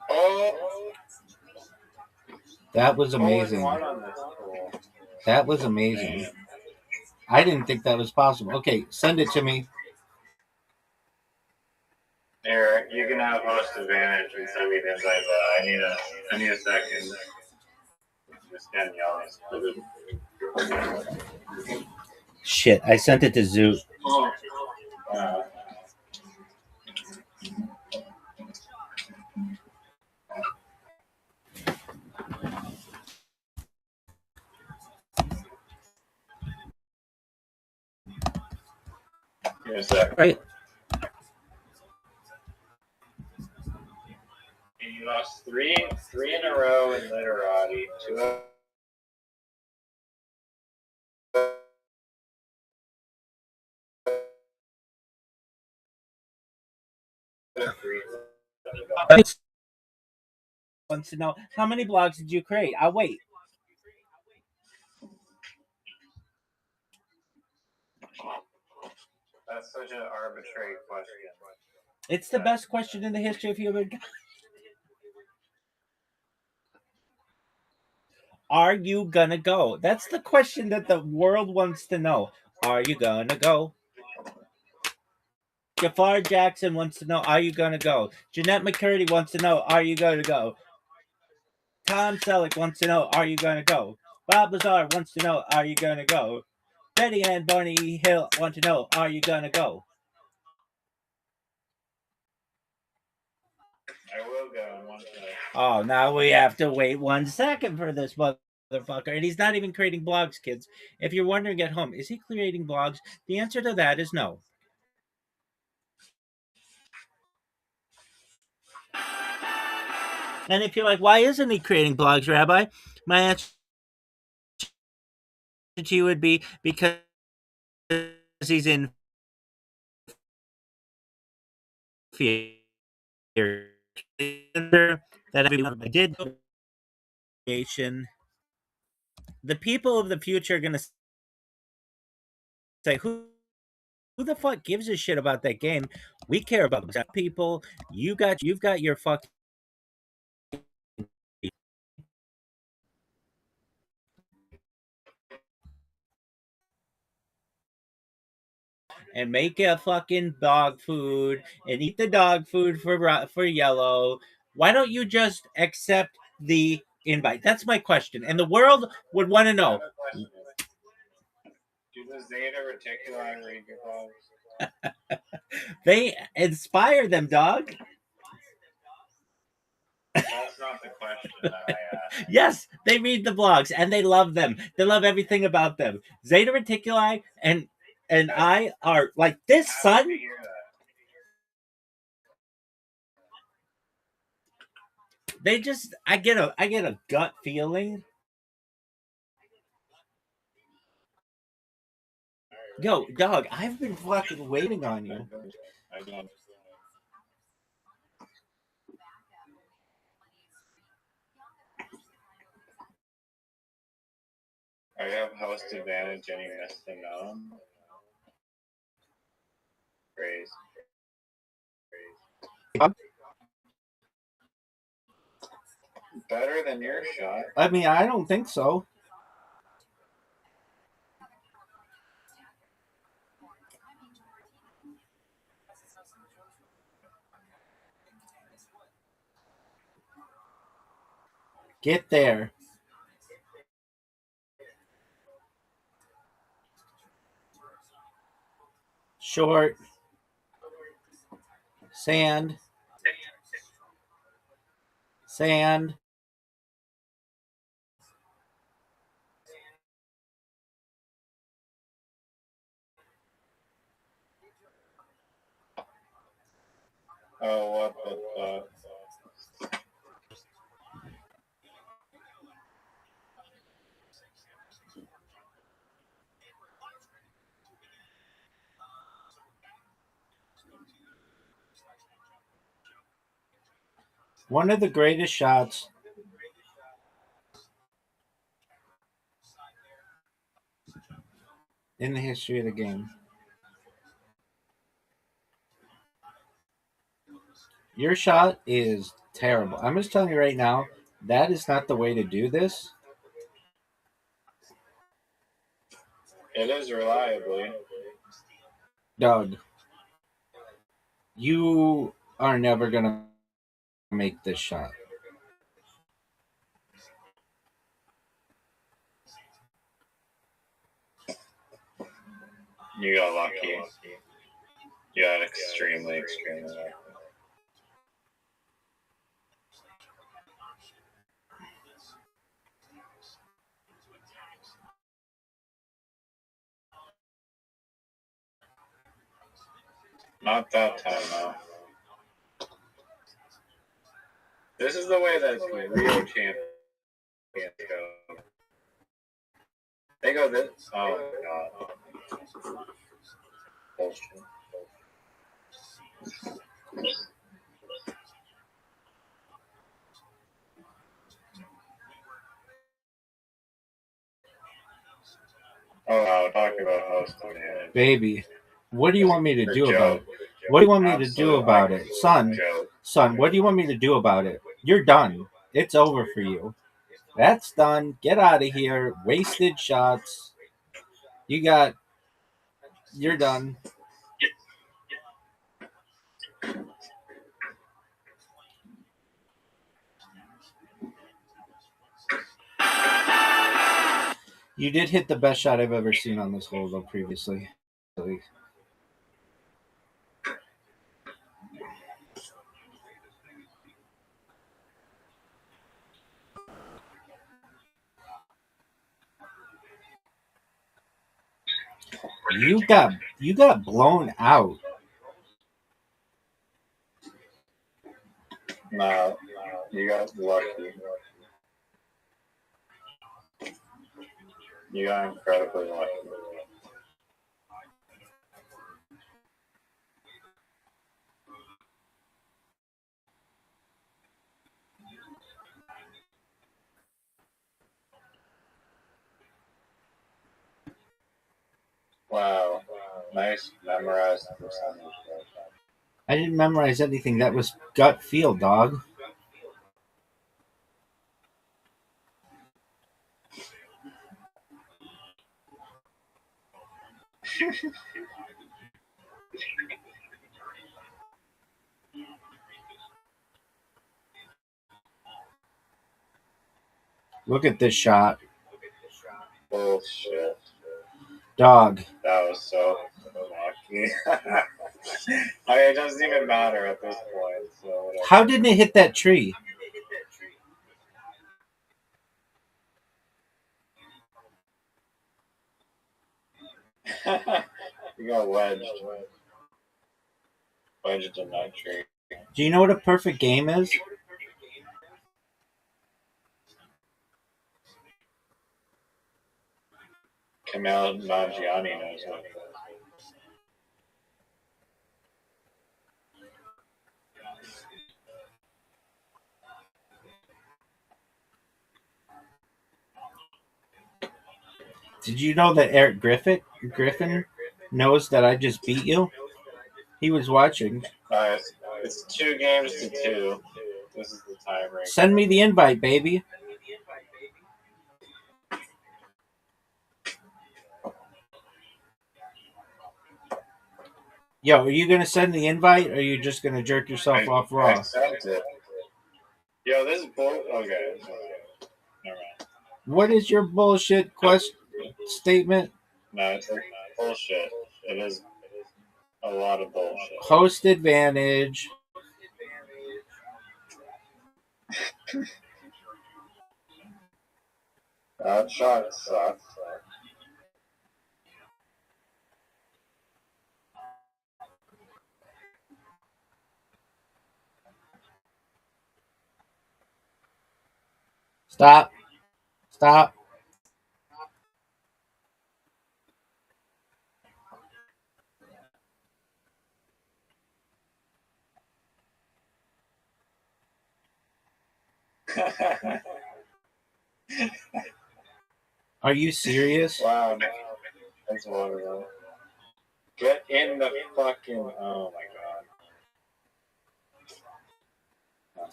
[SPEAKER 3] Oh,
[SPEAKER 2] That was
[SPEAKER 3] oh, it's
[SPEAKER 2] amazing.
[SPEAKER 3] one on this tool.
[SPEAKER 2] That was amazing. I didn't think that was possible. Okay, send it to me.
[SPEAKER 3] Here, you can have host advantage and send me the invite, but I need a second. Just Danielle.
[SPEAKER 2] Shit, I sent it to Zoot.
[SPEAKER 3] Give me a sec.
[SPEAKER 2] Right.
[SPEAKER 3] You lost three in a row in literati. 2 out of 3.
[SPEAKER 2] Wants to know how many blogs did you create? I'll wait.
[SPEAKER 3] That's such an arbitrary question.
[SPEAKER 2] It's the best question in the history of humankind. Are you gonna go? That's the question that the world wants to know. Are you gonna go? Jafar Jackson wants to know, are you gonna go? Jeanette McCurdy wants to know, are you gonna go? Tom Selleck wants to know, are you gonna go? Bob Lazar wants to know, are you gonna go? Betty Ann Barney Hill want to know, are you gonna go?
[SPEAKER 3] I will go in 1 second.
[SPEAKER 2] Oh, now we have to wait 1 second for this motherfucker. And he's not even creating blogs, kids. If you're wondering at home, is he creating blogs? The answer to that is no. And if you're like, why isn't he creating blogs, Rabbi? My answer to you would be because he's in fear. That I did creation. The people of the future are going to say, who the fuck gives a shit about that game? We care about the people. You've got your fucking and make a fucking dog food and eat the dog food for Yellow. Why don't you just accept the invite? That's my question, and the world would want to know.
[SPEAKER 3] Do the Zeta Reticuli read your blogs?
[SPEAKER 2] They inspire them, dog.
[SPEAKER 3] That's not the question that I asked.
[SPEAKER 2] Yes, they read the blogs and they love them. They love everything about them. Zeta Reticuli and I are like this, son. They just I get a gut feeling. Yo, dog, I've been fucking waiting on you.
[SPEAKER 3] I don't. I have host advantage and you missed the known. Praise. Better than your shot.
[SPEAKER 2] I mean, I don't think so. Get there. short, sand, sand.
[SPEAKER 3] Oh, what the fuck?
[SPEAKER 2] One of the greatest shots in the history of the game. Your shot is terrible. I'm just telling you right now, that is not the way to do this.
[SPEAKER 3] It is reliably.
[SPEAKER 2] Doug, you are never going to make this shot.
[SPEAKER 3] You got lucky. You got extremely, extremely lucky. Not that time, though. This is the way that real champions go. They go this. Oh my god. Bullshit. Oh wow, talk about host advantage.
[SPEAKER 2] Baby, what do you want me to do about it? What do you want me to do about it? Son, what do you want me to do about it? You're done. It's over for you. That's done. Get out of here. Wasted shots. You're done. You did hit the best shot I've ever seen on this hole, though, previously. You got blown out.
[SPEAKER 3] No, you got lucky. You got incredibly lucky. Wow, nice memorized percentage.
[SPEAKER 2] I didn't memorize anything. That was gut feel, dog. Look at this shot.
[SPEAKER 3] Bullshit.
[SPEAKER 2] Dog.
[SPEAKER 3] That was so lucky. I mean, it doesn't even matter at this point. So whatever.
[SPEAKER 2] How didn't it hit that tree?
[SPEAKER 3] You got wedged. Wedged in that tree.
[SPEAKER 2] Do you know what a perfect game is?
[SPEAKER 3] Camille Nanjiani knows what it is.
[SPEAKER 2] Did you know that Eric Griffin knows that I just beat you? He was watching.
[SPEAKER 3] It's 2-2. This is the tiebreaker.
[SPEAKER 2] Send me the invite, baby. Yo, are you gonna send the invite, or are you just gonna jerk yourself off raw?
[SPEAKER 3] I sent it. Yo, this is bull. Okay, never mind.
[SPEAKER 2] What is your bullshit statement?
[SPEAKER 3] No, it's like bullshit. It is. a lot of bullshit.
[SPEAKER 2] Host advantage.
[SPEAKER 3] That shot sucked.
[SPEAKER 2] Stop. Stop. Are you serious?
[SPEAKER 3] Wow, that's wonderful. Get in the fucking. Oh my god.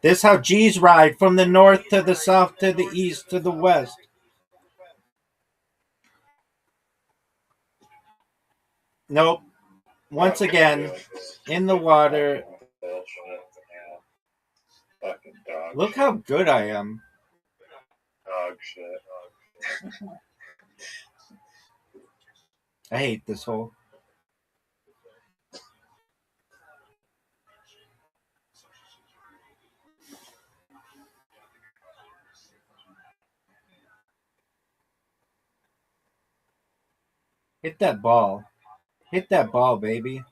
[SPEAKER 2] This is how G's ride from the north to the south to the east to the west. Nope. Once again, in the water.
[SPEAKER 3] Fucking dog.
[SPEAKER 2] Look how good I am.
[SPEAKER 3] Dog shit.
[SPEAKER 2] I hate this hole. Hit that ball. Hit that ball, baby.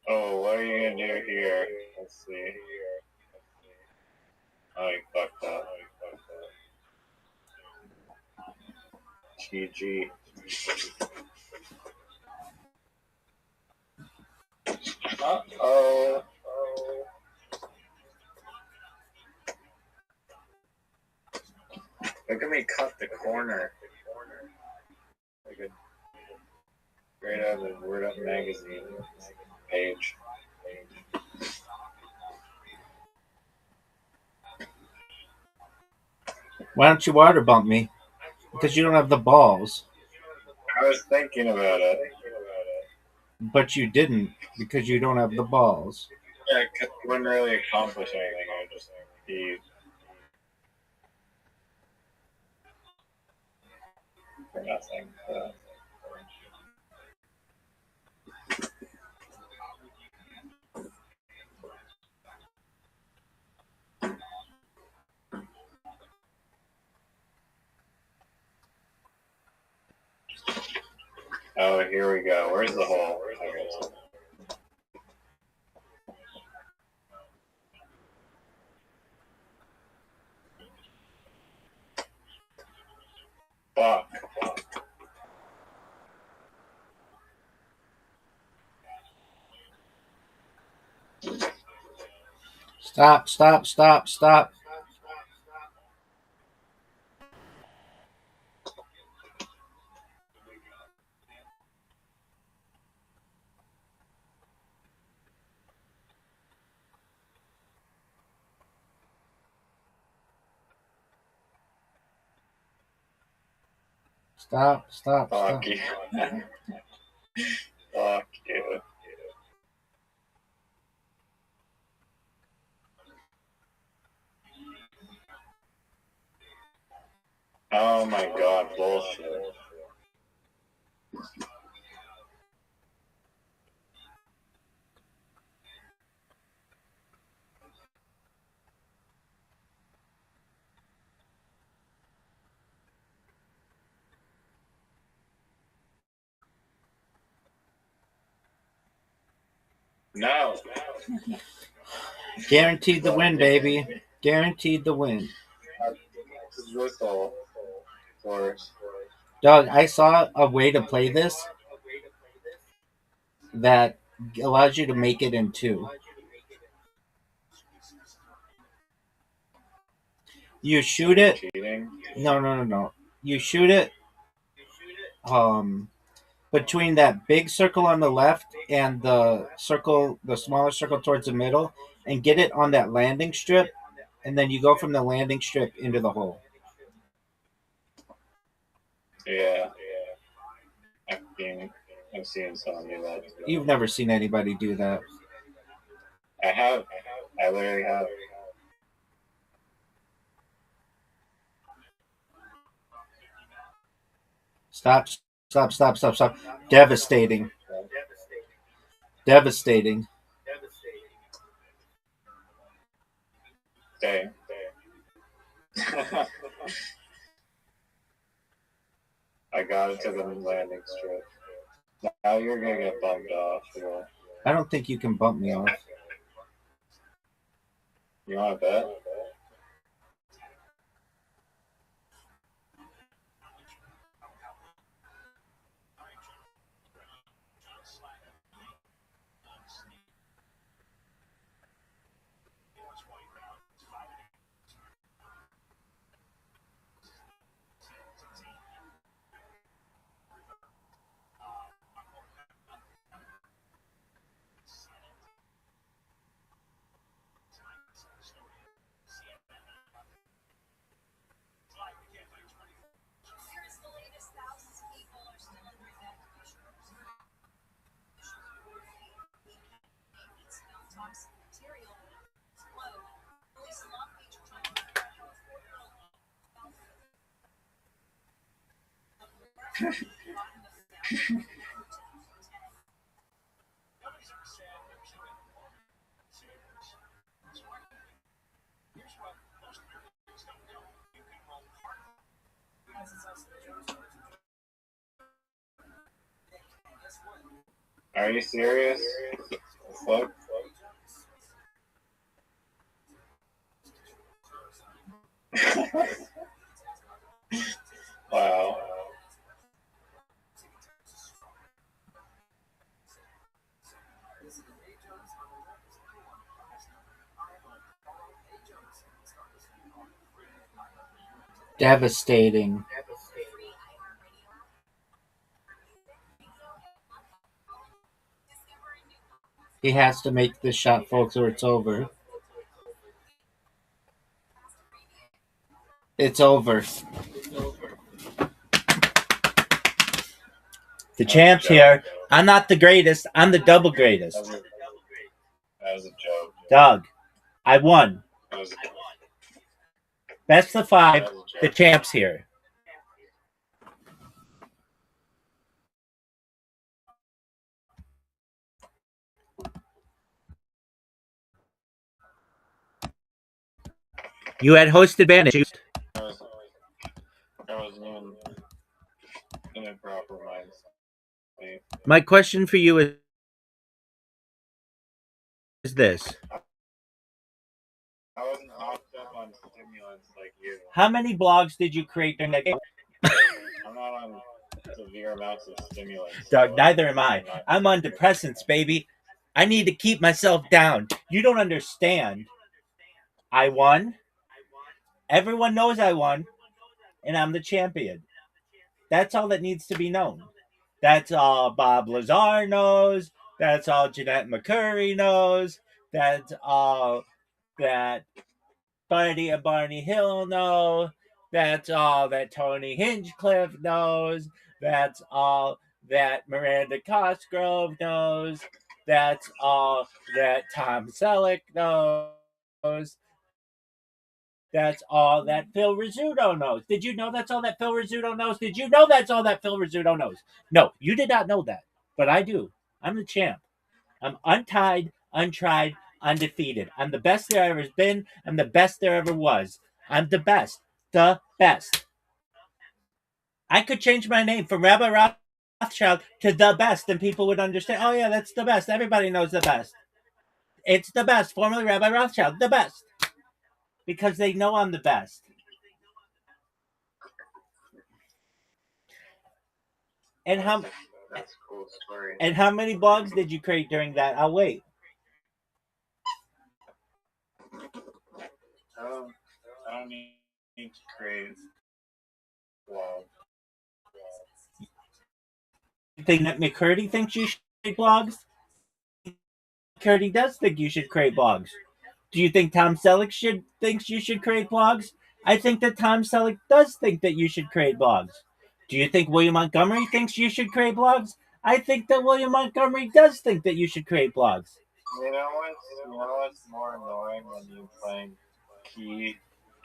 [SPEAKER 3] Oh, what are you gonna do here? Let's see. Oh, you fucked up. GG. Uh-oh. Look at me cut the corner. Like a straight out of the Word Up magazine page.
[SPEAKER 2] Why don't you water bump me? Because you don't have the balls.
[SPEAKER 3] I was thinking about it.
[SPEAKER 2] But you didn't because you don't have the balls.
[SPEAKER 3] Yeah, it wouldn't really accomplish anything. I would just be for nothing. Oh, here we go. Where's the hole? Okay. Fuck.
[SPEAKER 2] Stop, stop, stop, stop. Stop, stop,
[SPEAKER 3] Fuck
[SPEAKER 2] stop.
[SPEAKER 3] you. Fuck you. Oh my god, bullshit. No.
[SPEAKER 2] Guaranteed the win, baby. Guaranteed the win.
[SPEAKER 3] This is whistle. Force.
[SPEAKER 2] Doug, I saw a way to play this that allows you to make it in two. You shoot it.
[SPEAKER 3] Cheating?
[SPEAKER 2] No. You shoot it between that big circle on the left and the smaller circle towards the middle, and get it on that landing strip, and then you go from the landing strip into the hole.
[SPEAKER 3] Yeah. I've seen someone do that.
[SPEAKER 2] You've never seen anybody do that.
[SPEAKER 3] I have. I literally have.
[SPEAKER 4] Stop, stop, stop, stop, stop. Devastating. Devastating.
[SPEAKER 3] Dang. I got it to the landing strip. Now you're gonna get bumped off.
[SPEAKER 4] I don't think you can bump me off.
[SPEAKER 3] You want to bet? Are you serious? Fuck. Wow.
[SPEAKER 4] Devastating. He has to make this shot, folks, or it's over. It's over.
[SPEAKER 2] The champ's here. I'm not the greatest. I'm the double greatest.
[SPEAKER 3] That was a joke.
[SPEAKER 2] Doug, I won.
[SPEAKER 3] That was a joke.
[SPEAKER 2] Best of 5. The champ's here. You had host advantage.
[SPEAKER 3] I wasn't even in a proper mind state.
[SPEAKER 2] My question for you is this.
[SPEAKER 3] I wasn't hopped up on stimulants like you.
[SPEAKER 2] How many blogs did you create during that game?
[SPEAKER 3] I'm not on severe amounts of stimulants.
[SPEAKER 2] Doug, neither am I. I'm on depressants, baby. I need to keep myself down. You don't understand. I won. Everyone knows I won. And I'm the champion. That's all that needs to be known. That's all Bob Lazar knows. That's all Jeanette McCurry knows. That's all that Barney Hill knows. That's all that Tony Hinchcliffe knows. That's all that Miranda Cosgrove knows. That's all that Tom Selleck knows. That's all that Phil Rizzuto knows. Did you know that's all that Phil Rizzuto knows? Did you know that's all that Phil Rizzuto knows? No, you did not know that. But I do. I'm the champ. I'm untied, untried, undefeated. I'm the best there ever has been. I'm the best there ever was. I'm the best. The best. I could change my name from Rabbi Rothschild to the best, and people would understand. Oh, yeah, that's the best. Everybody knows the best. It's the best. Formerly Rabbi Rothschild. The best. Because they know I'm the best. And how
[SPEAKER 3] That's a cool story.
[SPEAKER 2] and how many blogs did you create during that? I'll wait.
[SPEAKER 3] I don't need to create blog.
[SPEAKER 2] You think that McCurdy thinks you should create blogs? McCurdy does think you should create blogs. Do you think Tom Selleck thinks you should create blogs? I think that Tom Selleck does think that you should create blogs. Do you think William Montgomery thinks you should create blogs? I think that William Montgomery does think that you should create blogs.
[SPEAKER 3] You know what's more annoying when you're playing key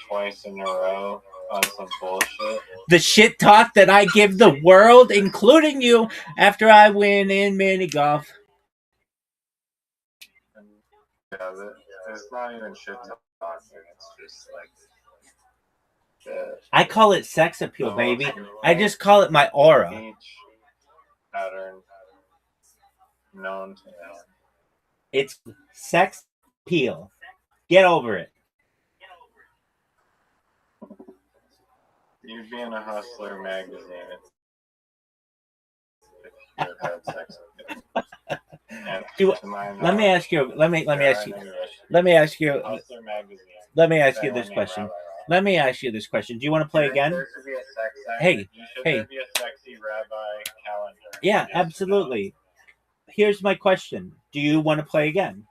[SPEAKER 3] twice in a row on some bullshit.
[SPEAKER 2] The shit talk that I give the world, including you, after I win in mini golf.
[SPEAKER 3] Yeah, it's not even shit talking. It's just like
[SPEAKER 2] I call it sex appeal, baby. I just call it my aura.
[SPEAKER 3] Each pattern known to man.
[SPEAKER 2] It's sex appeal. Get over it.
[SPEAKER 3] You'd be in a Hustler magazine if you had sex appeal.
[SPEAKER 2] Let me ask you this question. Let me ask you this question. Do you want to play again? Hey.
[SPEAKER 3] Should there be a sexy rabbi calendar?
[SPEAKER 2] Yeah, absolutely. Here's my question. Do you want to play again?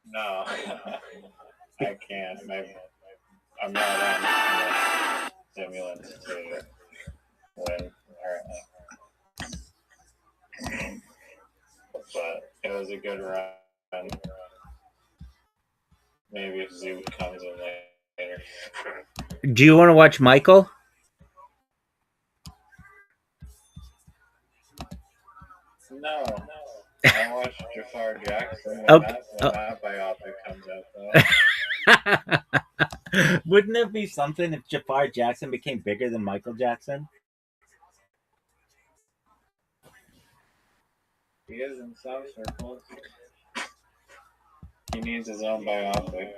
[SPEAKER 3] No. I can't. I'm not on stimulants to win, apparently. But it was a good run. Maybe if Zoo comes in later.
[SPEAKER 2] Do you want to watch Michael?
[SPEAKER 3] No. I watched Jafar Jackson when that biopic comes out, though.
[SPEAKER 2] Wouldn't it be something if Jafar Jackson became bigger than Michael Jackson?
[SPEAKER 3] He is in some circles. He needs his own biopic.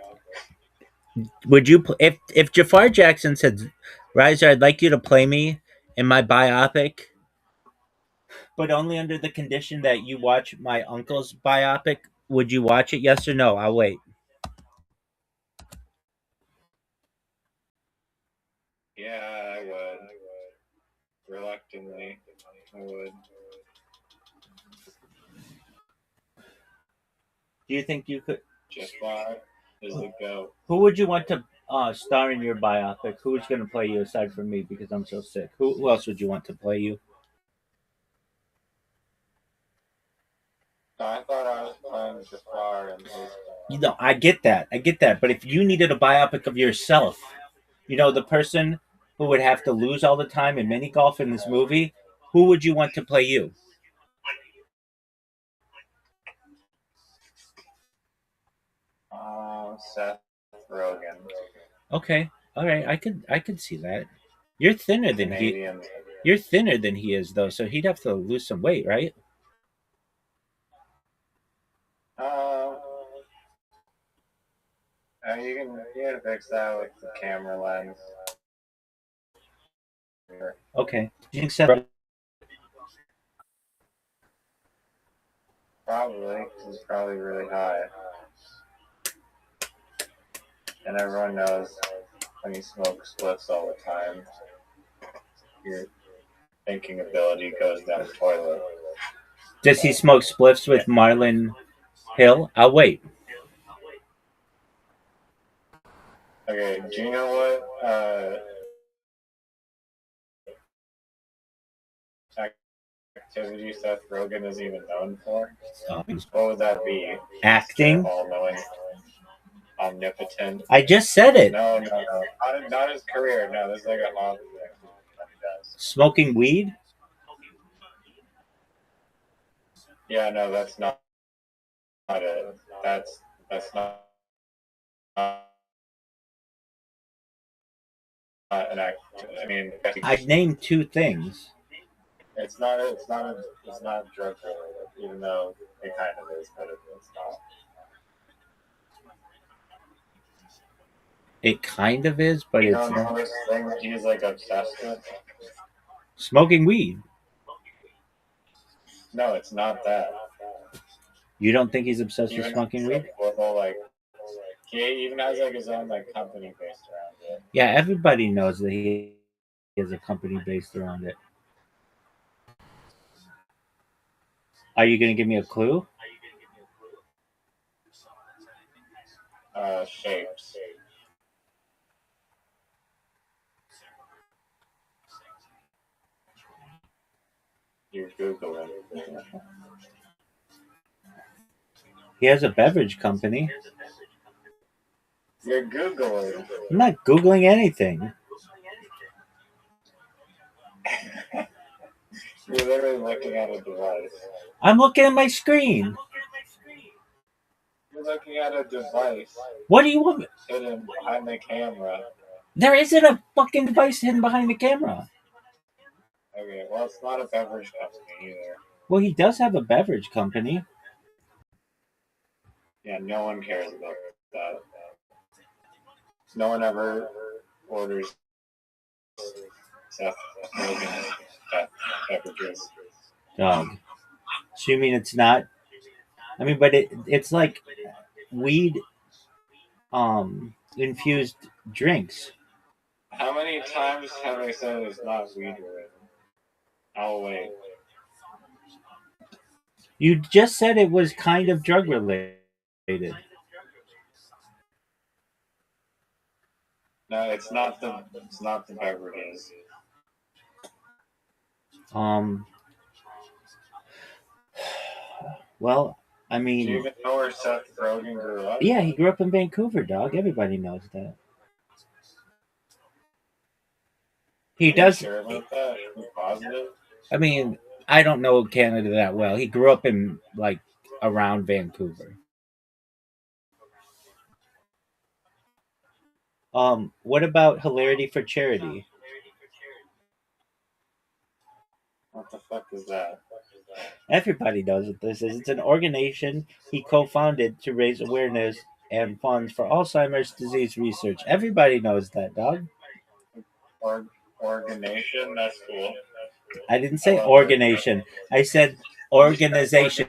[SPEAKER 2] Would you, if Jafar Jackson said, "Riser, I'd like you to play me in my biopic, but only under the condition that you watch my uncle's biopic," would you watch it? Yes or no? I'll wait.
[SPEAKER 3] Yeah, I would. Reluctantly, I would.
[SPEAKER 2] Do you think you could?
[SPEAKER 3] Jafar is the GOAT.
[SPEAKER 2] Who would you want to star in your biopic? Who's going to play you aside from me because I'm so sick? Who else would you want to play you?
[SPEAKER 3] I thought I was playing Jafar and his.
[SPEAKER 2] You know, I get that. But if you needed a biopic of yourself, you know, the person who would have to lose all the time in mini golf in this movie, who would you want to play you?
[SPEAKER 3] Seth Rogen.
[SPEAKER 2] Okay, all right, I could see that. You're thinner than You're thinner than he is, though, so he'd have to lose some weight, right?
[SPEAKER 3] You can fix that with the camera lens.
[SPEAKER 2] Okay. Do you think Seth?
[SPEAKER 3] Probably, because he's probably really high. And everyone knows when you smoke spliffs all the time, your thinking ability goes down the toilet.
[SPEAKER 2] Does he smoke spliffs with Marlon Hill? I'll wait.
[SPEAKER 3] Okay, do you know what activity Seth Rogen is even known for? What would that be?
[SPEAKER 2] Acting?
[SPEAKER 3] All-knowing, omnipotent.
[SPEAKER 2] I just said it.
[SPEAKER 3] No. Not his career. No, this is like a lot of things that he does.
[SPEAKER 2] Smoking weed?
[SPEAKER 3] Yeah, no, that's not it. That's not an act. I mean,
[SPEAKER 2] I named two things.
[SPEAKER 3] It's not drug related, even though it kind of is, but it's not.
[SPEAKER 2] It kind of is, but it's not.
[SPEAKER 3] This thing that he's like obsessed with.
[SPEAKER 2] Smoking weed.
[SPEAKER 3] No, it's not that.
[SPEAKER 2] You don't think he's obsessed with smoking weed?
[SPEAKER 3] He even has like his own like company based around it.
[SPEAKER 2] Yeah, everybody knows that he has a company based around it. Are you going to give me a clue?
[SPEAKER 3] Shapes. You're Googling.
[SPEAKER 2] He has a beverage company.
[SPEAKER 3] You're Googling.
[SPEAKER 2] I'm not Googling anything.
[SPEAKER 3] You're literally looking at a device.
[SPEAKER 2] I'm looking at my screen.
[SPEAKER 3] You're looking at a device
[SPEAKER 2] What do you want?
[SPEAKER 3] hidden behind the camera.
[SPEAKER 2] There isn't a fucking device hidden behind the camera.
[SPEAKER 3] Okay, well, it's not a beverage company either.
[SPEAKER 2] Well, he does have a beverage company.
[SPEAKER 3] Yeah, no one cares about that. No one ever orders Seth Rogen's beverages.
[SPEAKER 2] Dog. So you mean it's not? I mean, but it's like weed infused drinks.
[SPEAKER 3] How many times have I said it's not weed related? I'll wait.
[SPEAKER 2] You just said it was kind of drug related.
[SPEAKER 3] No, it's not the beverages.
[SPEAKER 2] Well, I
[SPEAKER 3] Do you
[SPEAKER 2] mean,
[SPEAKER 3] even know where Seth Rogen grew up?
[SPEAKER 2] yeah, he grew up in Vancouver, dog. Everybody knows that. He
[SPEAKER 3] Are you
[SPEAKER 2] does.
[SPEAKER 3] sure about that? Are you positive?
[SPEAKER 2] I mean, I don't know Canada that well. He grew up in like around Vancouver. What about Hilarity for Charity?
[SPEAKER 3] What the fuck is that?
[SPEAKER 2] Everybody knows what this is. It's an organization he co-founded to raise awareness and funds for Alzheimer's disease research. Everybody knows that, dog.
[SPEAKER 3] Organization? That's cool.
[SPEAKER 2] I didn't say organization. I said organization.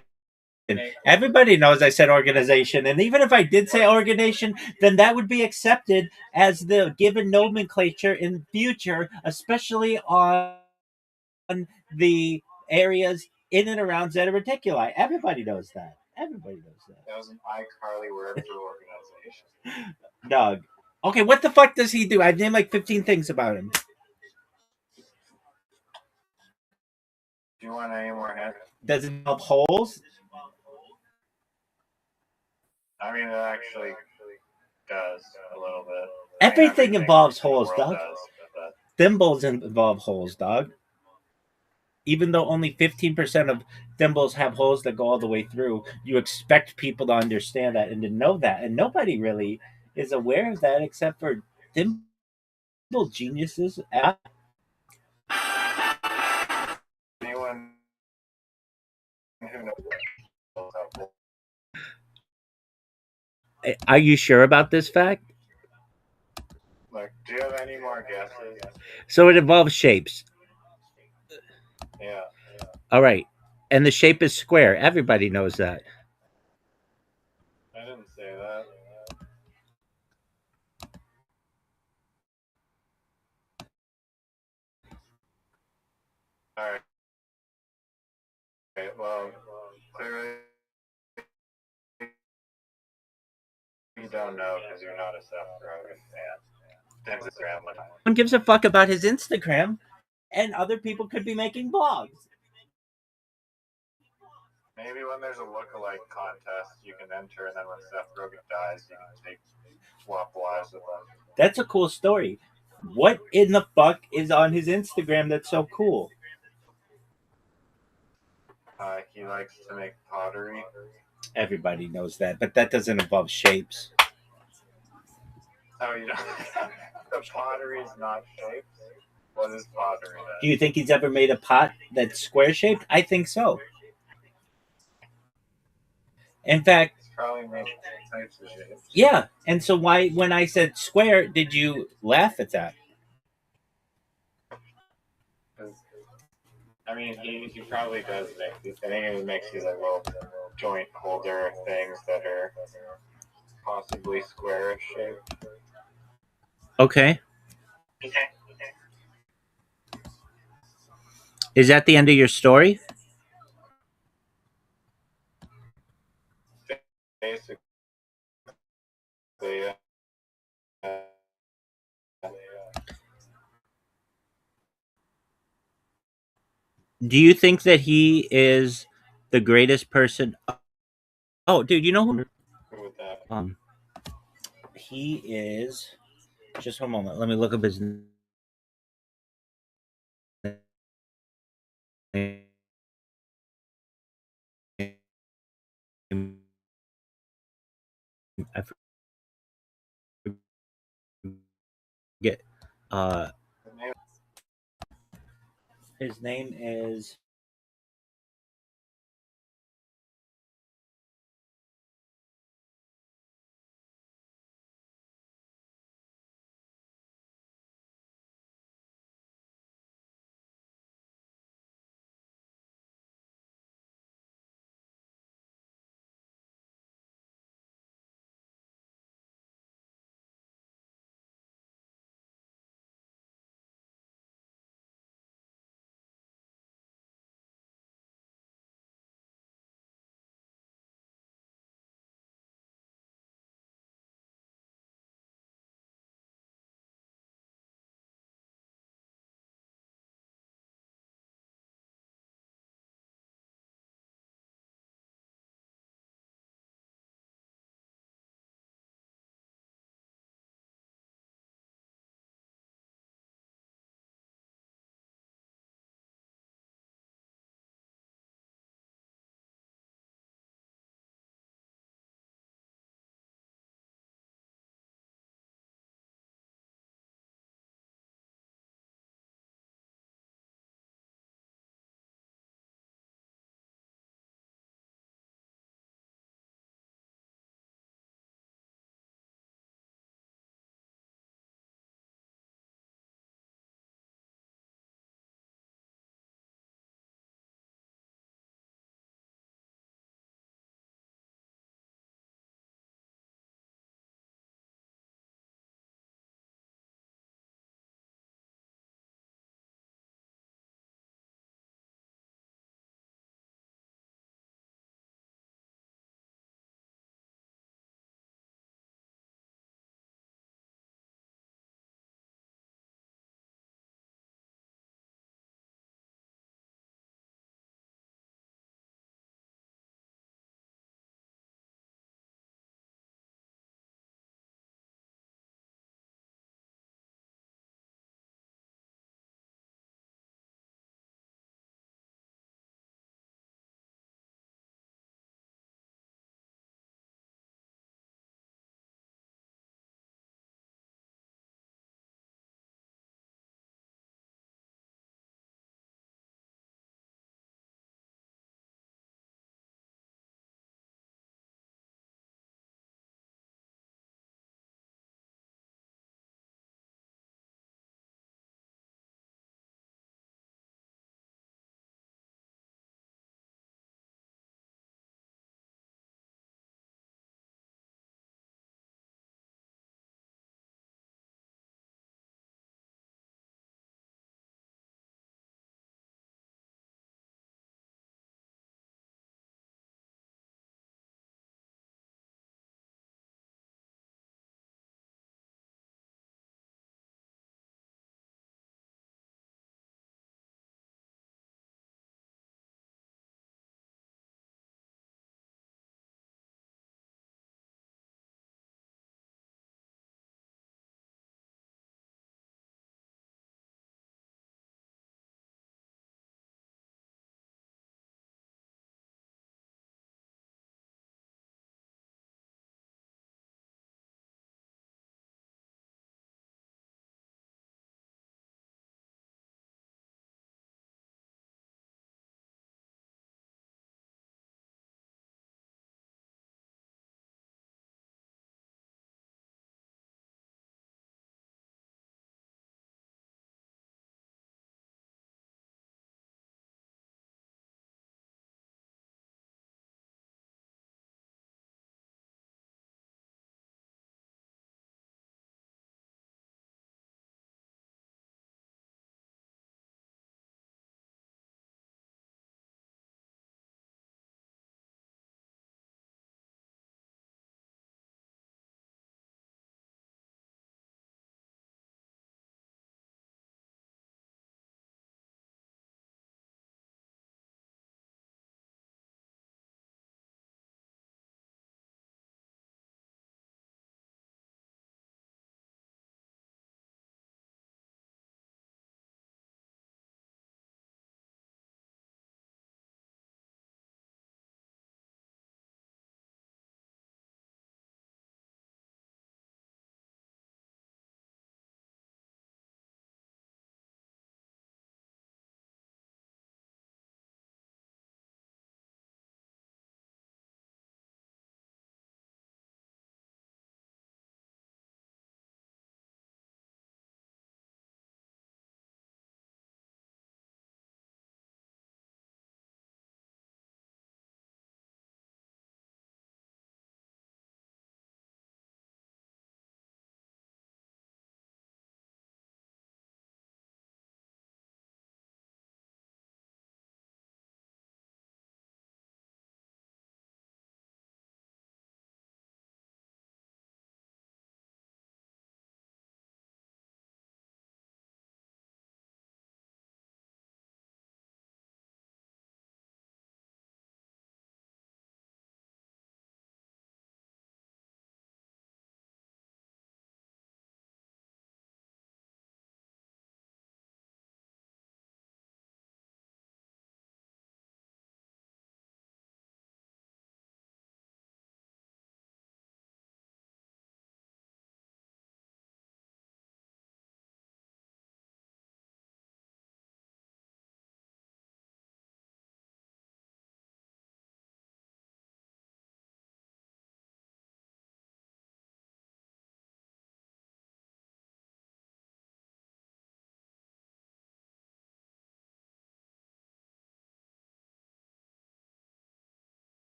[SPEAKER 2] Everybody knows I said organization. And even if I did say organization, then that would be accepted as the given nomenclature in future, especially on the areas in and around Zeta Reticuli. Everybody knows that. Everybody knows that.
[SPEAKER 3] That was an iCarly word for organization.
[SPEAKER 2] Dog. Okay, what the fuck does he do? I've named like 15 things about him.
[SPEAKER 3] Do you want any more hints?
[SPEAKER 2] Does it involve holes?
[SPEAKER 3] I mean, it actually does a little bit.
[SPEAKER 2] Everything involves holes, dog.
[SPEAKER 3] Does, but...
[SPEAKER 2] Thimbles involve holes, dog. Even though only 15% of thimbles have holes that go all the way through, you expect people to understand that and to know that. And nobody really is aware of that except for thimble geniuses.
[SPEAKER 3] Anyone who knows.
[SPEAKER 2] Are you sure about this fact?
[SPEAKER 3] Look, do you have any more guesses?
[SPEAKER 2] So it involves shapes.
[SPEAKER 3] Yeah.
[SPEAKER 2] All right. And the shape is square. Everybody knows that.
[SPEAKER 3] I didn't say that. Alright. Okay, well, clearly you don't know because you're not a Seth Rogen fan. Instagram.
[SPEAKER 2] No one gives a fuck about his Instagram, and other people could be making vlogs.
[SPEAKER 3] Maybe when there's a lookalike contest, you can enter, and then when Seth Rogen dies, you can swap lives with him.
[SPEAKER 2] That's a cool story. What in the fuck is on his Instagram that's so cool?
[SPEAKER 3] He likes to make pottery.
[SPEAKER 2] Everybody knows that, but that doesn't involve shapes.
[SPEAKER 3] Oh, you don't? The pottery is not shaped? What is pottery then?
[SPEAKER 2] Do you think he's ever made a pot that's square shaped? I think so. In fact,
[SPEAKER 3] It's probably made all types of shapes.
[SPEAKER 2] yeah. And so why, when I said square, did you laugh at that?
[SPEAKER 3] I mean, he probably does make these. I think he makes these like little joint holder things that are possibly squarish shaped.
[SPEAKER 2] Okay. Is that the end of your story?
[SPEAKER 3] Basically, yeah.
[SPEAKER 2] Do you think that he is the greatest person? Oh, dude, you know who?
[SPEAKER 3] With that.
[SPEAKER 2] He is. Just one moment. Let me look up his name. I forget. His name is